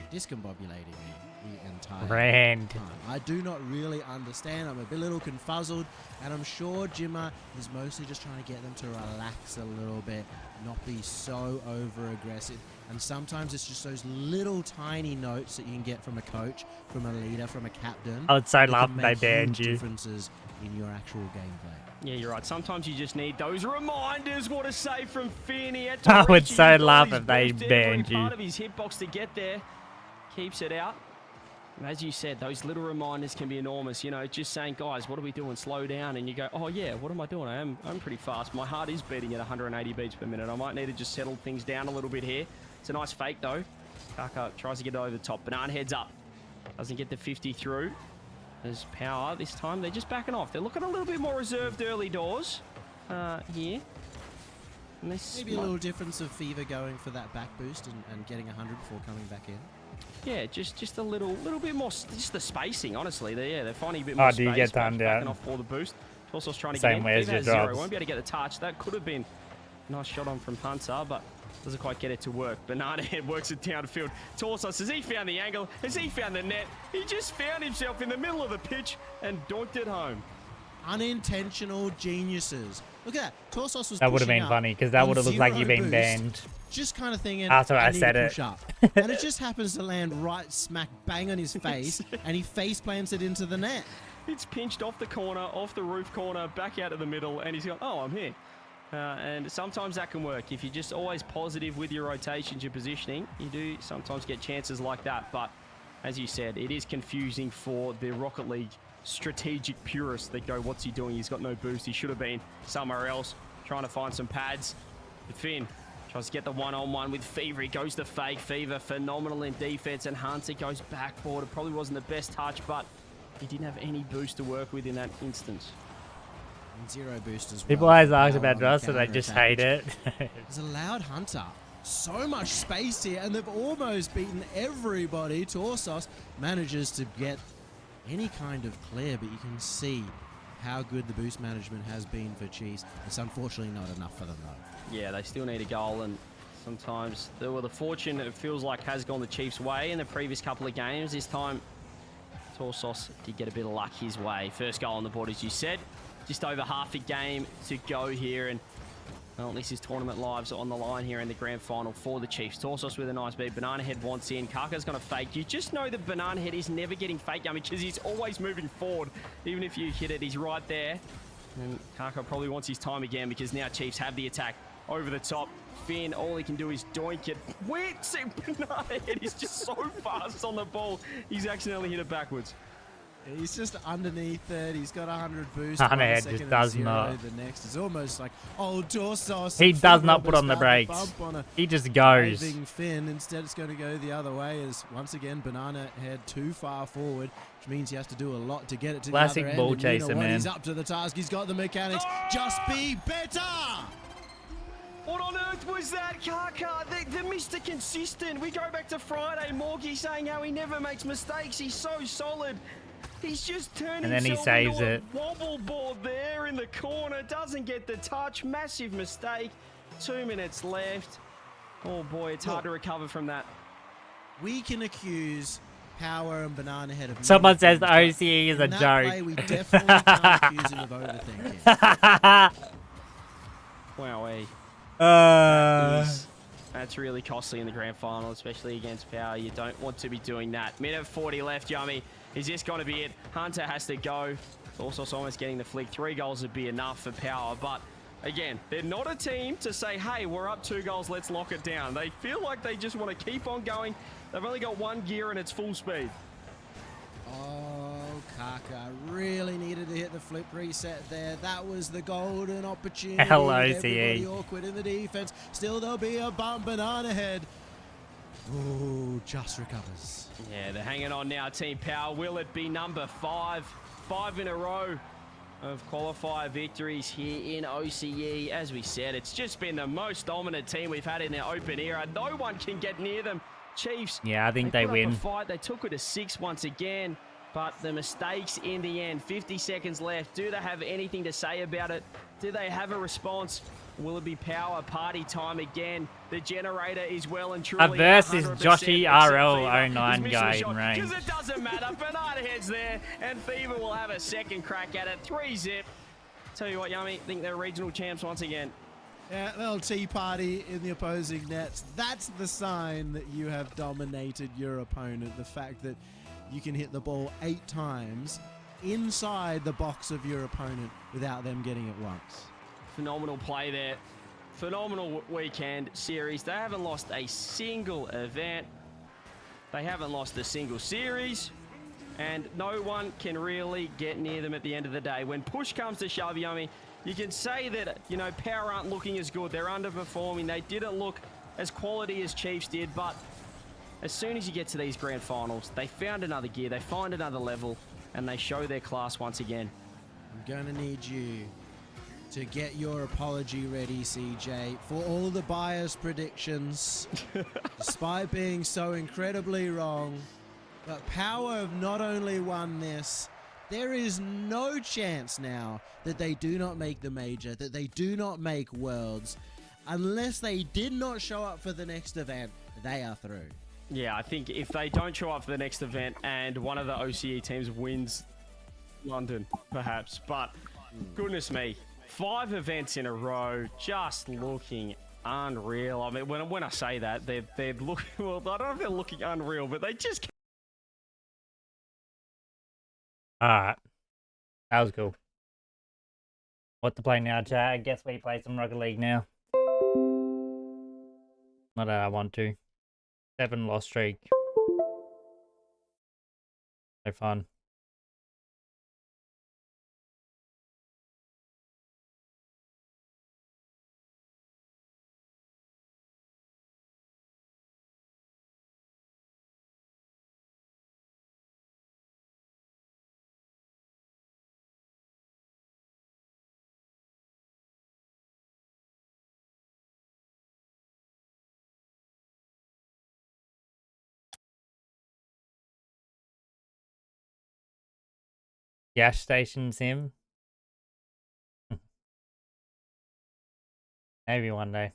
the entire Brand. time. I do not really understand. I'm a little confuzzled, and I'm sure Jimmer is mostly just trying to get them to relax a little bit, not be so over-aggressive. And sometimes it's just those little tiny notes that you can get from a coach, from a leader, from a captain. I would so love that they make banned huge you. differences in your actual gameplay. Yeah, you're right. Sometimes you just need those reminders. What a save from Finn. He had I to would reach so his love body, if they boosted banned every you. part of his hitbox to get there. Keeps it out. And as you said, those little reminders can be enormous. Just saying, guys, what are we doing? Slow down. And you go, oh, yeah, what am I doing? I'm pretty fast. My heart is beating at 180 beats per minute. I might need to just settle things down a little bit here. It's a nice fake, though. Kaka tries to get it over the top. Banana heads up. Doesn't get the 50 through. There's Power this time. They're just backing off. They're looking a little bit more reserved early doors here. And Maybe a little difference of Fever going for that back boost and getting 100 before coming back in. Yeah, just a little bit more, just the spacing, honestly. They're finding a bit more Oh, space. do you get timed backing out? off for the boost. Torsos trying to Same get way in. as Fever your has 0. drops. Won't be able to get the touch. That could have been a nice shot on from Hunter, but doesn't quite get it to work. Banana Head works it downfield. Torsos, has he found the angle? Has he found the net? He just found himself in the middle of the pitch and donked it home. Unintentional geniuses. Look at that. Torsos was That would have pushing been up funny, because that on would have looked like 0 you've been boost, banned. Just kind of thinking, After I need said to it. push up. And it just happens to land right smack bang on his face, and he face plants it into the net. It's pinched off the corner, off the roof corner, back out of the middle, and he's gone, oh, I'm here. And sometimes that can work. If you're just always positive with your rotations, your positioning, you do sometimes get chances like that. But as you said, it is confusing for the Rocket League strategic purists that go, what's he doing? He's got no boost. He should have been somewhere else trying to find some pads. But Finn tries to get the one-on-one with Fever. He goes to fake. Fever phenomenal in defense, and Hunter goes backboard. It probably wasn't the best touch, but he didn't have any boost to work with in that instance. And 0 boost as well. People always ask Power about on Dross, the so they just counter-attack. hate it. There's a loud Hunter. So much space here, and they've almost beaten everybody. Torsos manages to get any kind of clear, but you can see how good the boost management has been for Chiefs. It's unfortunately not enough for them, though. Yeah, they still need a goal, and sometimes the fortune, it feels like, has gone the Chiefs' way in the previous couple of games. This time, Torsos did get a bit of luck his way. First goal on the board, as you said. Just over half a game to go here, and well, this is tournament lives on the line here in the grand final for the Chiefs. Torsos with a nice beat. Banana Head wants in. Kaka's going to fake. You just know that Banana Head is never getting fake, Yummy, because he's always moving forward. Even if you hit it, he's right there. And Kaka probably wants his time again, because now Chiefs have the attack. over the top. Finn, all he can do is doink it. Wait, see, Banana Head is just so fast on the ball. He's accidentally hit it backwards. He's just underneath it. He's got 100 boost. Banana Head just does not. The next is almost like Dorsos. He does not put on the brakes. He just goes. Finn. Instead, it's going to go the other way. As once again, Banana Head too far forward, which means he has to do a lot to get it to Classic the other ball end. chaser, man. He's up to the task. He's got the mechanics. Just be better. What on earth was that, Kaka? The Mr. Consistent. We go back to Friday. Morgie saying how he never makes mistakes. He's so solid. He's just turning and then he saves into it. A wobble board there in the corner. Doesn't get the touch. Massive mistake. 2 minutes left. Oh boy, it's hard to recover from that. We can accuse Power and Banana Head of. Someone says the OCE is a in that joke. Play, we definitely can't accuse him of overthinking. Wowee. That's really costly in the grand final, especially against Power. You don't want to be doing that. Minute 40 left, Yummy. Is this going to be it? Hunter has to go. Also, almost getting the flick. 3 goals would be enough for Power. But again, they're not a team to say, hey, we're up 2 goals, let's lock it down. They feel like they just want to keep on going. They've only got 1 gear and it's full speed. Oh, Kaka really needed to hit the flip reset there. That was the golden opportunity. Everybody awkward in the defense. Still, there'll be a bump. Banana Head. Oh, just recovers. Yeah, they're hanging on now, Team Power. Will it be number 5? 5 in a row of qualifier victories here in OCE. As we said, it's just been the most dominant team we've had in the open era. No one can get near them. Chiefs. Yeah, I think they put win. Up a fight. They took it to 6 once again, but the mistakes in the end. 50 seconds left. Do they have anything to say about it? Do they have a response? Will it be Power party time again? The generator is well and truly. Versus Joshy RL09 guy in range. Because it doesn't matter. Banana Head's there, and Fever will have a second crack at it. 3-zip. Tell you what, Yummy, think they're regional champs once again. Yeah, little tea party in the opposing nets. That's the sign that you have dominated your opponent. The fact that you can hit the ball 8 times inside the box of your opponent without them getting it once. Phenomenal play there. Phenomenal weekend series. They haven't lost a single event. They haven't lost a single series. And no one can really get near them at the end of the day. When push comes to shove, Yummy, you can say that, you know, Power aren't looking as good. They're underperforming. They didn't look as quality as Chiefs did. But as soon as you get to these grand finals, they found another gear. They find another level. And they show their class once again. I'm going to need you to get your apology ready, CJ, for all the biased predictions. Despite being so incredibly wrong. But Power have not only won this, there is no chance now that they do not make the major, that they do not make Worlds. Unless they did not show up for the next event, they are through. Yeah, I think if they don't show up for the next event and one of the OCE teams wins London, perhaps. But goodness me, 5 events in a row, just looking unreal. I mean, when I say that, they're looking, well, I don't know if they're looking unreal, but they just... Alright. That was cool. What to play now, chat? I guess we play some Rocket League now. Not that I want to. 7 loss streak. So fun. Gas station sim? Maybe one day.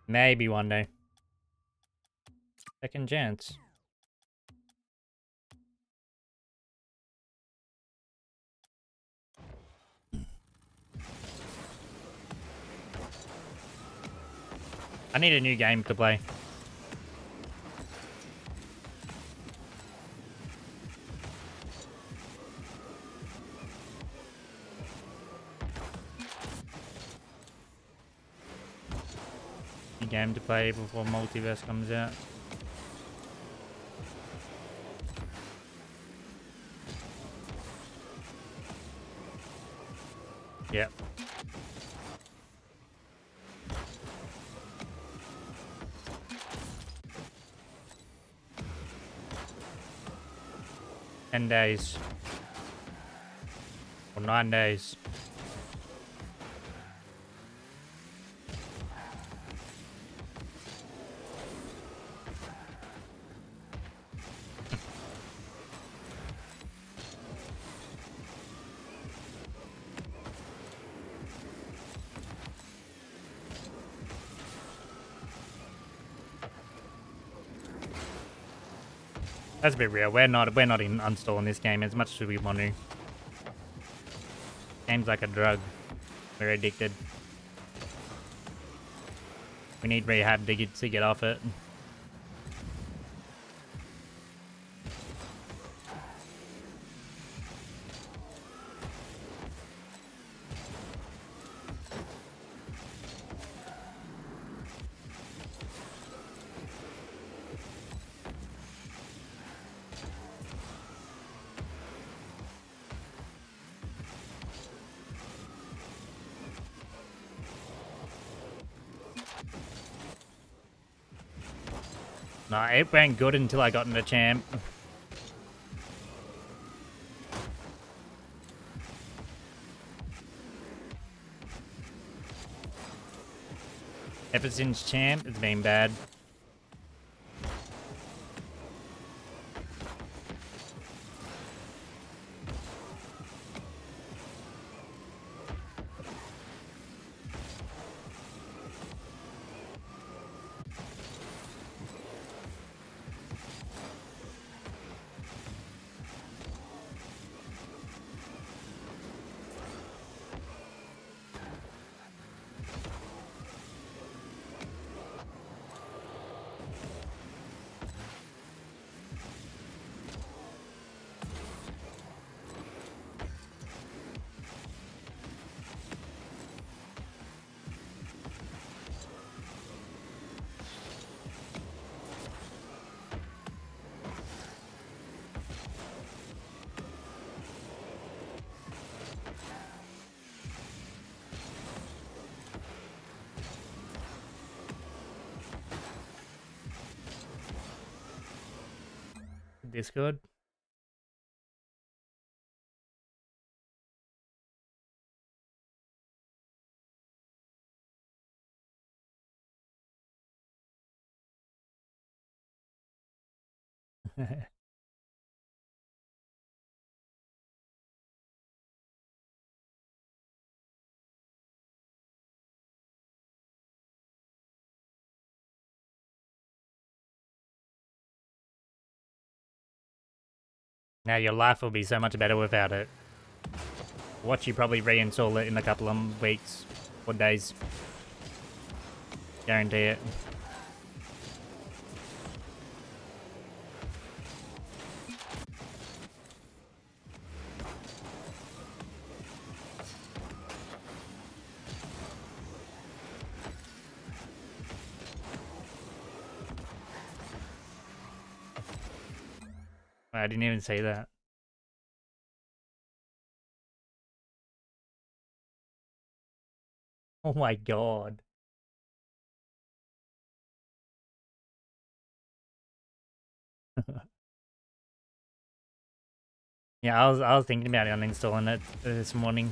Maybe one day. Second chance. I need a new game to play. game to play before Multiverse comes out. Yep. Ten days. Or 9 days. Let's be real, we're not uninstalling this game as much as we want to. Game's like a drug. We're addicted. We need rehab to get off it. Nah, it went good until I got into champ. Ever since champ, it's been bad. Discord. Now your life will be so much better without it. Watch you probably reinstall it in a couple of weeks or days. Guarantee it. I didn't even say that. Oh my god. Yeah, I was thinking about uninstalling it this morning.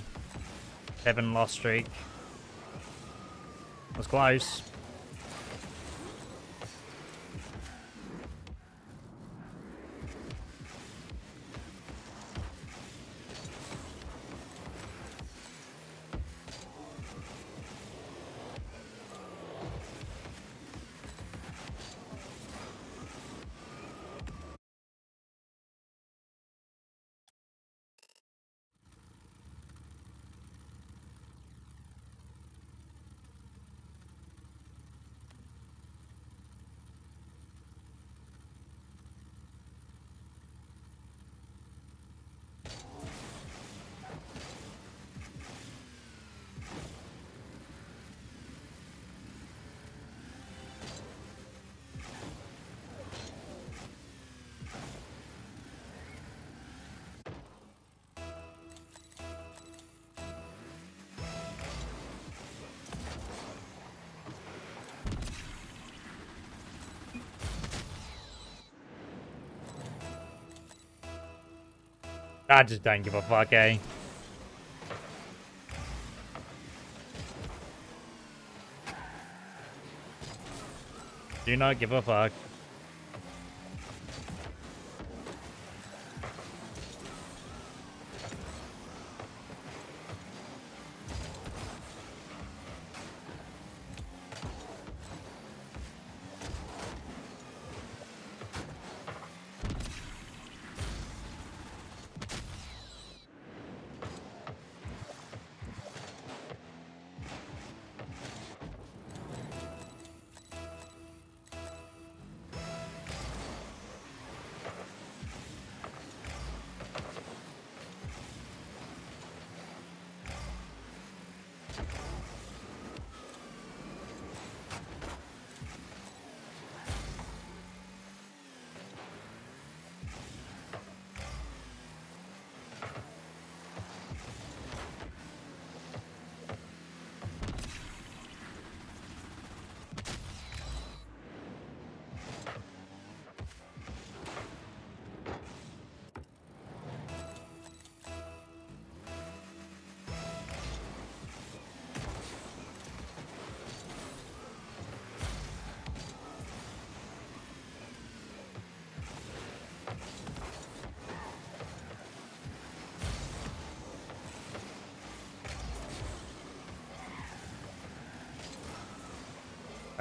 7 lost streak. Was close. I just don't give a fuck, eh? Do not give a fuck.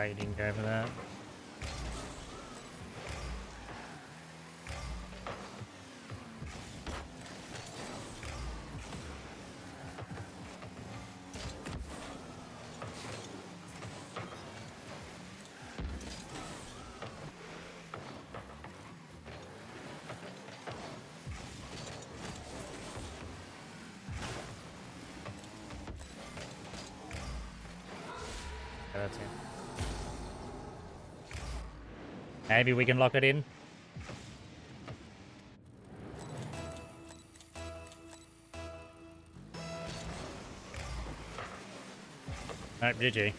You didn't go for that. Yeah, that's it. Maybe we can lock it in. Nope, GG.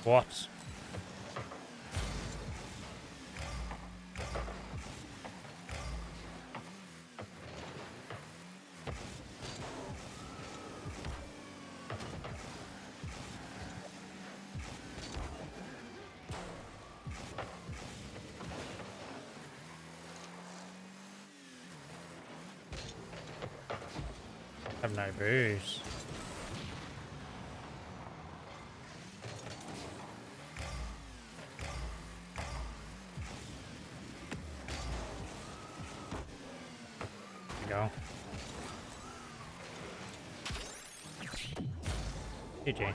What? I have no booze. Go. GG.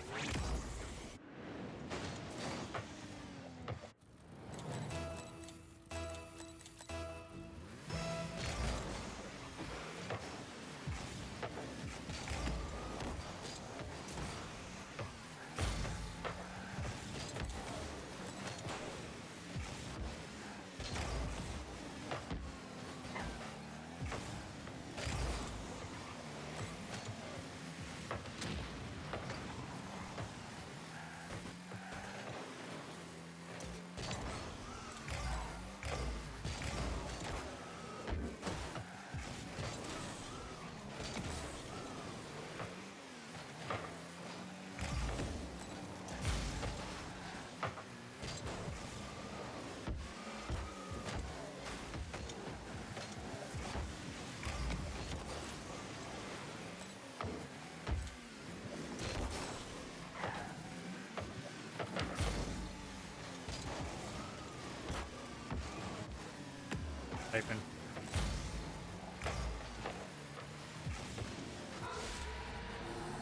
Open.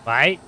Wait.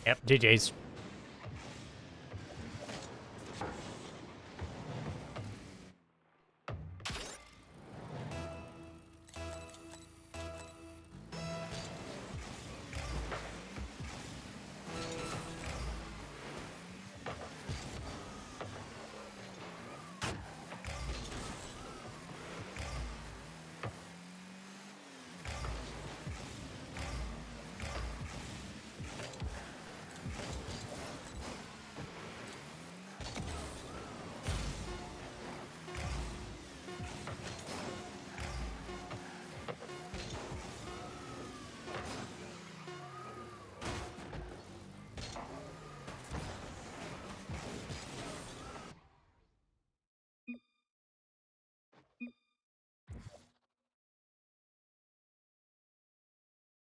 Yep, GG's.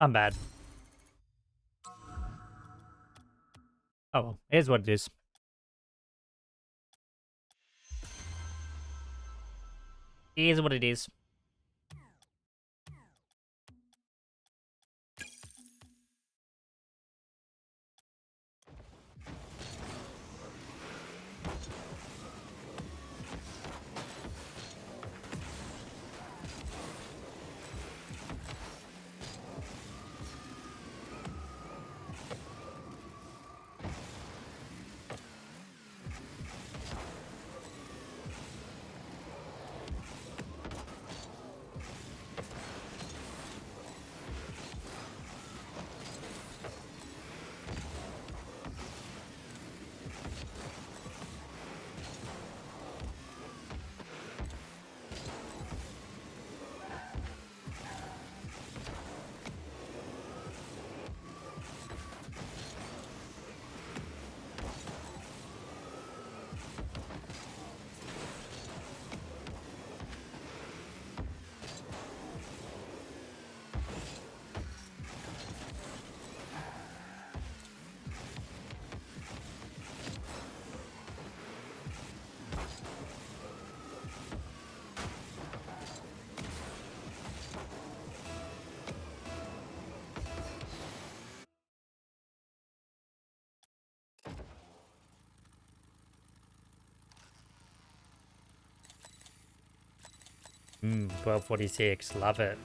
I'm bad. Oh well, here's what it is. Here's what it is. Hmm, 1246, love it.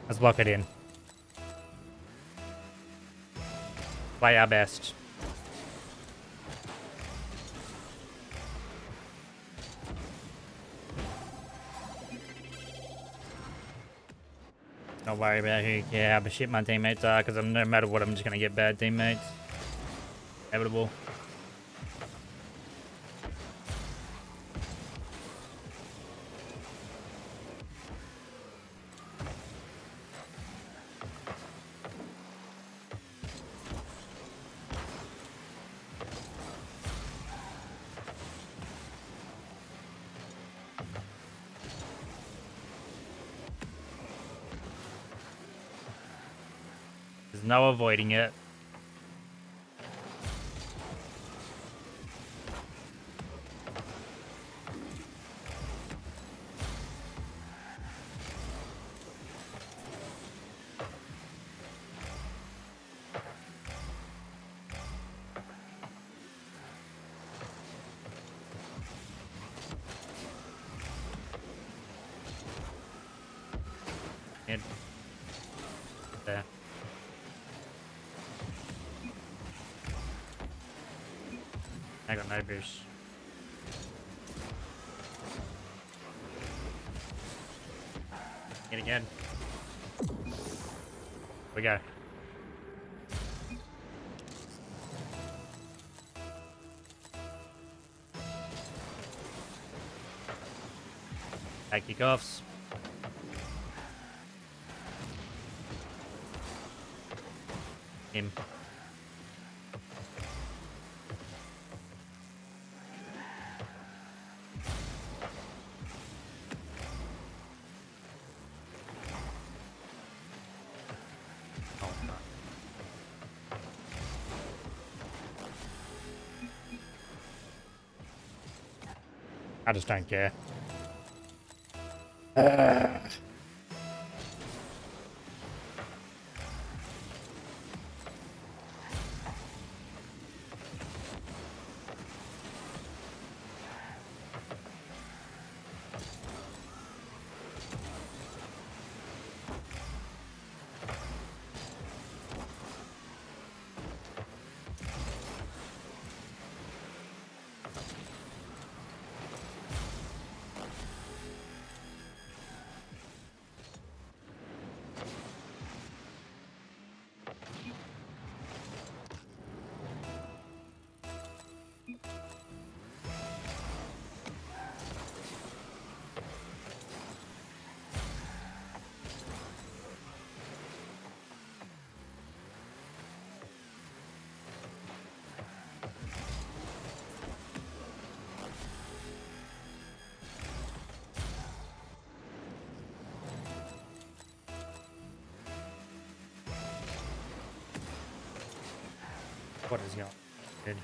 Let's block it in. Play our best. Don't worry about how shit my teammates are, because no matter what, I'm just gonna get bad teammates. Inevitable. There's no avoiding it. And there. I got no boost. Hit again. We go. Back kickoffs. Him. I just don't care. What is going on?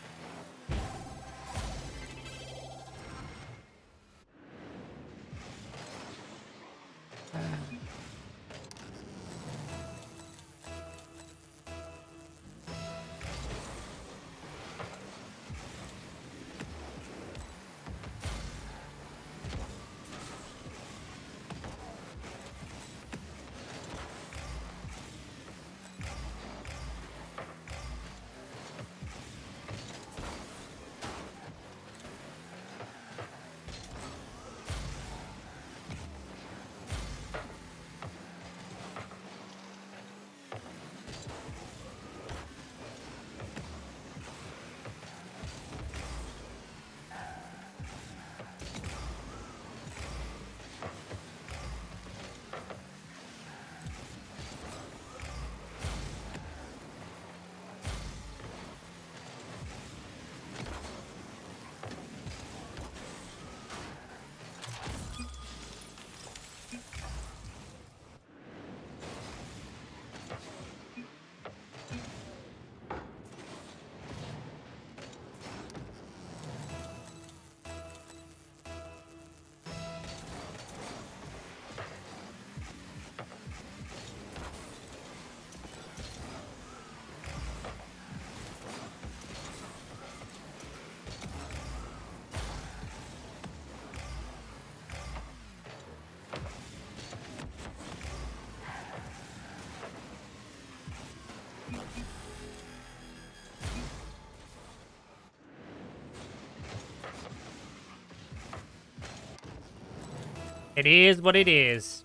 It is what it is.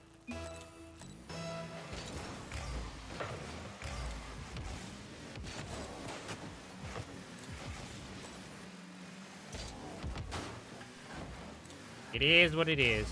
It is what it is.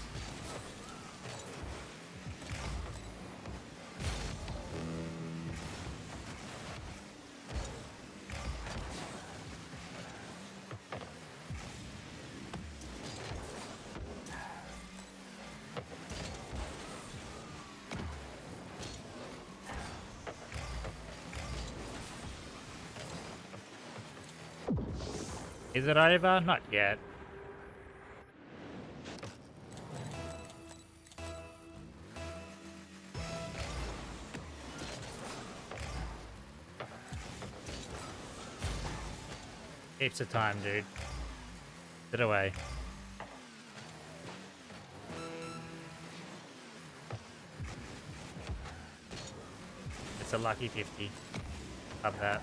Is it over? Not yet. Heaps of time, dude. Sit away. It's a lucky 50. Love that.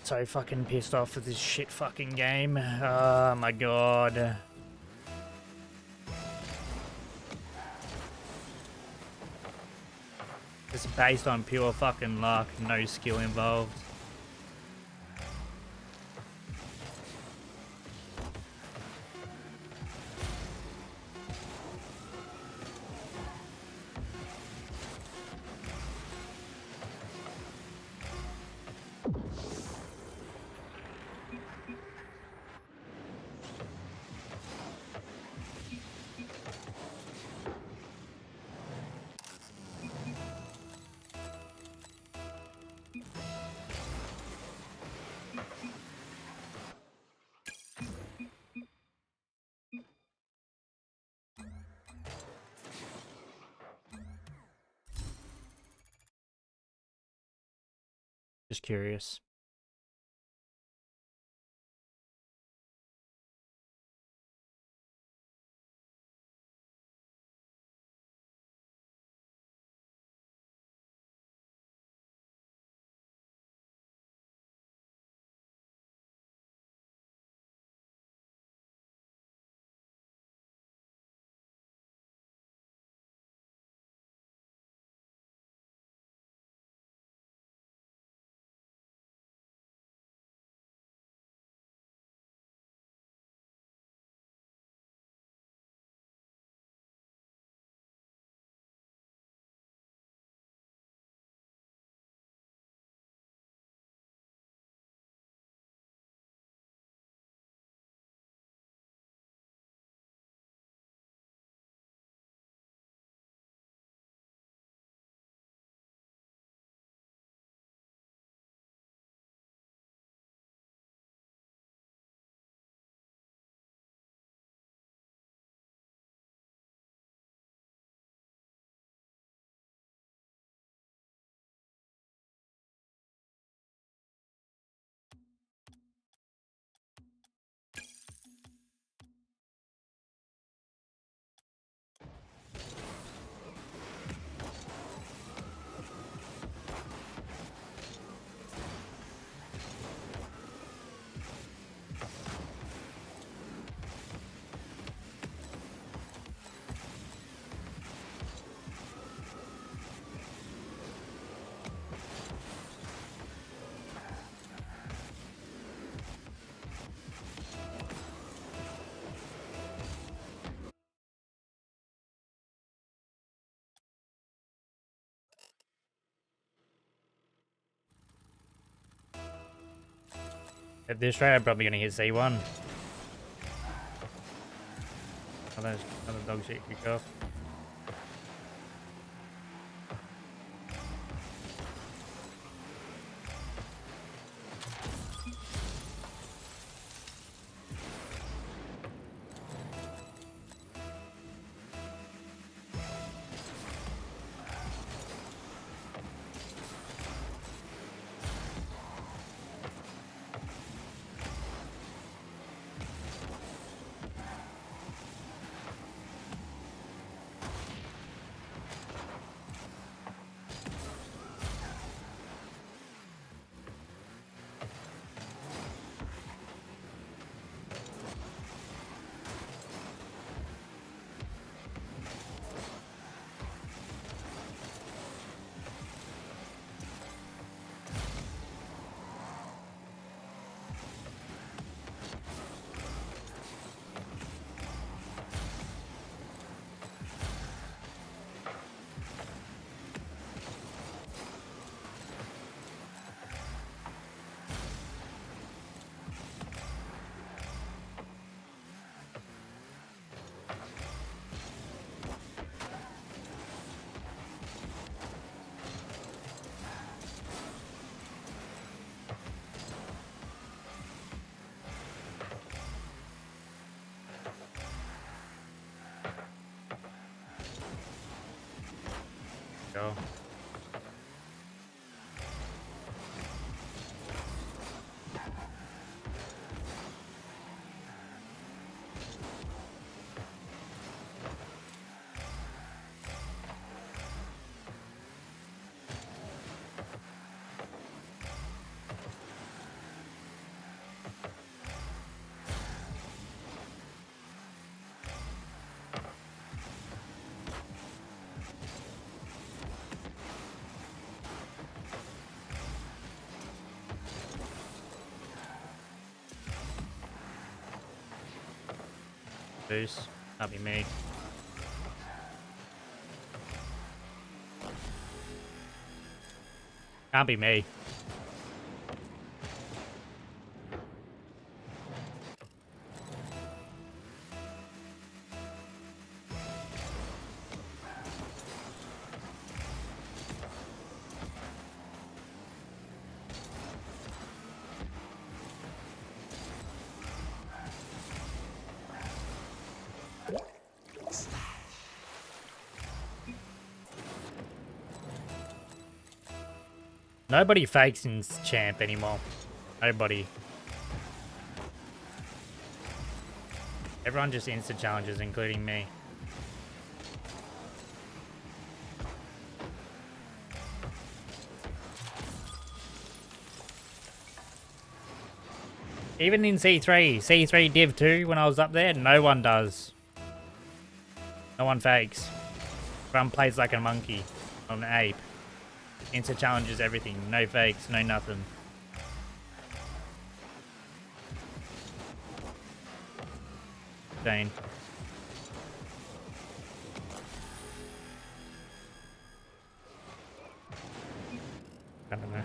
So fucking pissed off with this shit fucking game. Oh my god. It's based on pure fucking luck, no skill involved. Just curious. At this rate, I'm probably gonna hit C1. Another dog shit kick off. Go. Boost. That'd be me. Can't be me. Nobody fakes in champ anymore. Nobody. Everyone just insta challenges, including me. Even in C3 Div 2, when I was up there, no one does. No one fakes. Everyone plays like a monkey, an ape. Insta challenges everything. No fakes, no nothing. Dane. I don't know.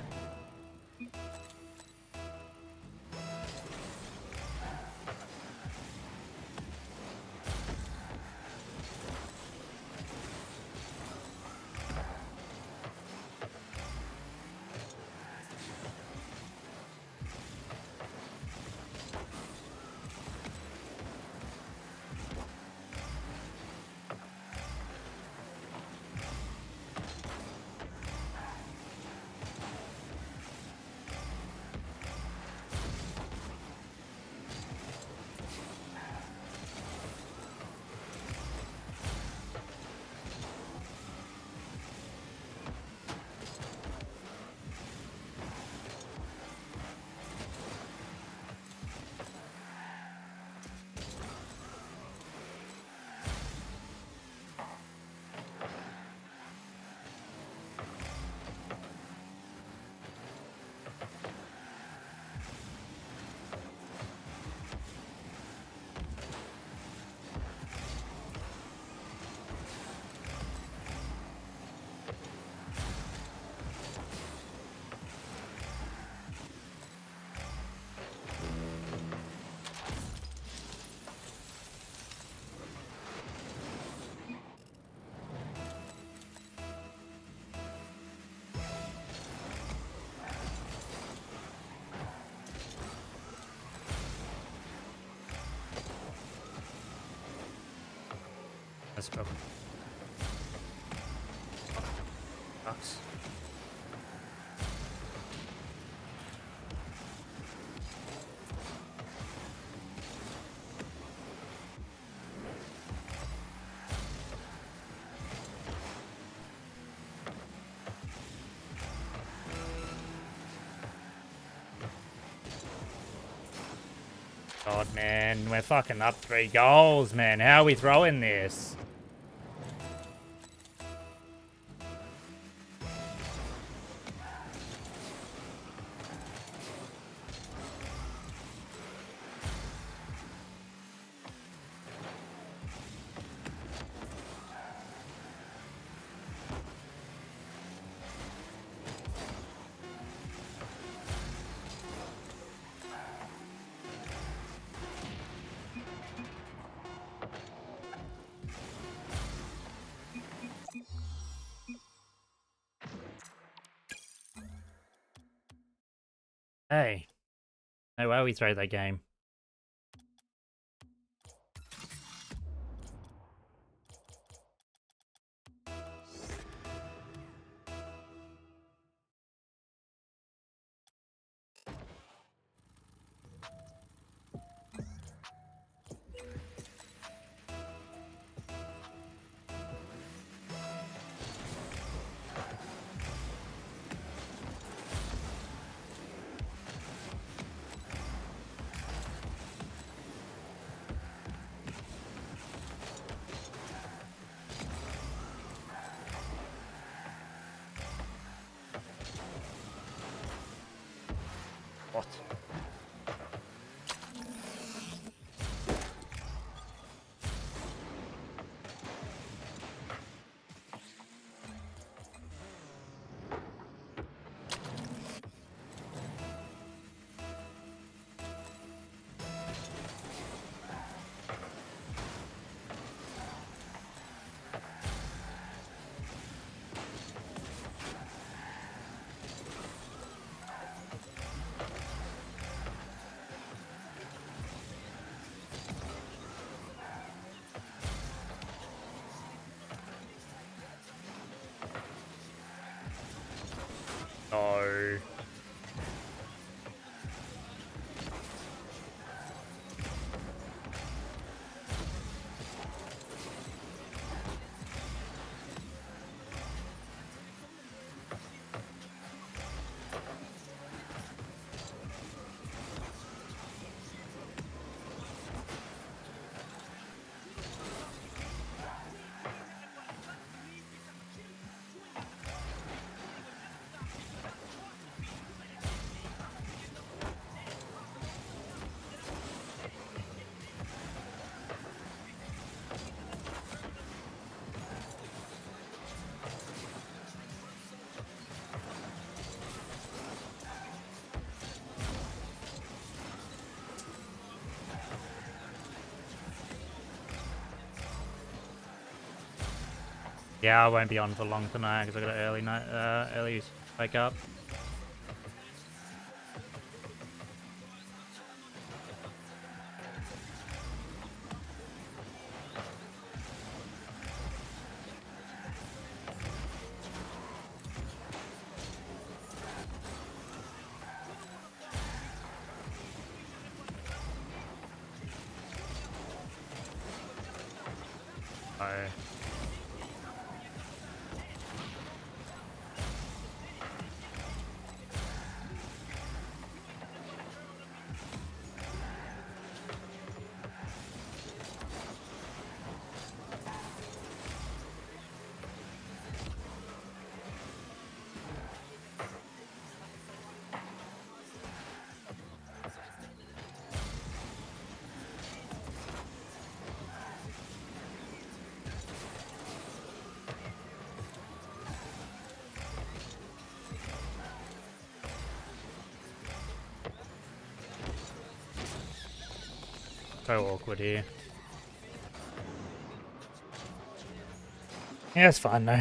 Let's go. Sucks. God, man, we're fucking up 3 goals, man. How are we throwing this? Hey. No way we throw that game. What? No. Yeah, I won't be on for long tonight because I got an early night, early wake up. Oh. So awkward here. Yeah, it's fine though.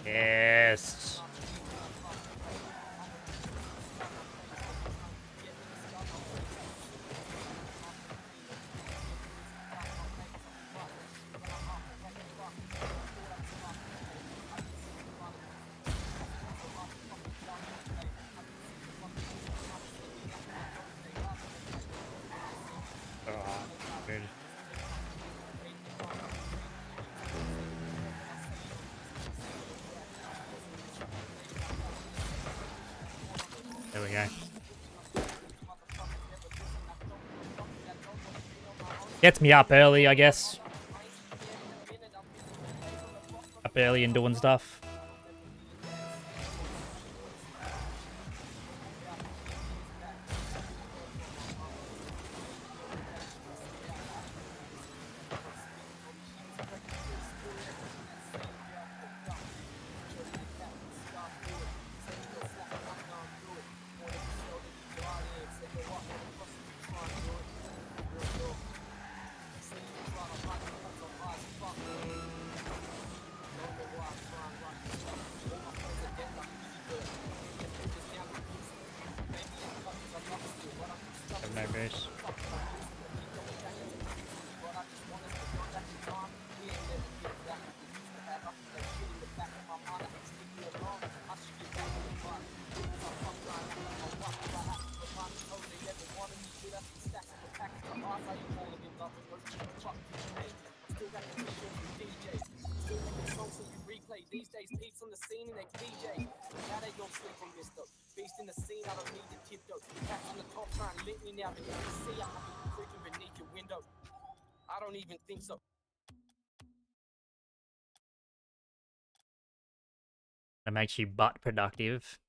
Yes. Oh, good. There we go. Gets me up early, I guess. Up early and doing stuff. Have no boost. These days, peeps on the scene and they PJ. Now they don't sleep on this stuff. Beast in the scene, I don't need the tip though. Catch on the top, Trying to link me now, but you can see I'm creeping beneath your window. I don't even think so. That makes you butt productive.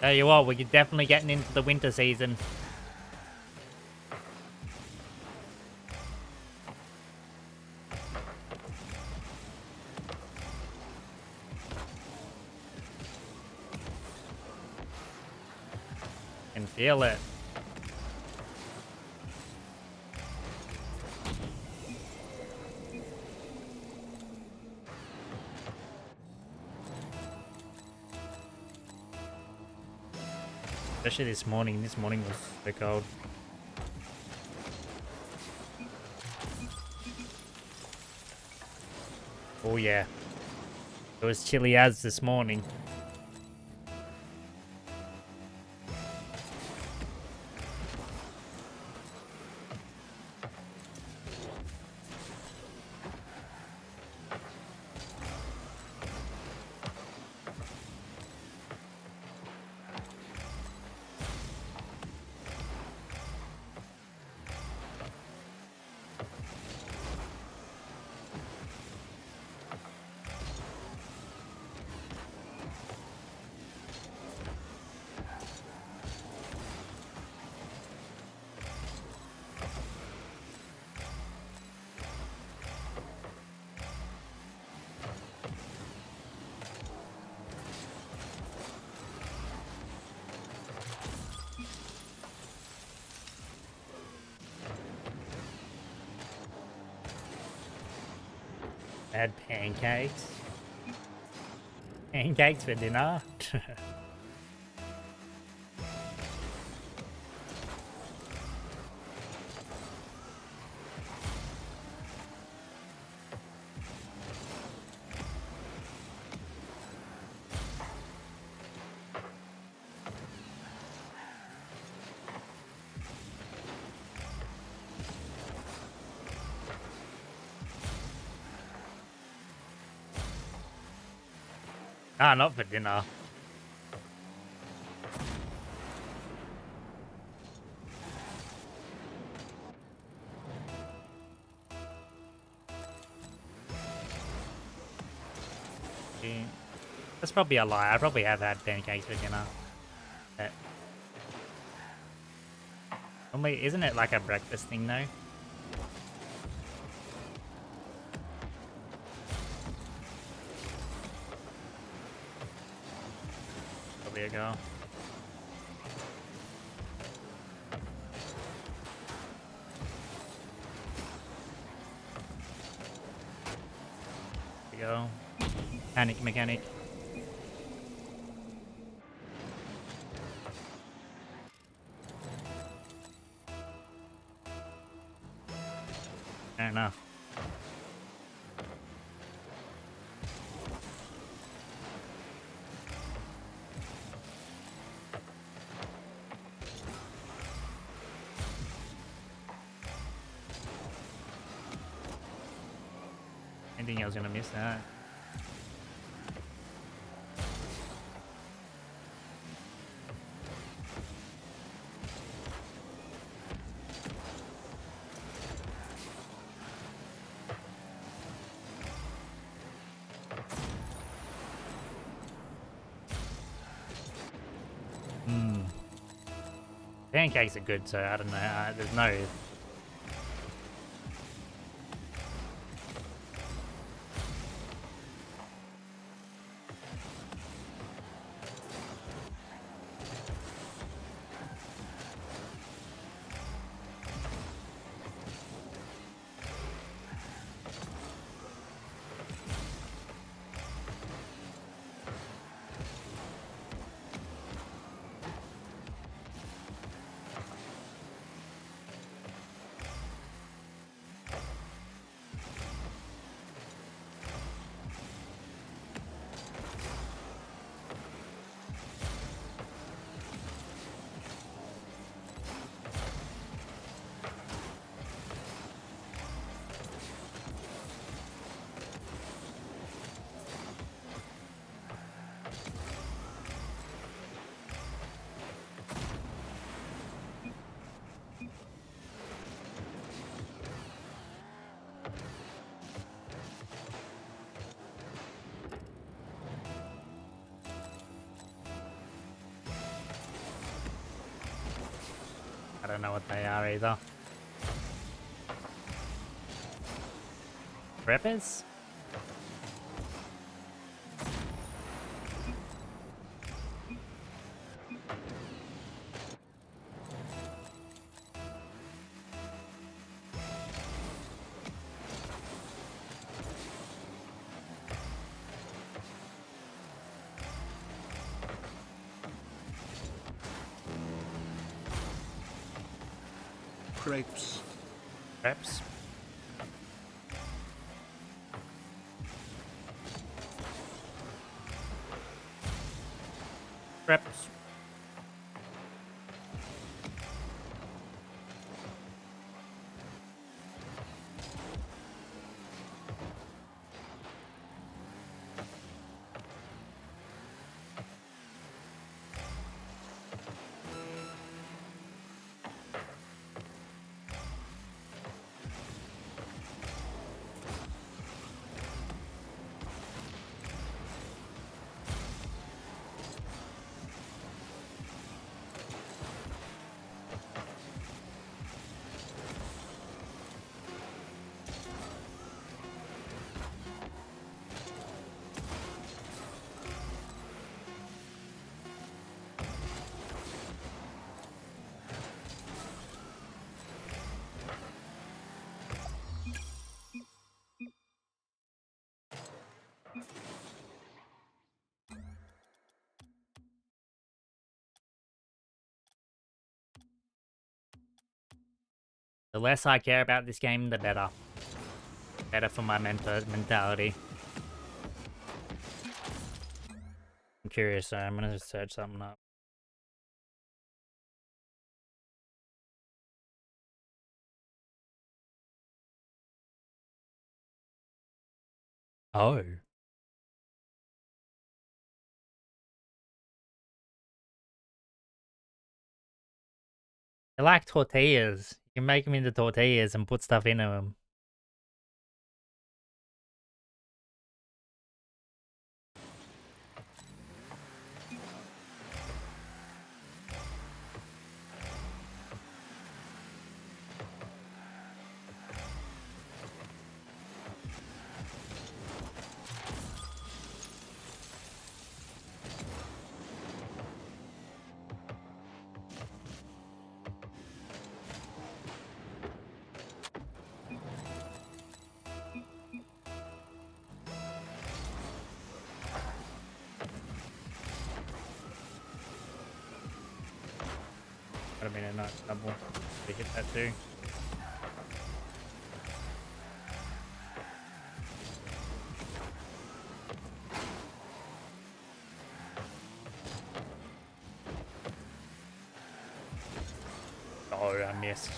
Tell you what, we're definitely getting into the winter season. Can feel it. Especially this morning. This morning was so cold. Oh yeah. It was chilly as this morning. Had pancakes. Pancakes for dinner. Ah, not for dinner. Yeah. That's probably a lie. I probably have had pancakes for dinner. But normally, isn't it like a breakfast thing though? Probably a go. There we go. Panic mechanic. Fair enough. I think I was gonna miss that. Pancakes are good, so I don't know. There's no... I don't know what they are either. Rippers? Crepes. Crepes? Crepes. The less I care about this game, the better. Better for my mentality. I'm curious, so I'm gonna just search something up. Oh. They're like tortillas. You can make them into tortillas and put stuff into them. I mean, a nice double. They hit that too. Oh, I missed.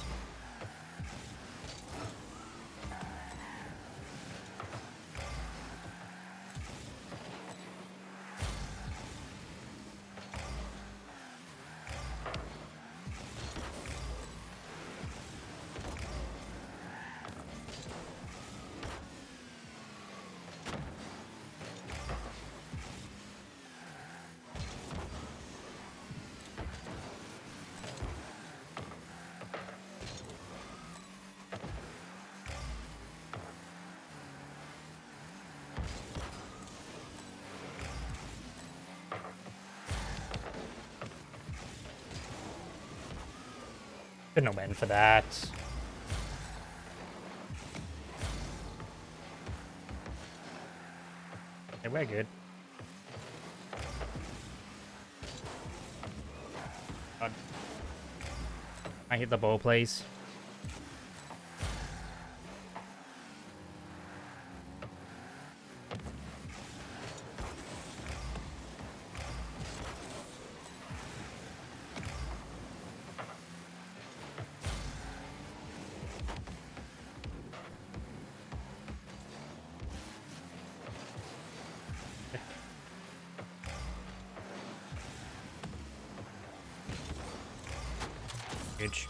Couldn't have went for that. Yeah, we're good. God. I hit the ball, please. Huge.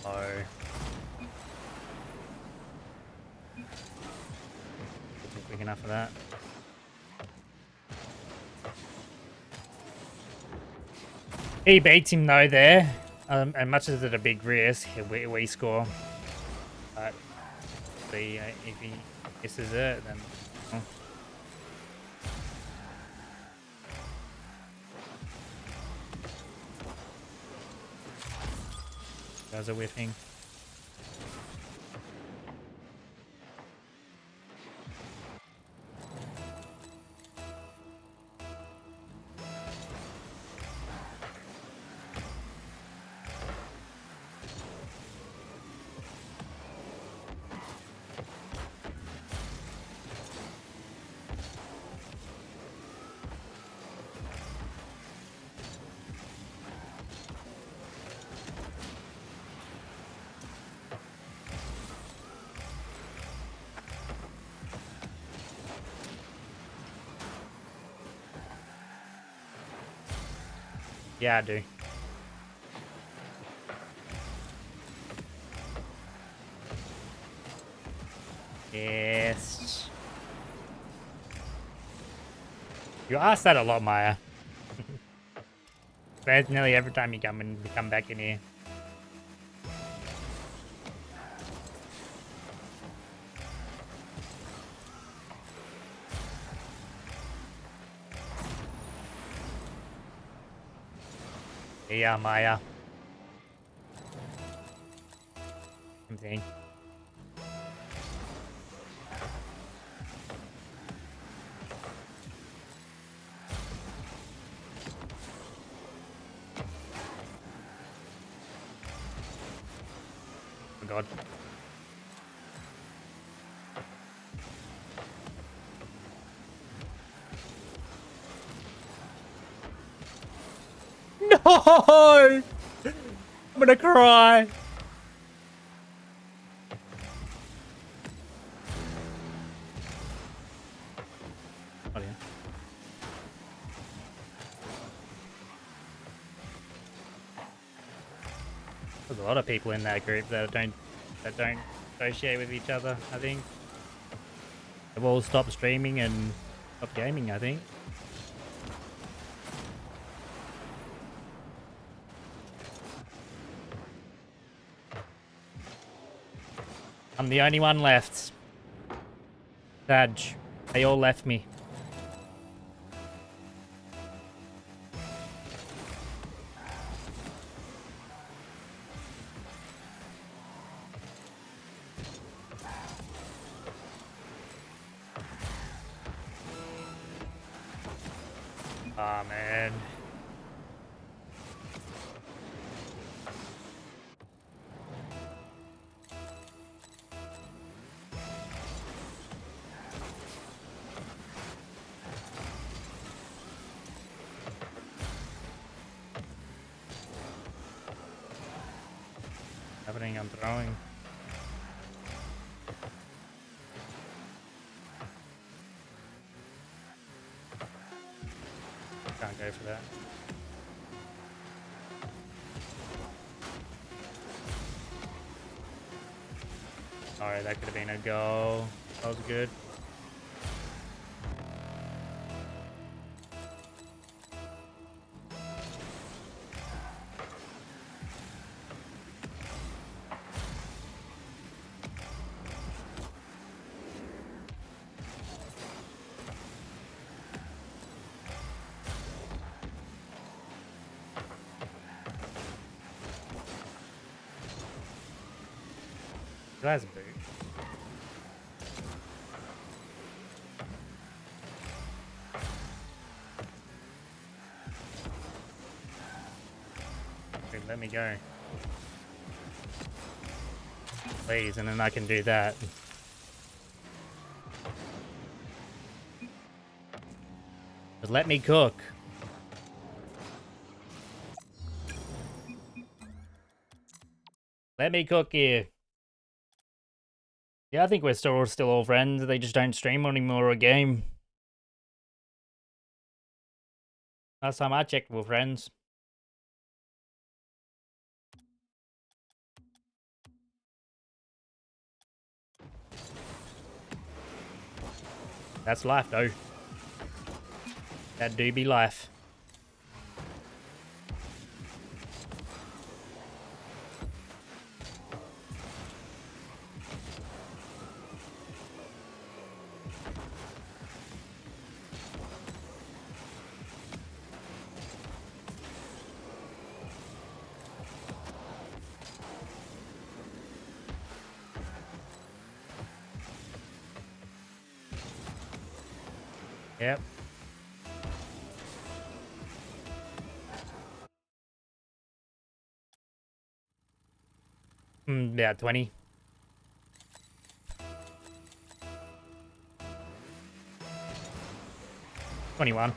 Oh. Wasn't quick enough for that. He beats him though there. And much as it's a big risk, we score. But see, if he misses it, then. Oh. Guys are whiffing. Yeah, I do. Yes. You ask that a lot, Maya. But nearly every time you come back in here. Yeah, Maya. Same thing. Oh God. No! I'm gonna cry. Oh, yeah. There's a lot of people in that group that don't associate with each other, I think. They've all stopped streaming and stopped gaming, I think. I'm the only one left. Sag. They all left me. Ah, man. Happening, I'm throwing. Go for that. Alright, that could have been a goal. That was good. That's a boot. Dude, let me go. Please, and then I can do that. Just let me cook. Let me cook here. Yeah, I think we're still all friends. They just don't stream anymore or game. Last time I checked, we're friends. That's life, though. That do be life. Yep. Yeah, 20. 21.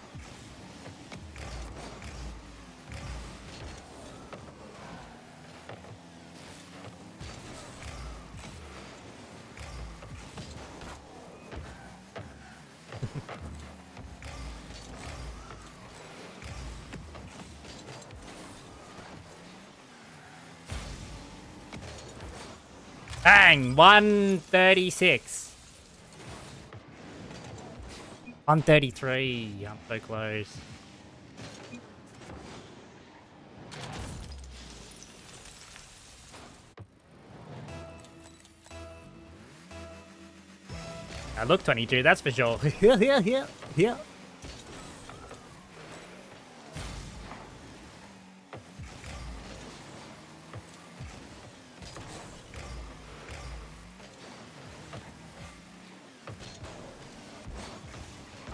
Bang! 136. 133. I'm so close. I look 22, that's for sure. Yeah.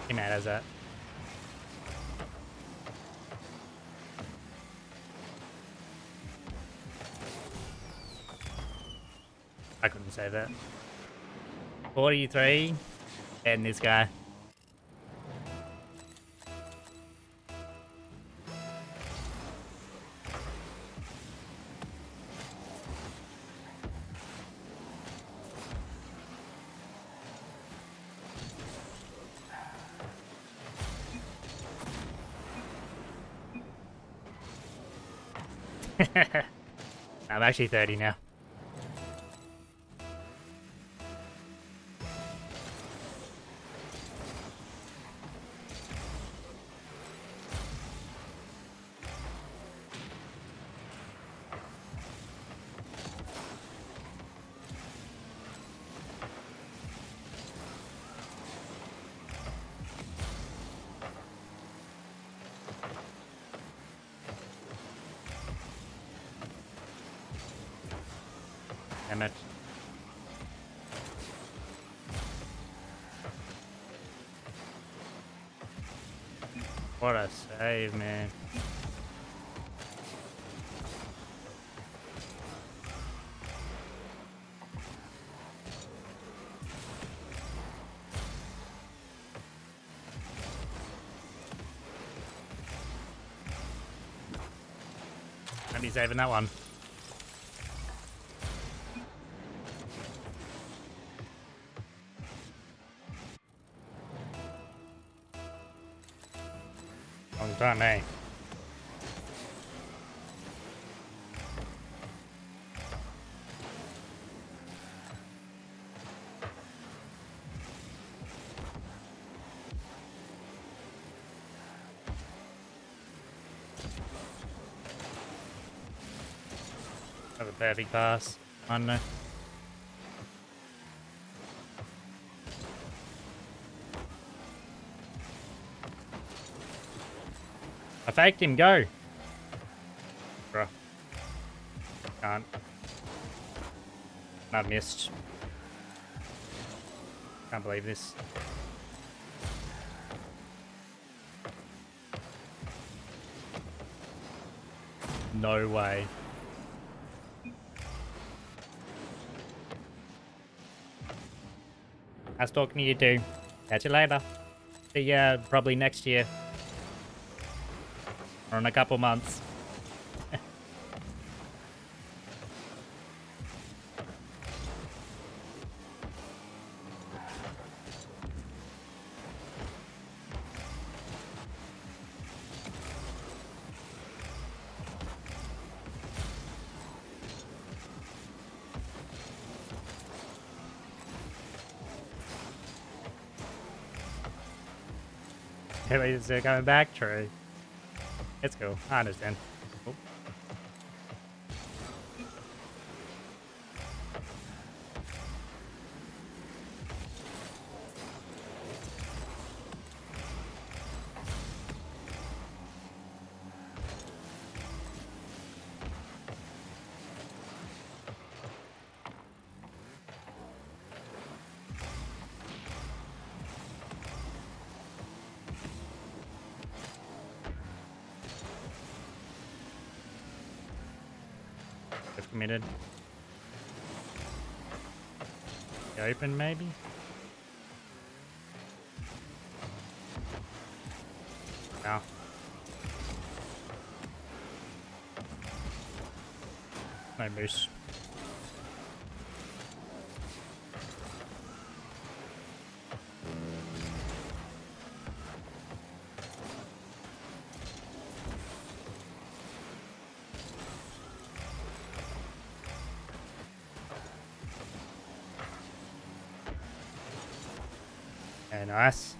He mad as that. I couldn't say that. 43. And this guy. I'm actually 30 now. Damn it. What a save, man. I'll be saving that one. Fuck me. Have a perfect pass. I don't know. I faked him, go! Bruh. Can't. I missed. Can't believe this. No way. Nice talking to you too. Catch you later. See ya probably next year. Or in a couple months. Is it coming back? True. It's cool. I understand. Cool. Committed. Open maybe? No. No boost. Very nice.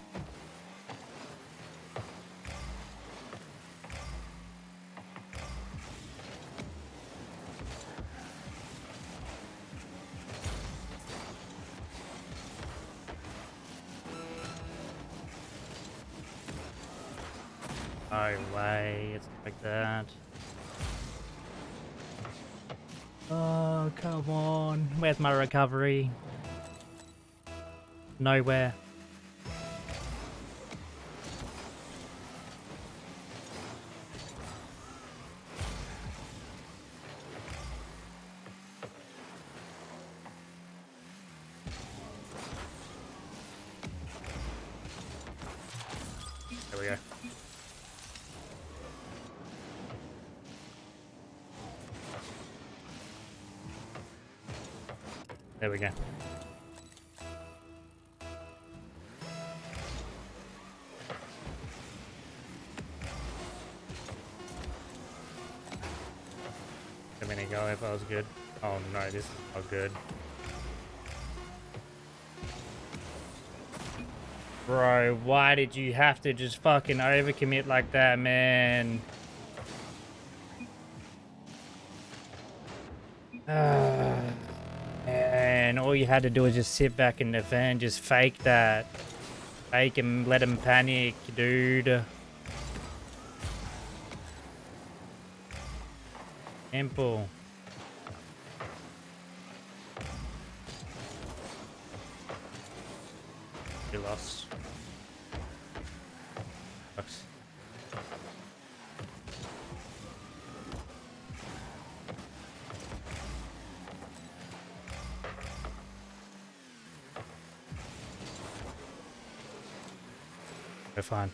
No way, it's like that. Oh, come on. Where's my recovery? Nowhere. There we go. There we go. A minute ago, if I was good. Oh no, this is not good. Bro, why did you have to just fucking overcommit like that, man? And all you had to do was just sit back and defend, just fake that. Fake and let him panic, dude. Simple. You lost. Sucks. We're fine.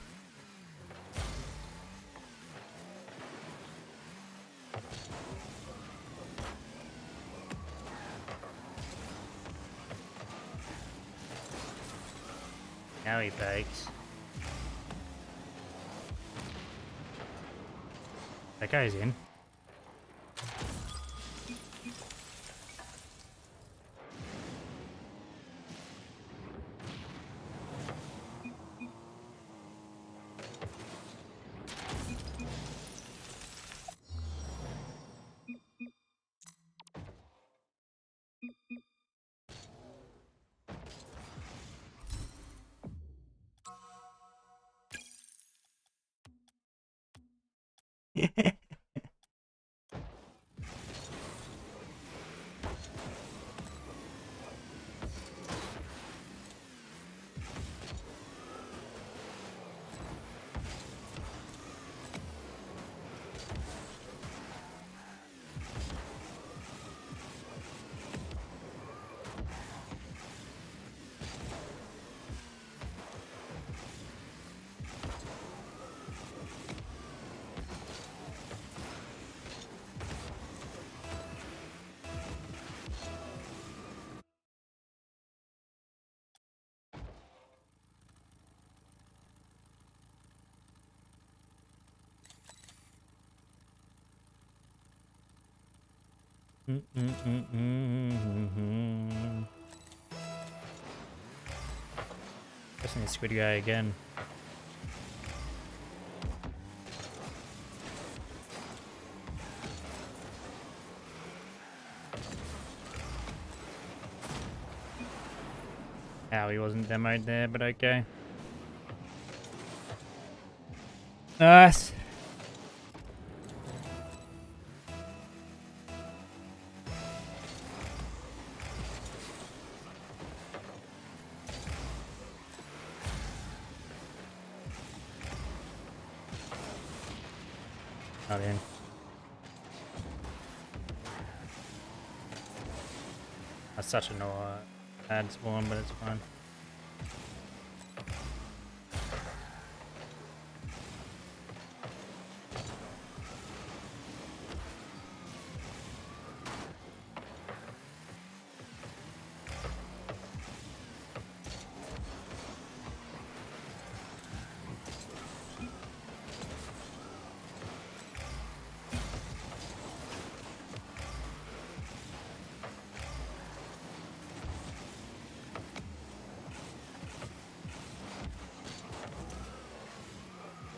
Now he fakes. That guy's in. Guessing the squid guy again. Ow, he wasn't demoed there, but okay. Nice. Not in. That's such a bad spawn, but it's fine.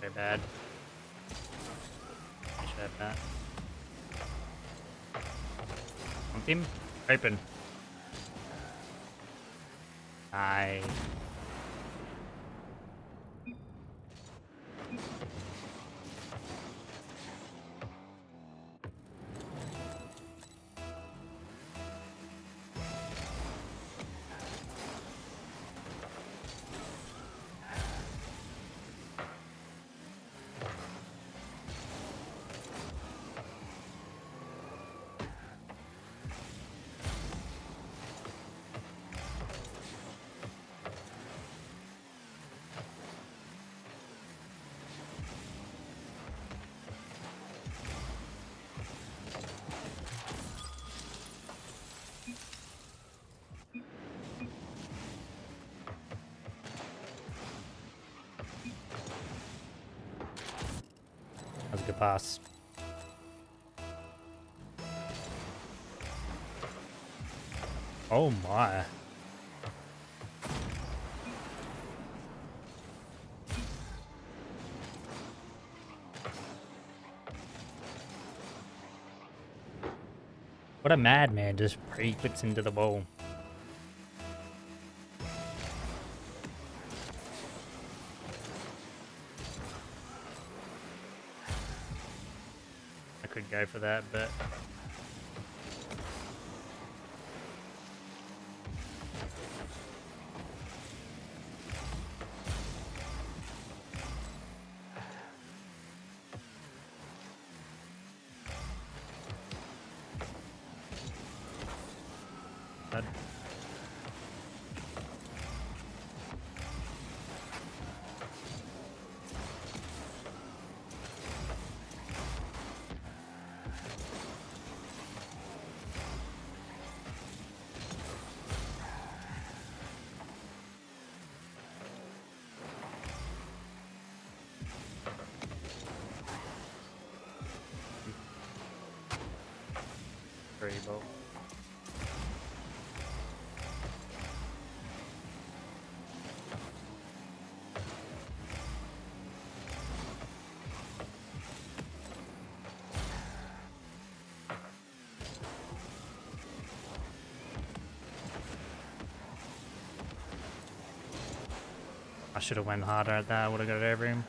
Very bad. I should have that. Want him? Open. Nice. That was a good pass. Oh my. What a madman just pre-clicks into the ball. I could go for that, but free ball. I should have went harder at that. I would have got it over him.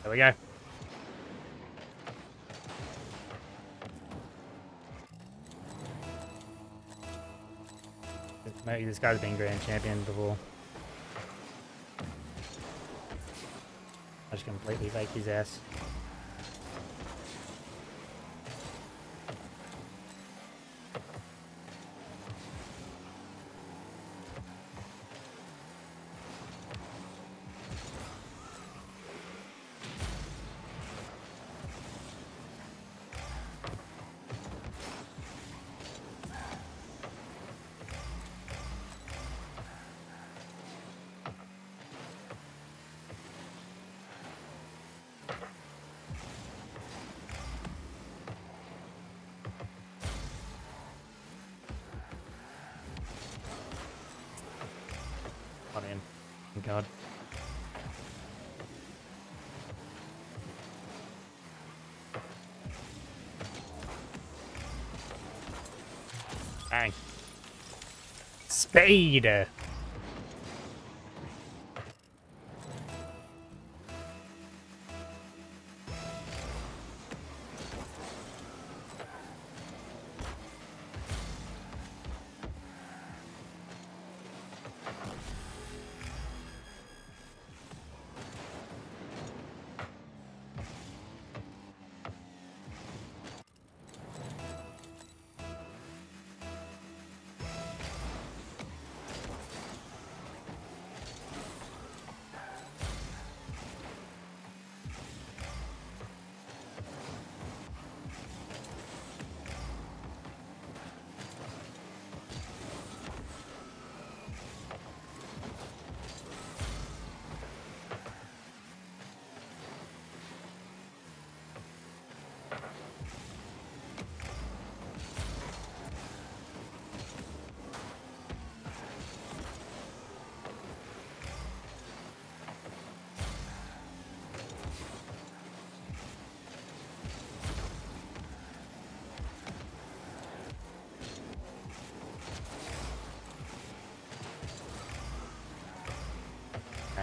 There we go. Maybe this guy's been grand champion before. I just completely faked his ass. Oh man, thank God. Bang. Speed.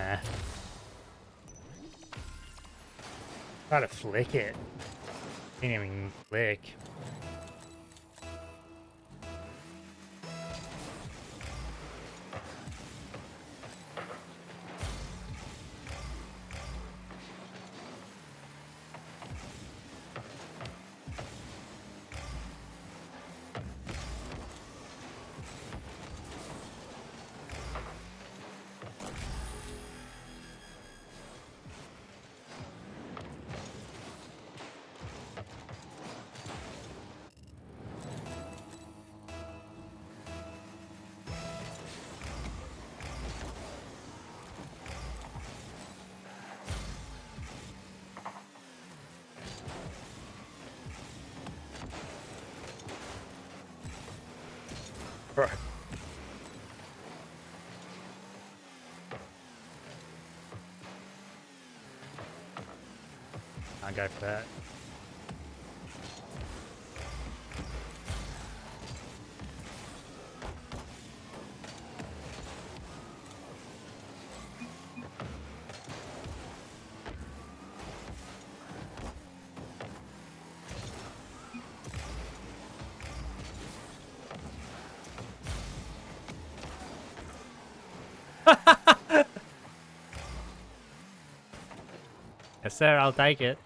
Nah. Try to flick it. Didn't even flick. Bro. I'll go for that. Yes, sir, I'll take it.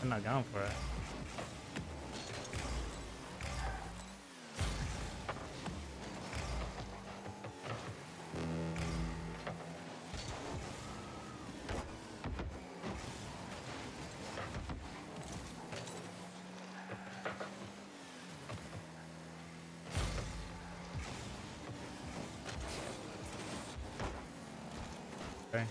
I'm not going for it. Okay.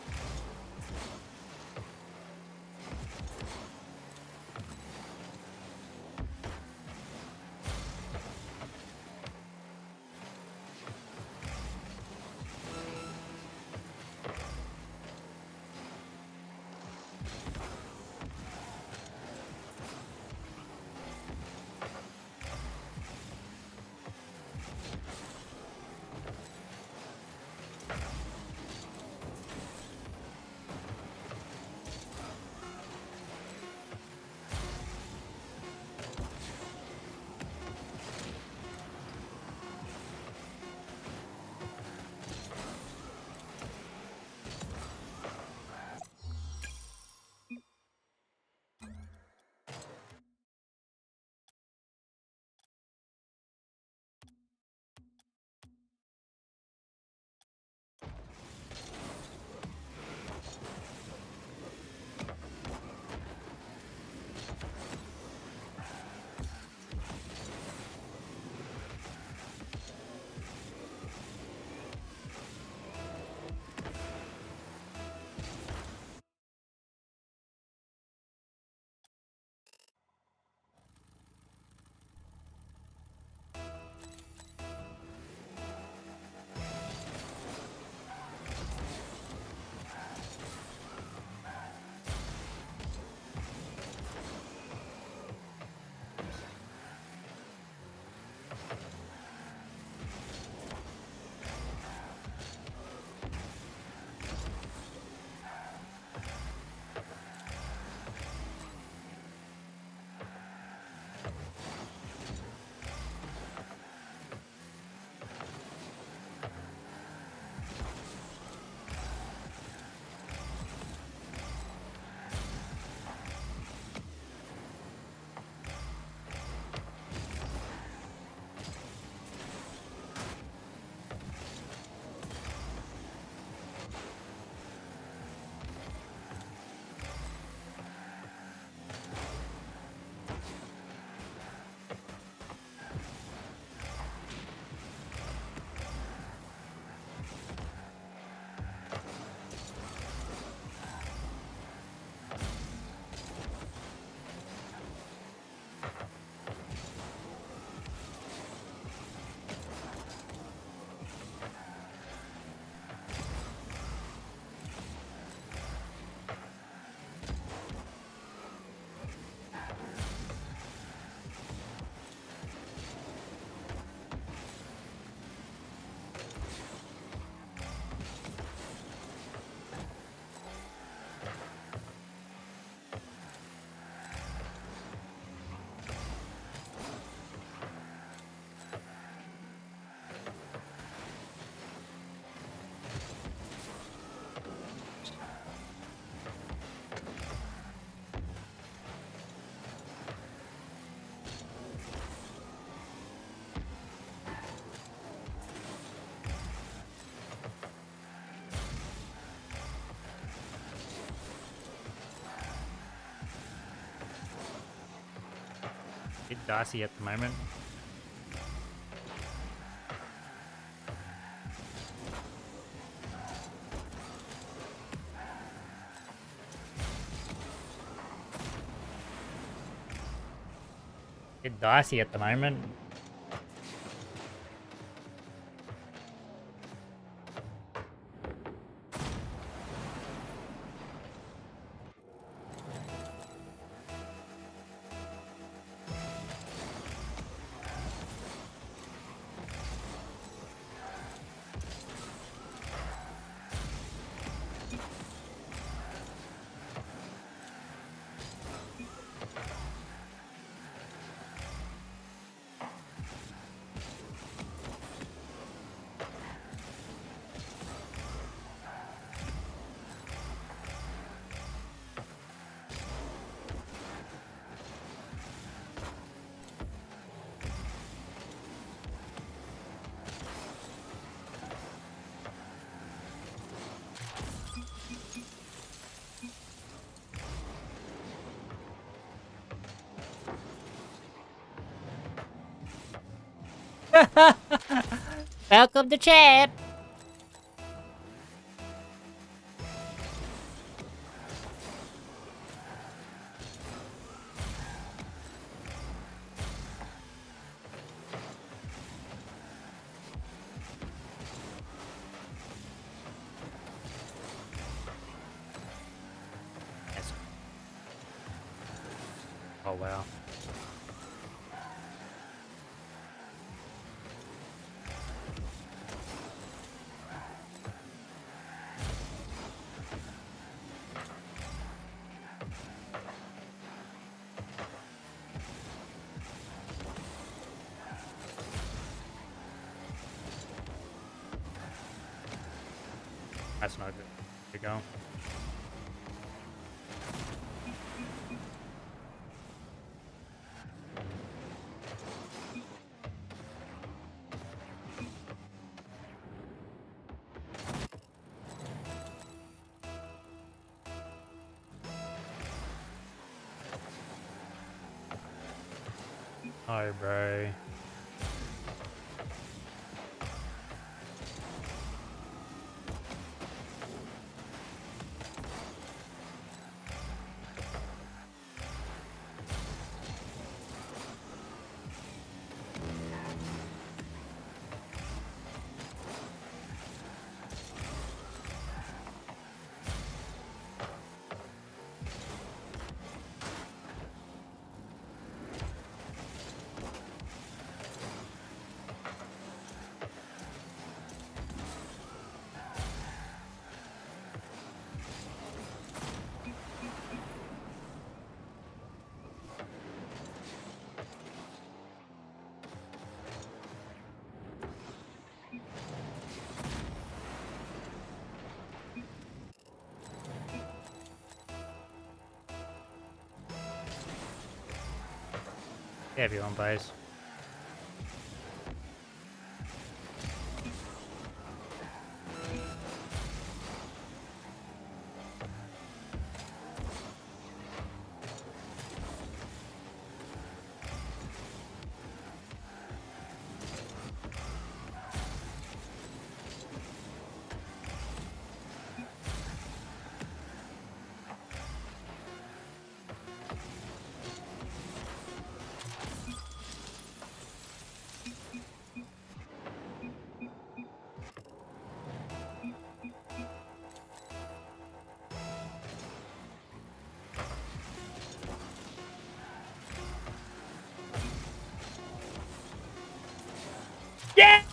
Bit dicey at the moment. Bit dicey at the moment. Welcome to chat. Yes. Oh wow. That's not good. There you go. Oh, bro. Yeah, everyone plays. Yes!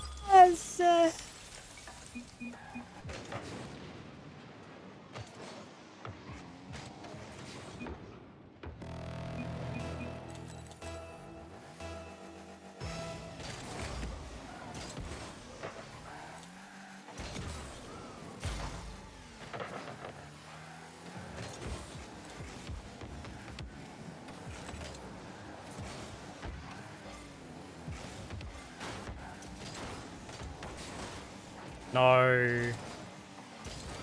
No.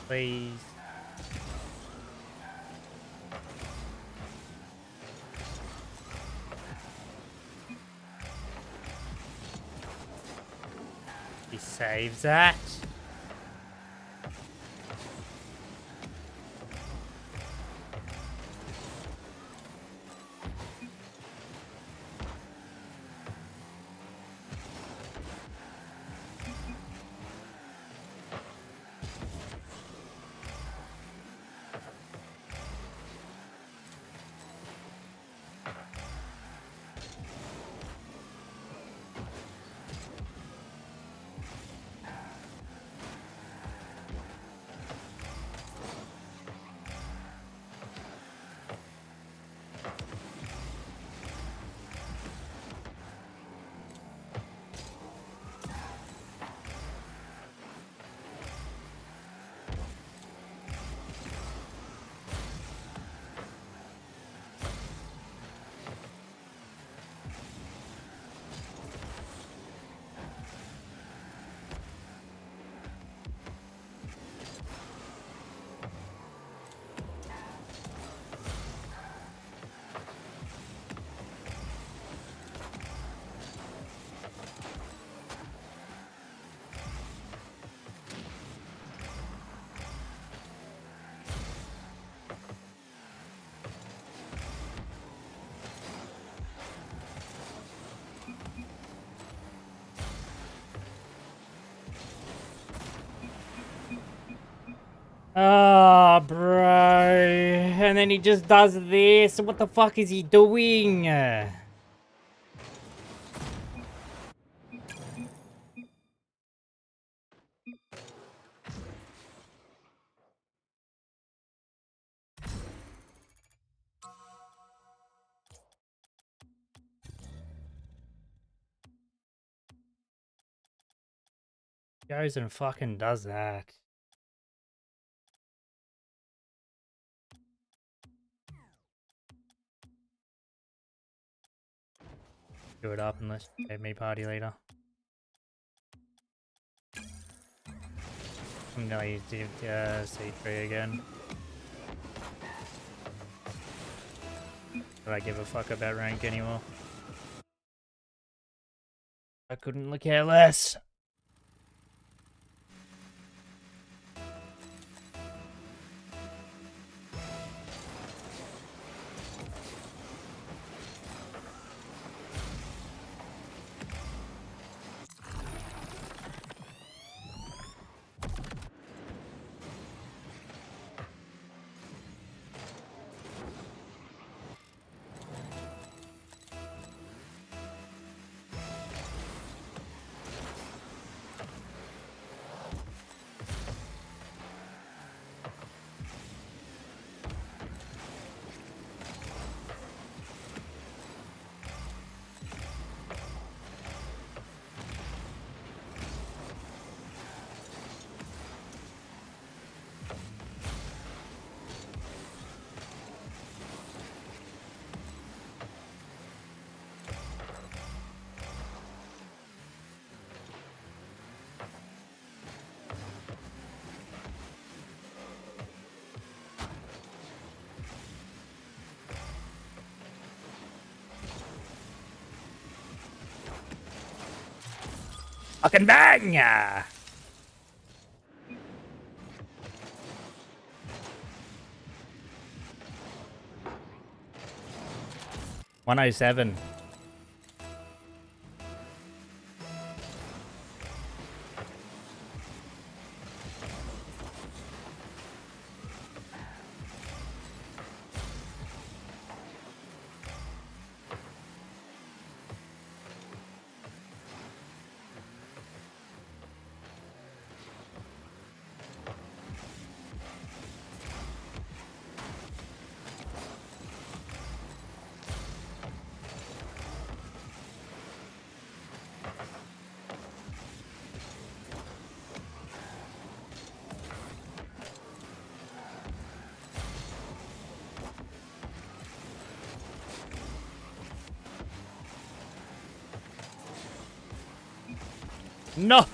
Please. Save that. Oh, bro. And then he just does this. What the fuck is he doing? Goes and fucking does that. Do it up unless you save me party later. I'm gonna use C3 again. Do I give a fuck about rank anymore? I couldn't care less. Fucking bang! 107. No!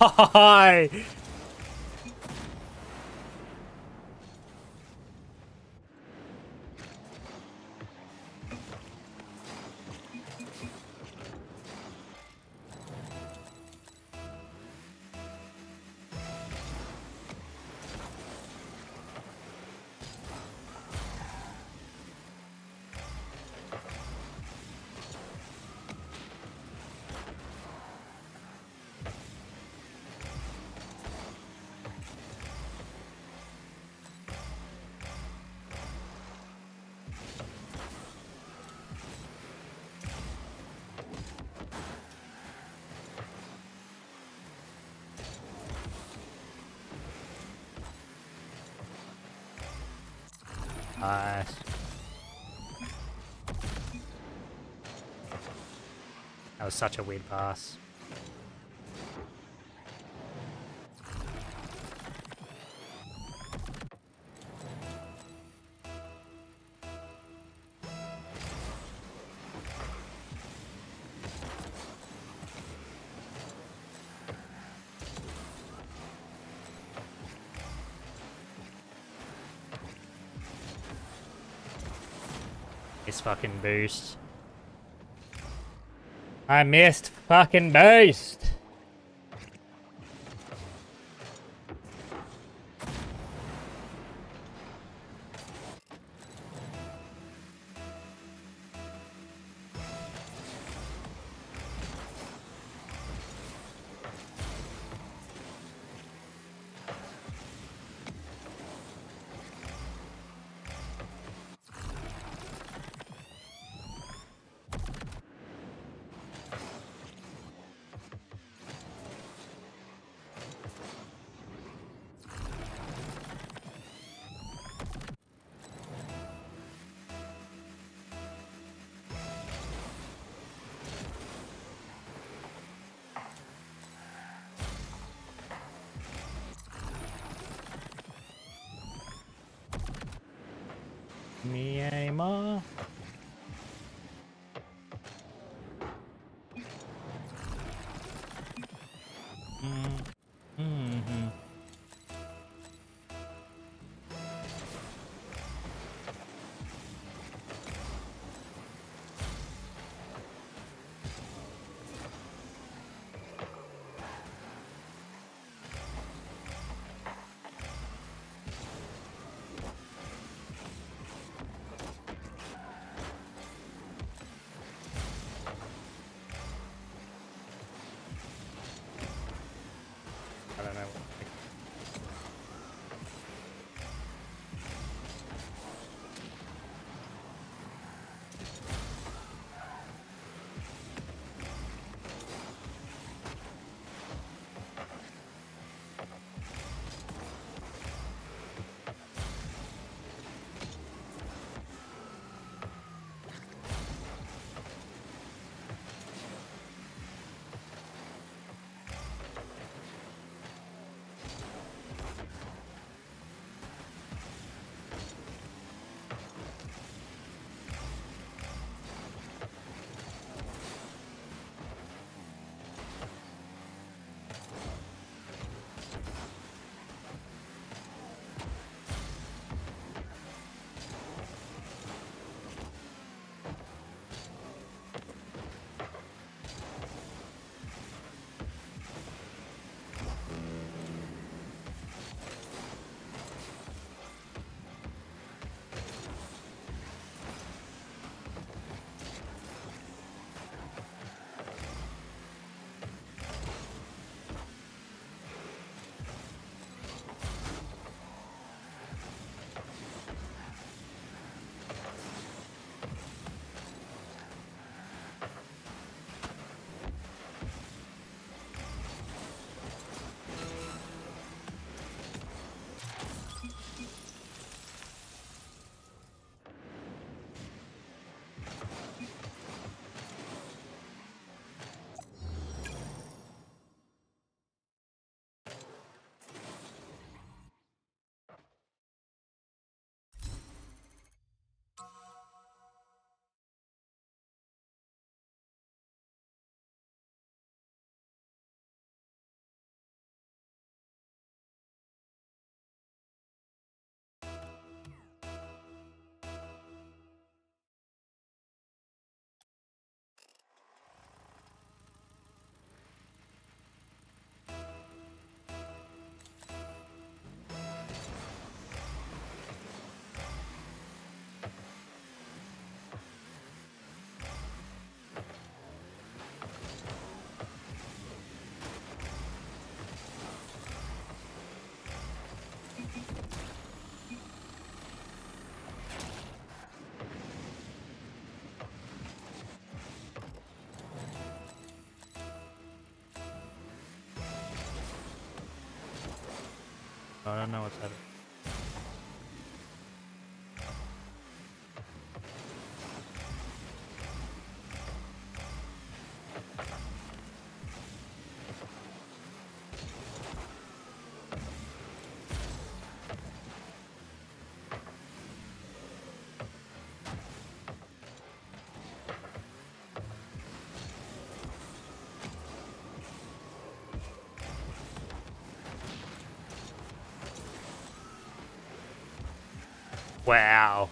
Nice. That was such a weird pass. This fucking boost. I missed fucking boost. Me anymore. Mm-hmm. I don't know. I don't know what's happening. Wow.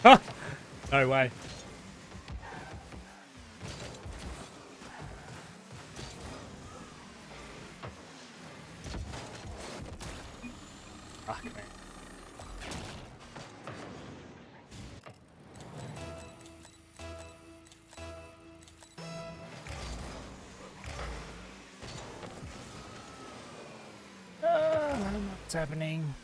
Huh. No way. Fuck, man. What's happening?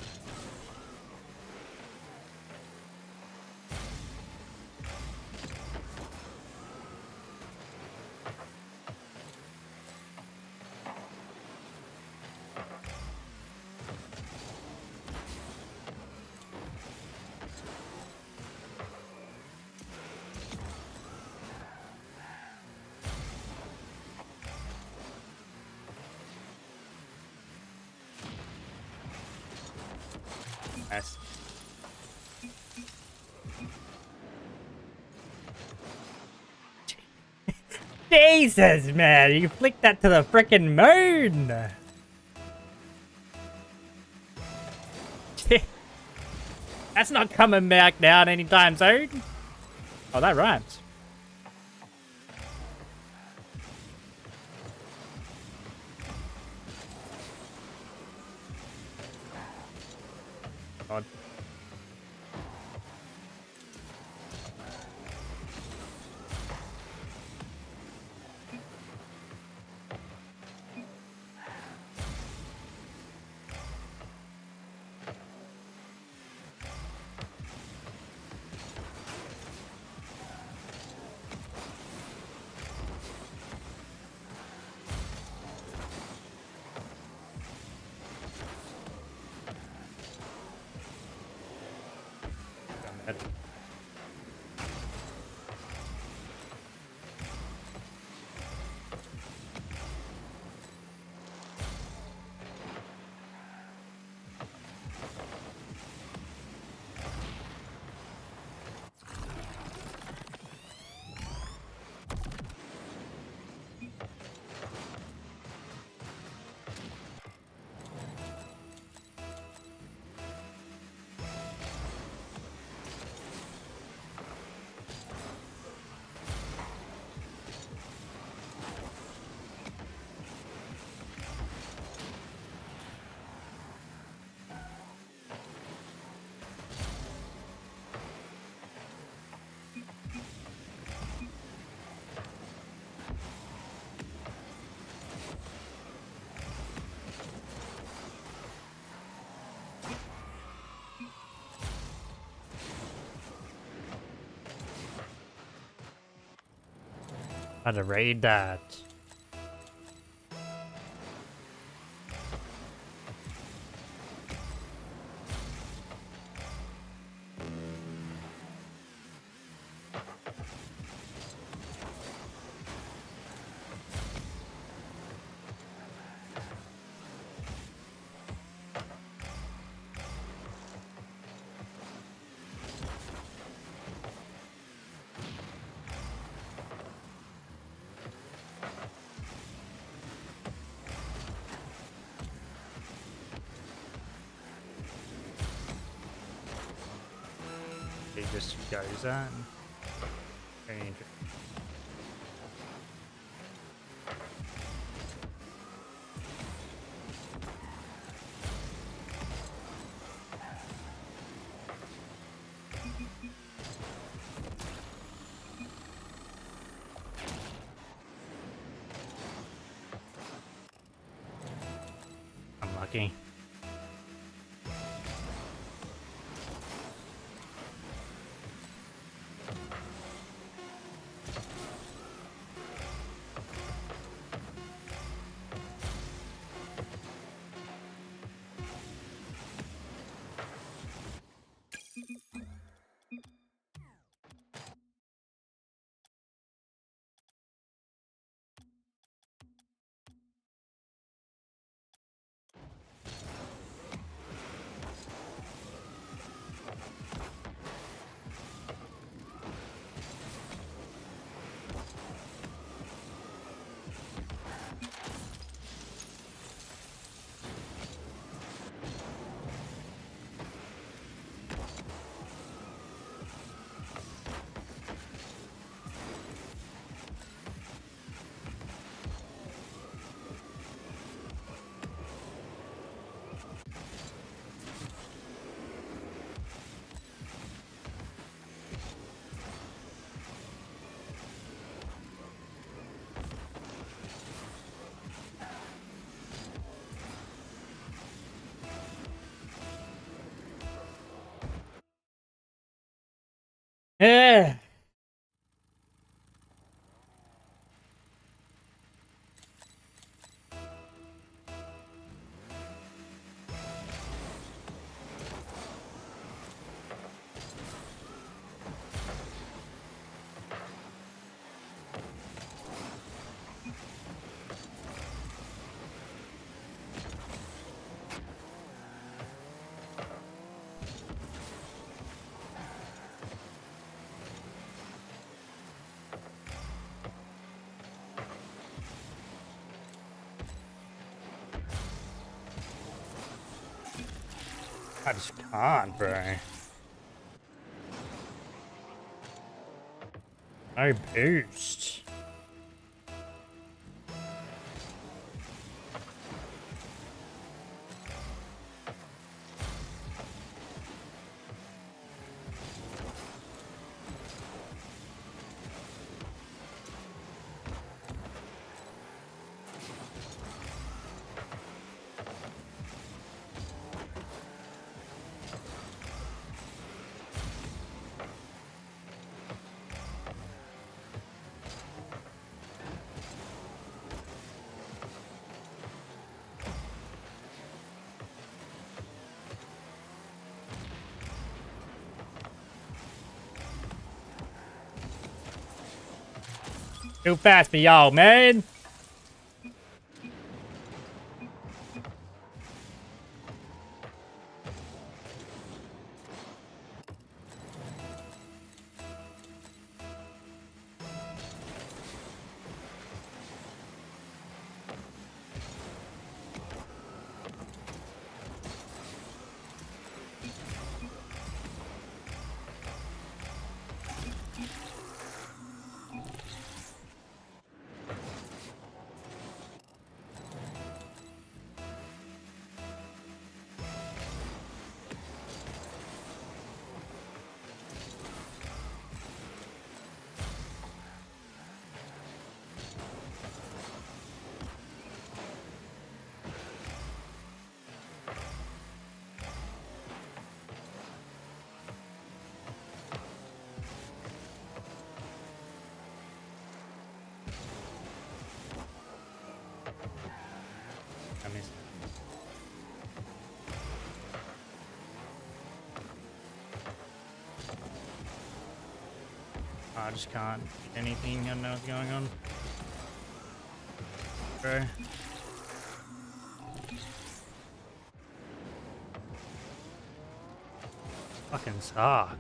Yes. Jesus, man, you flicked that to the frickin' moon. That's not coming back down anytime soon. Oh, that rhymes. God. How to raid that. It just goes on. Very interesting. lucky. Yeah. I just can't, bro. No boost. Too fast for y'all, man. I missed. I just can't get anything. I don't know what's going on. Bro. Fucking suck.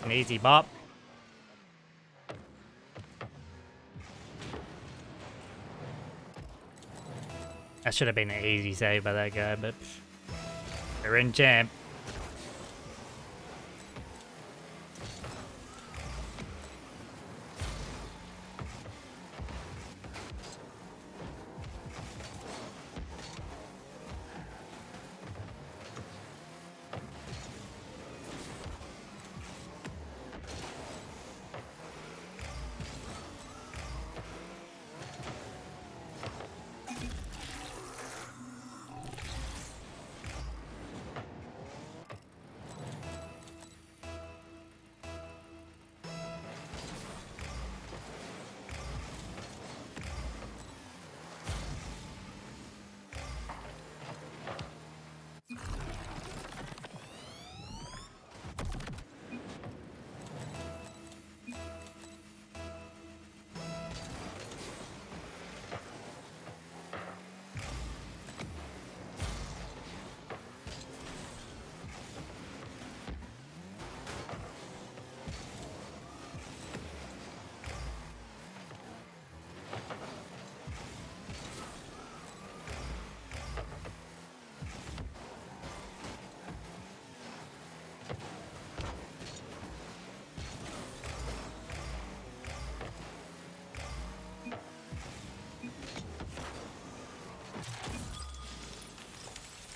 An easy bop. That should have been an easy save by that guy, but they're in champ.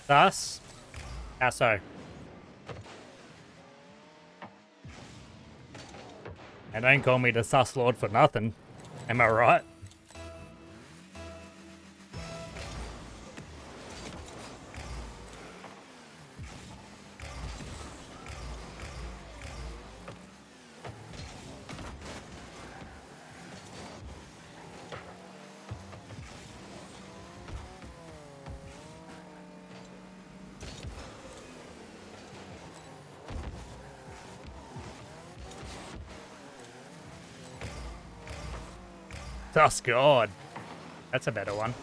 Thus? How so? And don't call me the sus lord for nothing. Am I right? Sus God. That's a better one.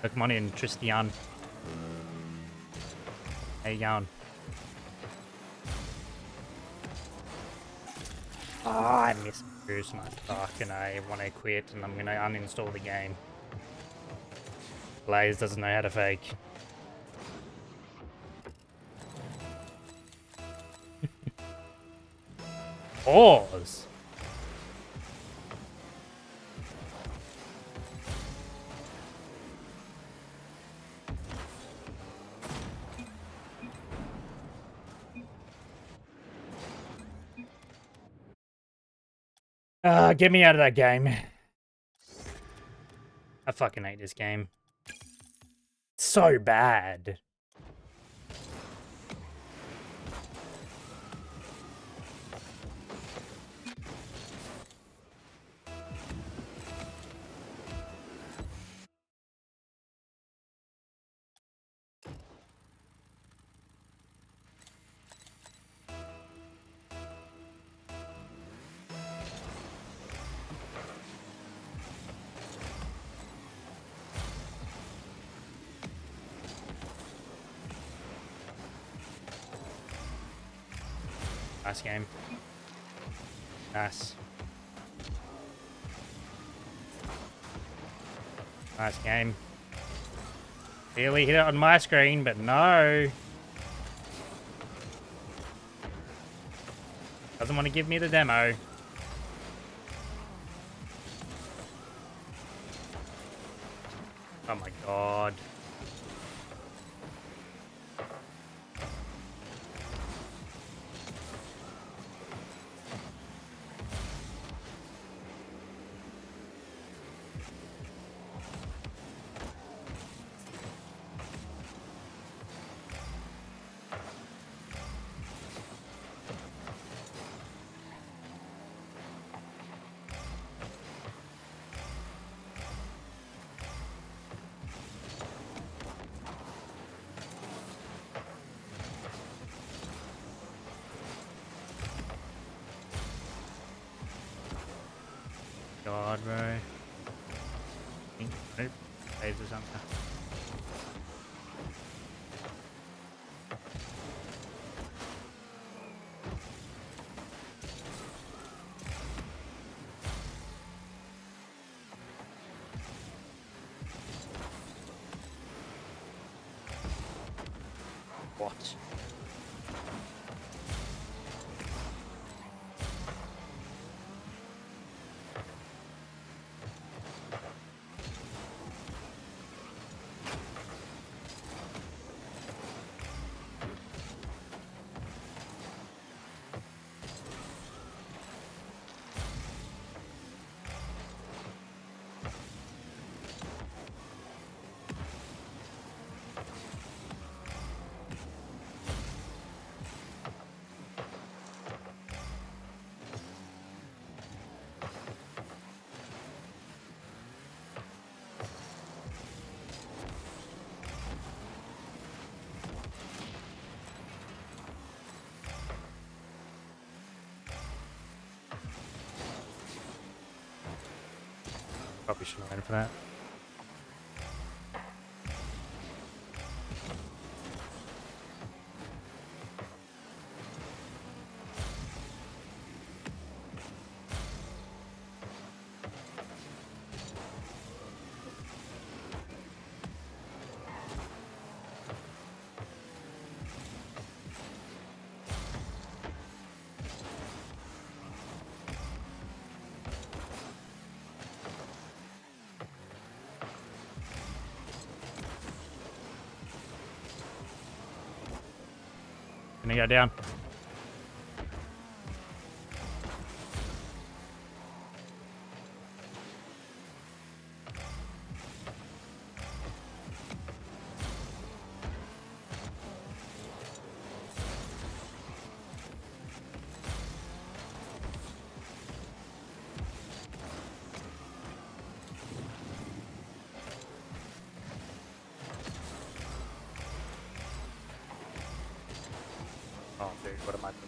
Pokemon in Tristian. How you going? Oh, I miss Bruce my fuck and I want to quit and I'm gonna uninstall the game. Blaze doesn't know how to fake. Pause. Get me out of that game. I fucking hate this game. It's so bad. Nice game. Nice. Nice game. Barely hit it on my screen, but no. Doesn't want to give me the demo. Oh my god. God, bro. Nope. Saves or something. What? Probably shouldn't have went for that. Gonna go down. Oh, dude, what am I doing?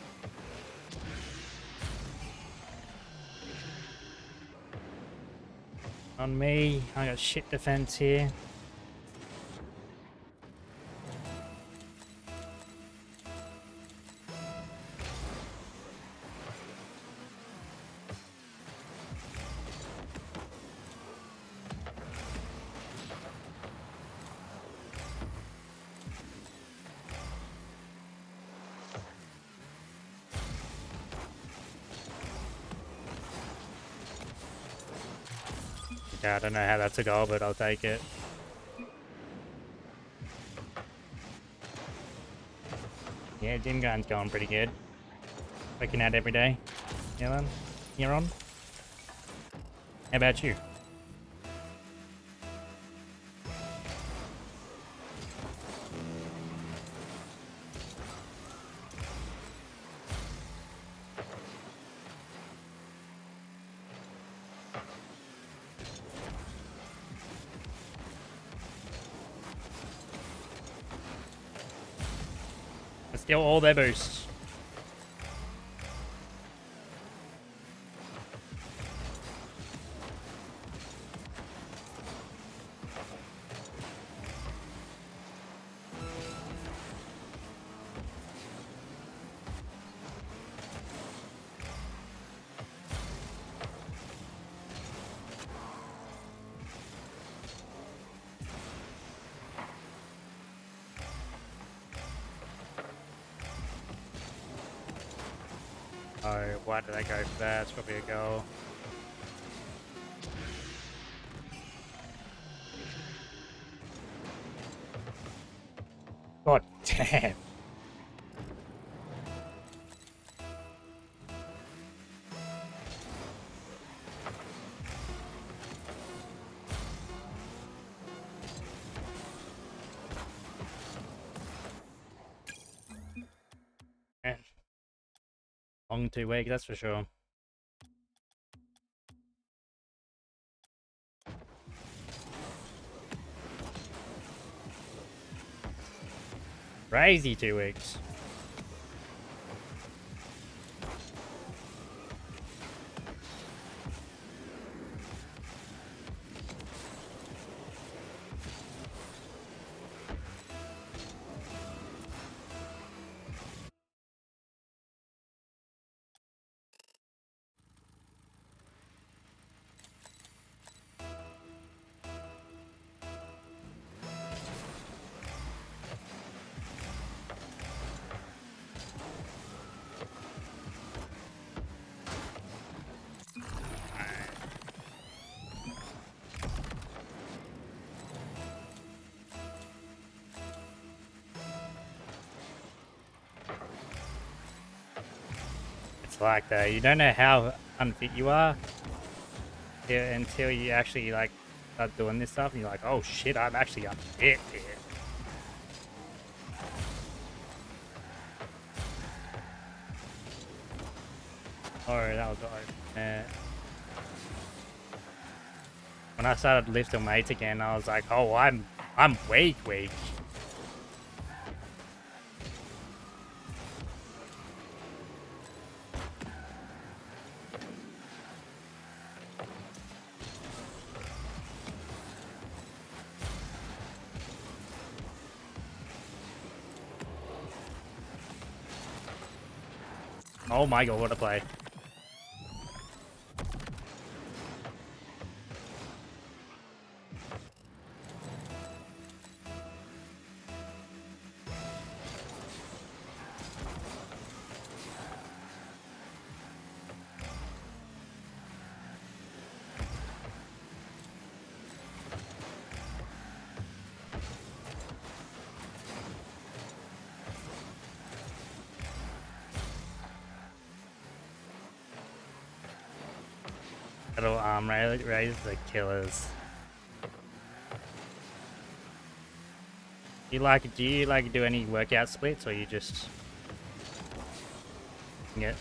On me, I got shit defense here. Yeah, I don't know how that's a goal, but I'll take it. Yeah, gym gun's going pretty good. Working out every day. Yellen, you're on. How about you? Let's steal all their boosts. Oh, why did I go for that? It's probably a goal. God damn. Man. Long 2 weeks, that's for sure. Crazy 2 weeks. It's like that. You don't know how unfit you are until you actually like start doing this stuff and you're like, oh shit, I'm actually unfit here. Oh, that was when I started lifting weights again, I was like, oh, I'm weak. Oh my god, what a play. Little arm raise the killers. Do you like to do any workout splits, or you just get?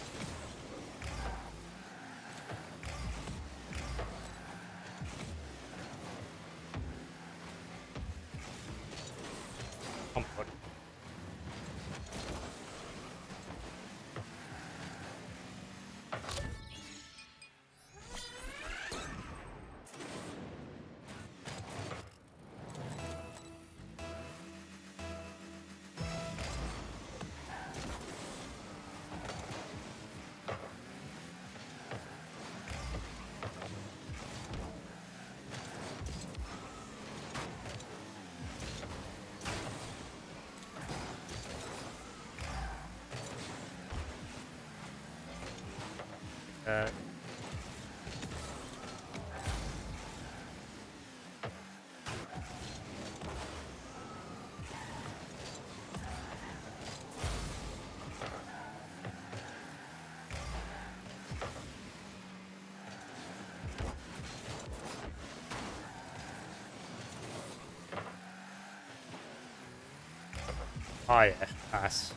Oh yeah, nice.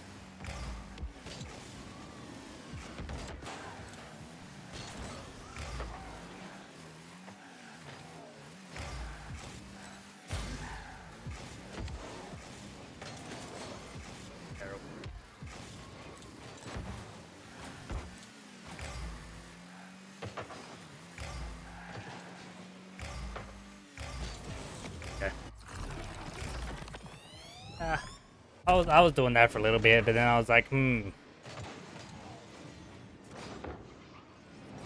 Terrible. Okay. I was doing that for a little bit, but then I was like, I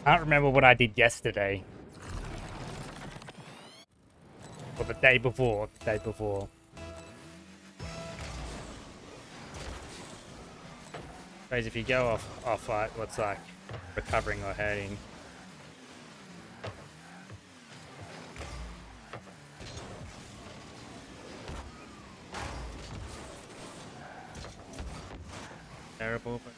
don't remember what I did yesterday. Or the day before. Because if you go off like what's like recovering or hurting. Terrible, but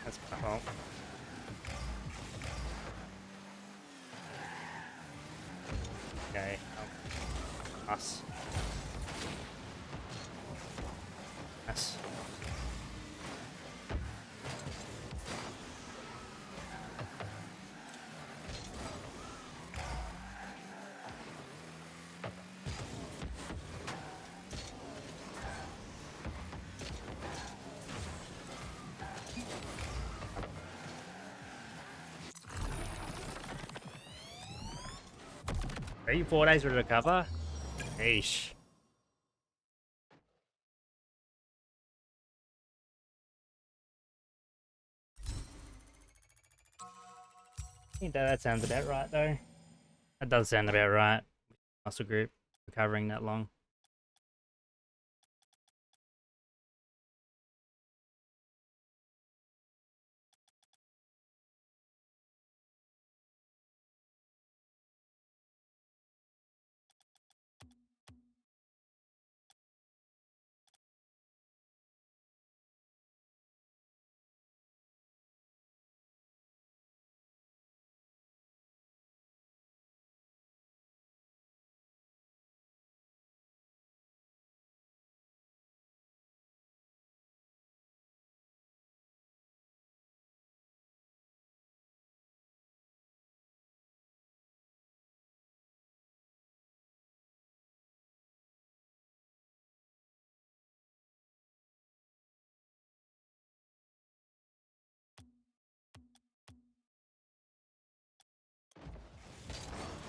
that's my fault. Okay, us. Yes. Are you 4 days to recover? Eesh. I think that sounds about right though. That does sound about right. Muscle group recovering that long.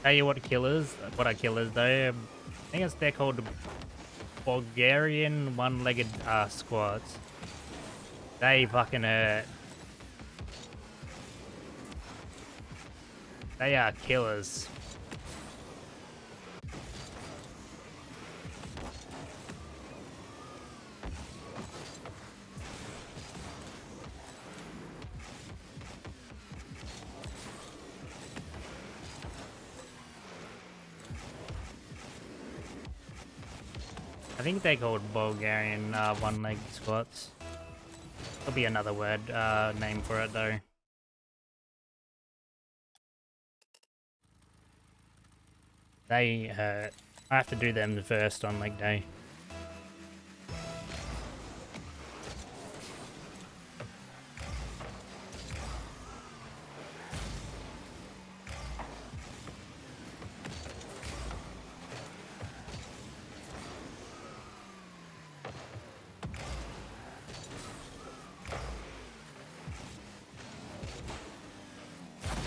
Tell you what a killers though. I think they're called Bulgarian one-legged squats. They fucking hurt. They are killers. I think they're called Bulgarian one-leg squats. There'll be another word name for it though. They hurt. I have to do them first on leg day.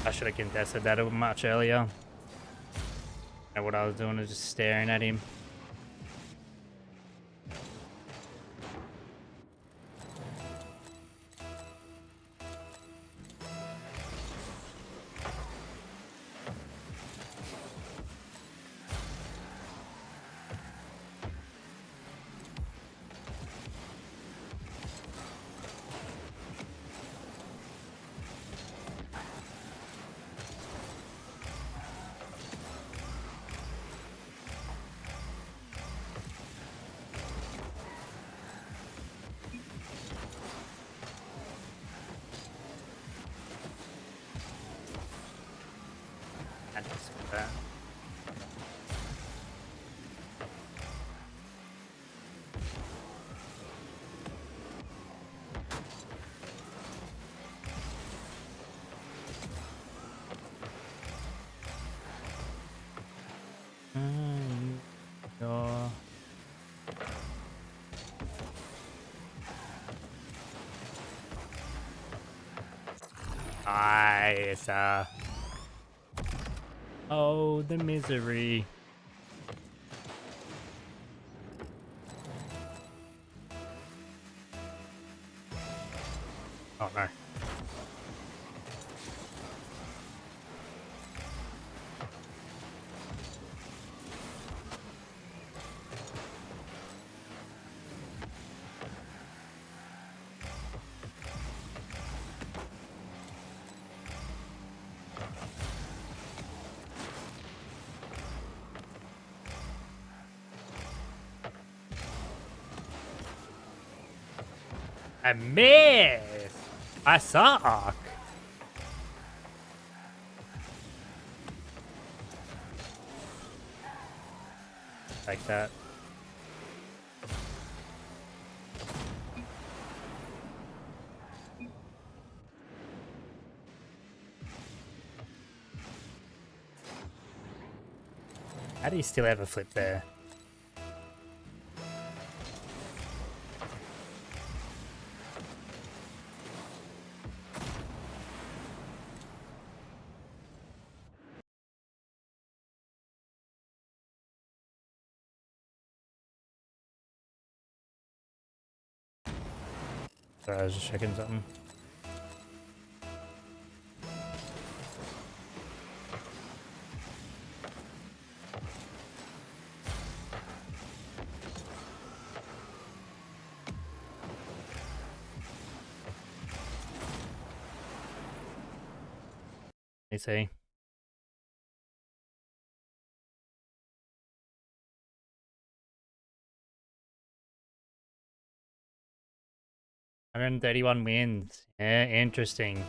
I should have contested that much earlier. And what I was doing was just staring at him. Nice. Oh, the misery. Oh no. I missed! I suck! Like that. How do you still have a flip there? Sorry, I was just checking something. Let me see. $131 wins. Yeah, interesting.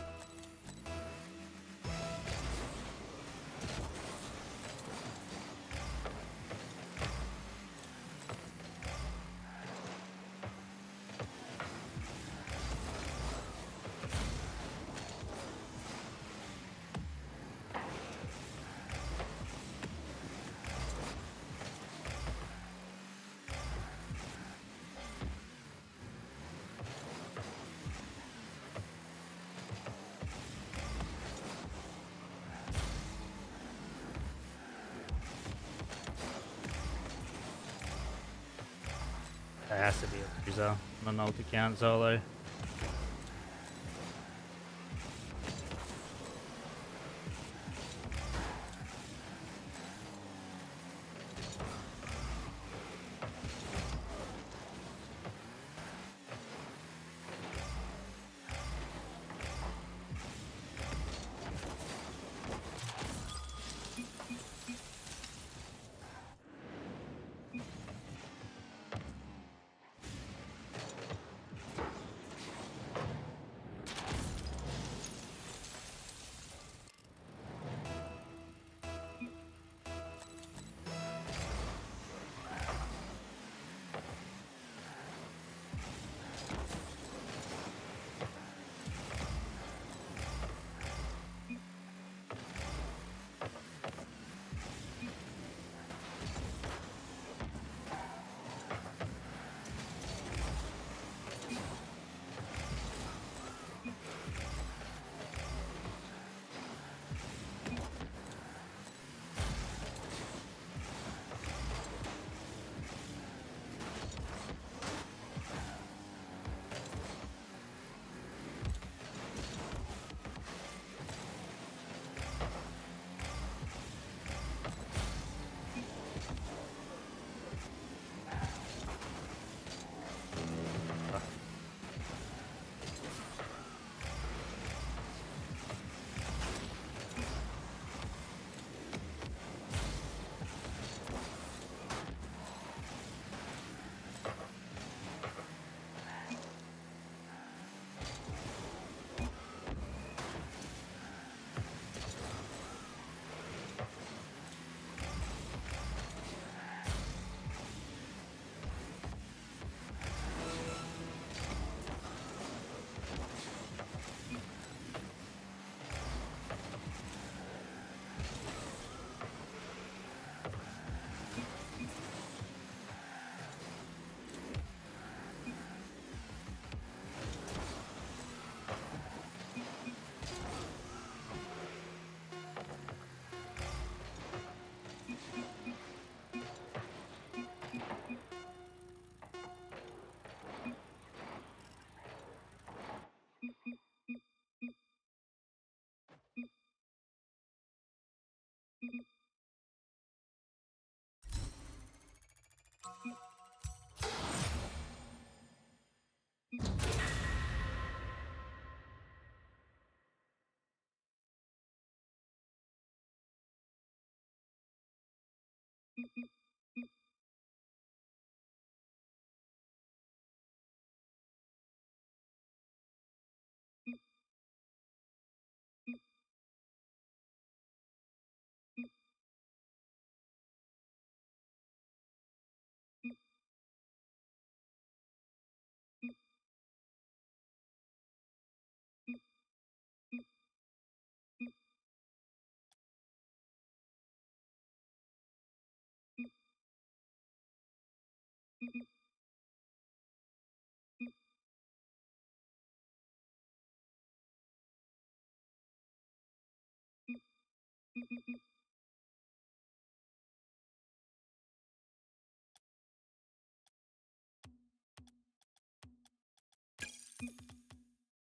That has to be a loser on an alt account solo.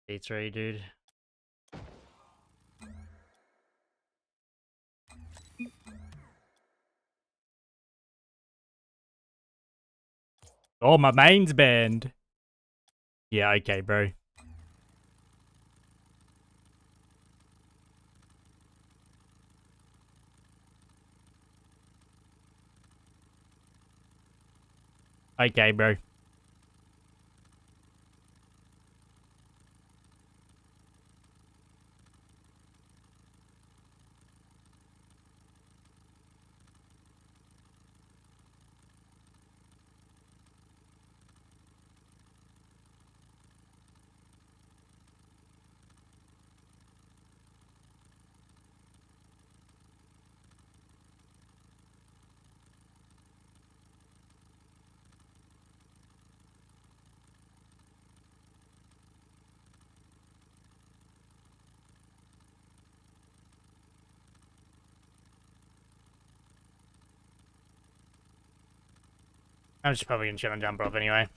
D3, dude. Oh, my main's banned. Yeah, okay, bro. Okay, bro. I'm just probably gonna chill and jump off anyway.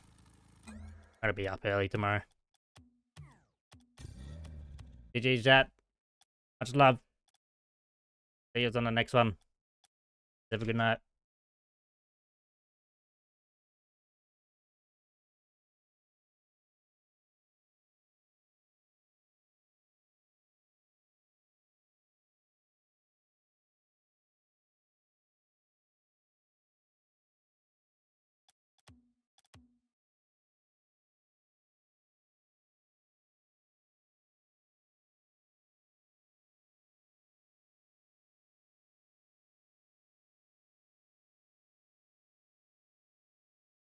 Gotta be up early tomorrow. GG's, chat. Much love. See you on the next one. Have a good night.